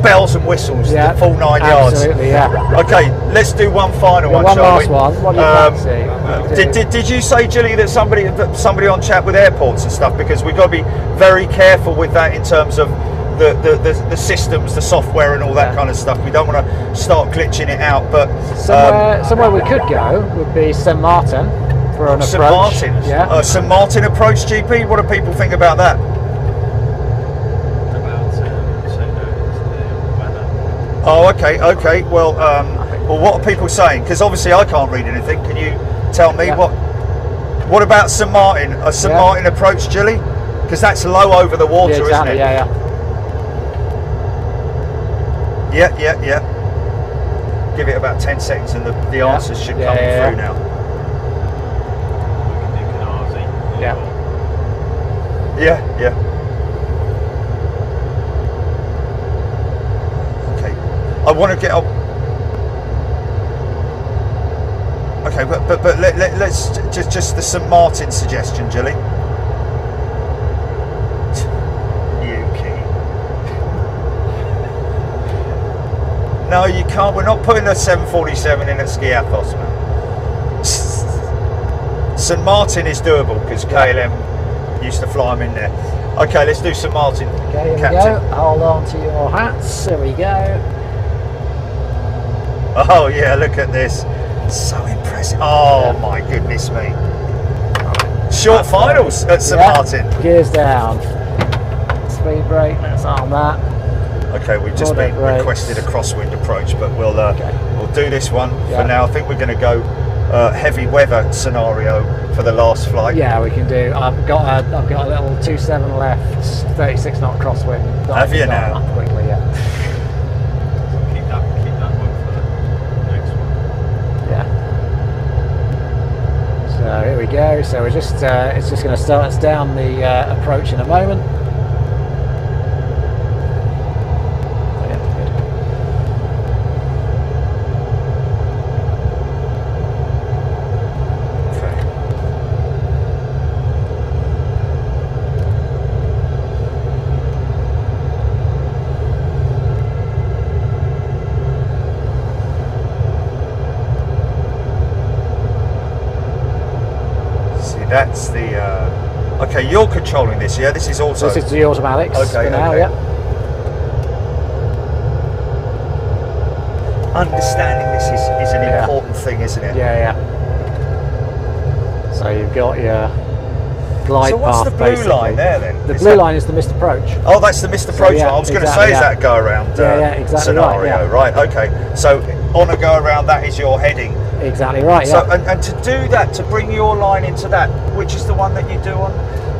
Bells and whistles, Yeah. the full 9 yards. Absolutely, yeah. Okay, let's do one final one, One shall last we? one. What do you fancy? Did you say, Gilly, that somebody on chat with airports and stuff? Because we've got to be very careful with that in terms of the systems, the software, and all that kind of stuff. We don't want to start glitching it out. But Somewhere we could go would be St Martin for an St approach. Martin's, Yeah. St Martin approach, GP. What do people think about that? Oh, okay. Well, what are people saying? Because obviously I can't read anything. Can you tell me what about St Martin? A St Martin approach, Gilly? Because that's low over the water, Yeah, exactly. isn't it? Yeah. Give it about 10 seconds, and the answers should come through now. Yeah. Okay. I want to get up. Okay, but let's just the St Martin suggestion, Gilly. No, you can't. We're not putting a 747 in at Skiathos, man. St Martin is doable because KLM used to fly them in there. Okay, let's do St Martin. Okay, here Captain. we go. Hold on to your hats. There we go. Oh yeah, look at this. So impressive. Oh my goodness me. Short finals at St Martin. Gears down. Speed brake. Let's arm that. Okay, we've just been requested a crosswind approach, but we'll do this one for now. I think we're going to go heavy weather scenario for the last flight. Yeah, we can do. I've got a little 27 left, 36 knot crosswind. Have you now? Up quickly, yeah. Keep that one for the next one. Yeah. So here we go. So we're just it's just going to start us down the approach in a moment. That's the okay. You're controlling this, yeah. This is also. This is the automatics for now, yeah. Understanding this is an important thing, isn't it? Yeah. So you've got your glide So what's path. the blue basically. line there then? The Is blue that- line is the missed approach. Oh, that's the missed approach yeah, line. I was going to exactly, say, is yeah. that go around exactly scenario? right, Okay. So on a go around, that is your heading. Exactly right. So Yeah. and to do that, to bring your line into that, which is the one that you do on?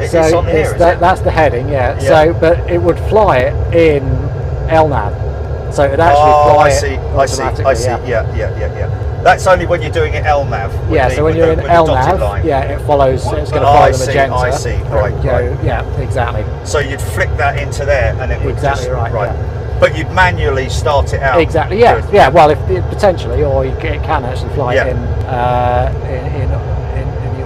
It's on here, is it? That's the heading. Yeah. Yeah. So, but it would fly it in LNAV. So it would actually fly I it see. automatically. Yeah. That's only when you're doing it LNAV. with Yeah, the- so when with you're the- in with the dotted LNAV, line. yeah, it follows. It's going to Oh, follow I the see, magenta. I see. Right, Go, right. Yeah, exactly. So you'd flick that into there, and it would Exactly just, right, yeah. But you'd manually start it out. Exactly. Yeah. Good. Yeah. Well, if potentially, or it can actually fly Yeah. it in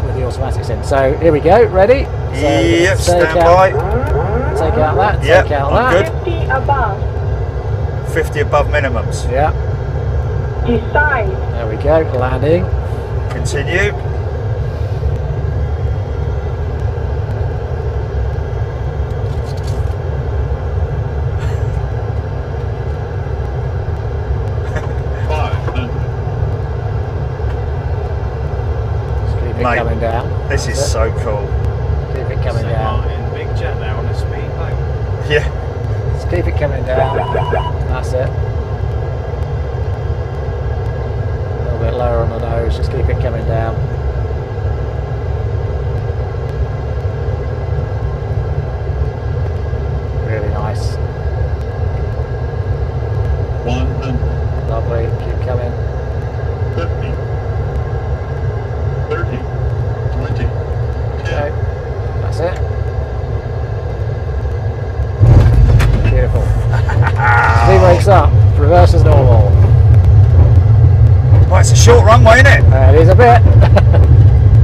with the automatics in. So here we go. Ready? So Yep. take Stand out- by. Take out that. Yep, Take out I'm that. good. 50 above. 50 above minimums. Yeah. Decide. There we go. Landing. Continue. Just keep it Mate, coming down. This is That's so cool. it. Keep it coming St. down. Martin, big jet there on a speedboat. Yeah. Just keep it coming down. That's it. A little bit lower on the nose. Just keep it coming down. Really nice. 150, Lovely. Keep coming. 30, 20, 10. Okay. That's it. Beautiful. Speed brakes up. Reverse as normal. Well, it's a short runway, isn't it? It is a bit.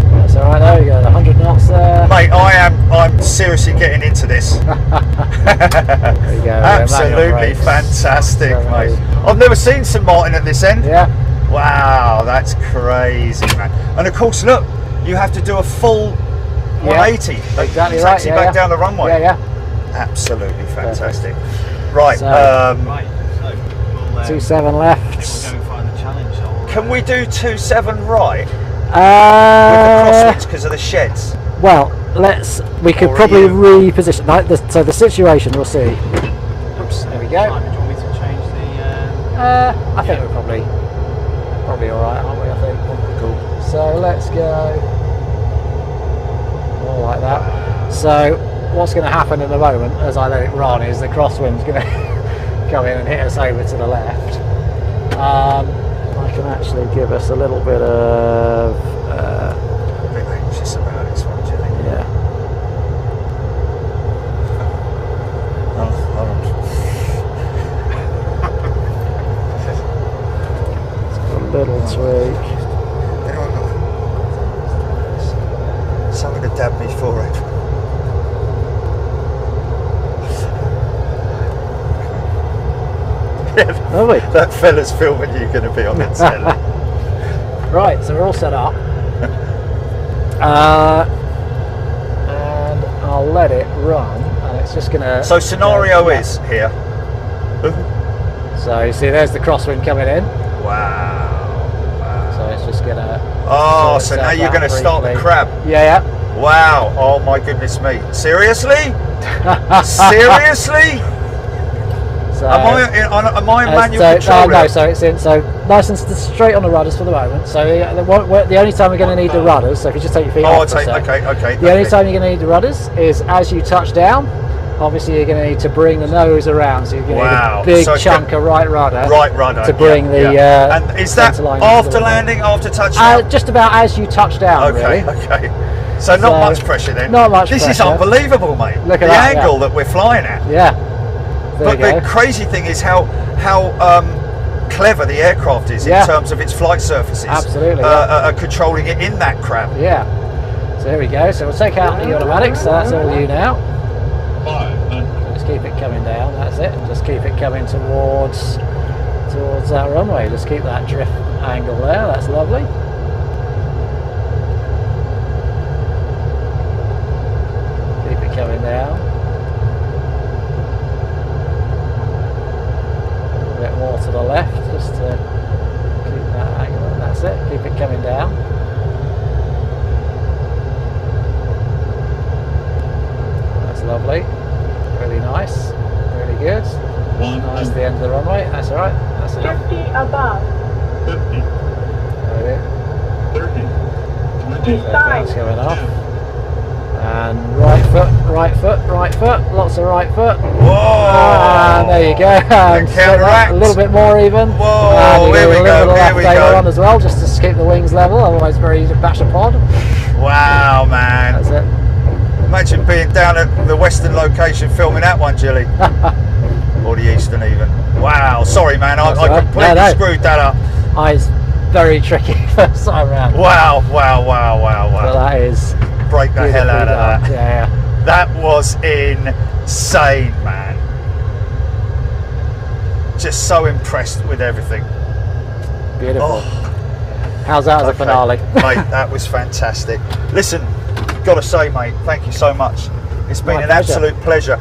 That's alright though, you got 100 knots there. Mate, I'm seriously getting into this. There you go. Absolutely manual brakes. fantastic, 7, mate. 8. I've never seen St. Martin at this end. Yeah. Wow, that's crazy, man. And of course, look, you have to do a full 180. Exactly right. Taxi back down the runway. Yeah. Absolutely fantastic. Right, So- Right, so we'll, 27 we'll left. go and find the challenge hole. can we do 27 right with the Uh, crosswinds because of the sheds? well, we could Or are probably you- reposition. So the situation, we'll see. Oops, there we go. Simon, do you want me to change the... I think we're probably alright, aren't we? I think. Cool. So let's go more like that. So what's going to happen in a moment as I let it run is the crosswind's going to come in and hit us over to the left. I can actually give us a little bit of A bit anxious about this one, do you think? yeah. Oh, hold on. A little tweak. Anyone got something to dab me forehead? Lovely. That fella's filming you going to be on the telly. Right, so we're all set up. And I'll let it run, and it's just gonna. So scenario yeah. is here. So you see, there's the crosswind coming in. Wow. So it's just gonna. Oh, sort so now itself you're out going to start the briefly. crab. Yeah. Wow. Oh my goodness me. Seriously? Seriously? So, Am I in manual so, control? no, here? so it's in. So nice and straight on the rudders for the moment. So the only time we're going to need the rudders. So if you just take your feet Oh, off for a sec. okay. The only time you're going to need the rudders is as you touch down. Obviously, you're going to need to bring the nose around, so you're going to Wow. need a big So it's chunk of right rudder. Right rudder. To bring the, and is that centre line into after the- landing, after touchdown? Just about as you touch down, Okay, really. okay. So not So, much pressure then. not much This is pressure. unbelievable, mate. Look at the that, angle yeah. that we're flying at. Yeah. There But you the go. crazy thing is how clever the aircraft is Yeah. in terms of its flight surfaces. Absolutely, controlling it in that crab. Yeah. So here we go. So we'll take out the automatics. So that's all you now. 500, Just keep it coming down. That's it. Just keep it coming towards that runway. Just keep that drift angle there. That's lovely. Keep it coming down. A little bit more to the left, just to keep that angle. That's it. Keep it coming down. lovely. Really nice. Really good. Nice the end of the runway. That's all right. That's enough. 50 above. 50, There 30, 20, that's going off. And right foot, right foot, right foot. Lots of right foot. Whoa! And there you go. And counteract. a little bit more even. Whoa, And you here go we a go, little here we left go. on as well, just to keep the wings level. Otherwise, very easy to bash a pod. Wow, man. That's it. Imagine being down at the Western location filming that one, Jilly. Or the Eastern even. Wow, sorry man, I right. completely No. screwed that up. It's very tricky first time round. Wow, wow, wow, wow, But wow. that is Break the hell out of that. Yeah, yeah. That was insane, man. Just so impressed with everything. Beautiful. Oh, How's that as a okay. finale? Mate, that was fantastic. Listen, gotta say, mate, thank you so much. It's been My an pleasure. absolute pleasure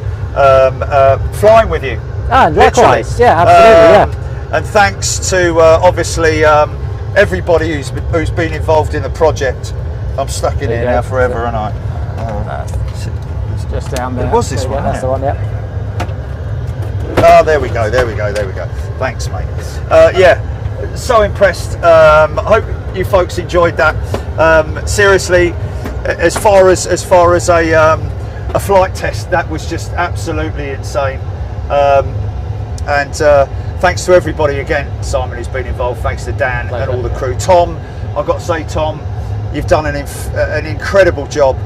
flying with you. And likewise, Literally. yeah, absolutely, yeah. And thanks to obviously everybody who's been involved in the project. I'm stuck in There here you now go. forever, aren't I? It's just down there. It was this There you one, go, That's the wasn't one, yeah. Oh, there we go, there we go, there we go. Thanks, mate. Yeah, so impressed. I hope you folks enjoyed that. Seriously, as far as a flight test, that was just absolutely insane. And thanks to everybody again, Simon, who's been involved. Thanks to Dan Pleasure. and all the crew. Tom, I've got to say, Tom, you've done an incredible job.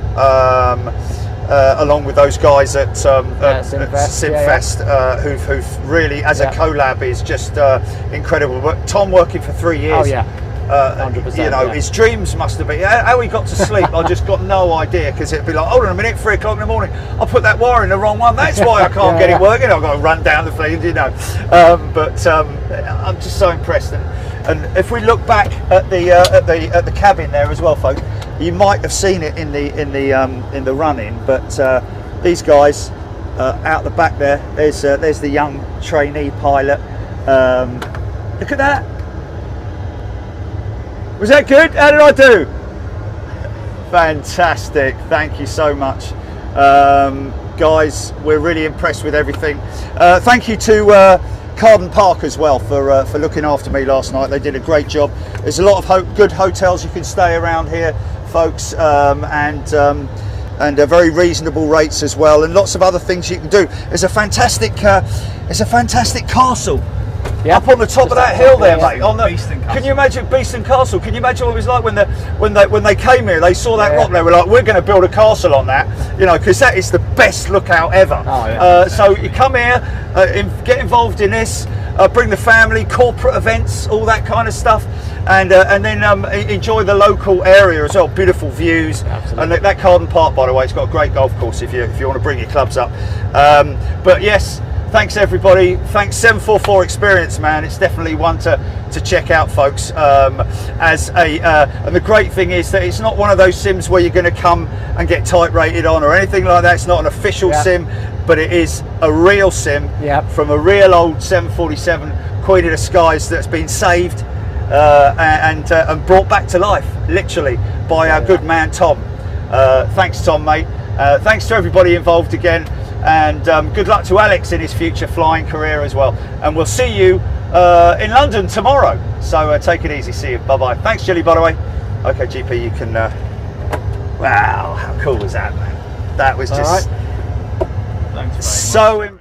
Along with those guys at Simfest, who've really, as a collab, is just incredible. But Tom working for 3 years. Oh, yeah. 100%, You know, yeah. his dreams must have been. How he got to sleep, I just got no idea, because it'd be like, hold on a minute, 3 o'clock in the morning, I put that wire in the wrong one. That's why I can't get it working. I've got to run down the thing, you know. But I'm just so impressed. And if we look back at the cabin there as well, folks, you might have seen it in the run-in, but these guys out the back there. There's the young trainee pilot. Look at that. Was that good? How did I do? Fantastic. Thank you so much, guys. We're really impressed with everything. Thank you to Carden Park as well for looking after me last night. They did a great job. There's a lot of good hotels you can stay around here, folks, and very reasonable rates as well, and lots of other things you can do. There's a fantastic castle. Yeah. Up on the top of that hill there, Yeah. mate. On the, Beeston Castle. can you imagine Beeston Castle? Can you imagine what it was like when they came here? They saw that Yeah. rock. They were like, "We're going to build a castle on that," you know, because that is the best lookout ever. Oh, yeah. So you come here, get involved in this, bring the family, corporate events, all that kind of stuff, and then enjoy the local area as well. Beautiful views. Absolutely. And that Carden Park, by the way, it's got a great golf course if you want to bring your clubs up. But yes. Thanks everybody. Thanks 744 Experience, man. It's definitely one to check out, folks. And the great thing is that it's not one of those sims where you're going to come and get type rated on or anything like that. It's not an official sim, but it is a real sim from a real old 747 Queen of the Skies that's been saved and brought back to life, literally, by our good man Tom. Thanks, Tom, mate. Thanks to everybody involved again. And good luck to Alex in his future flying career as well. And we'll see you in London tomorrow. So take it easy. See you. Bye-bye. Thanks, Jilly, by the way. Okay, GP, you can... wow, how cool was that, man? That was just Thanks very much. so...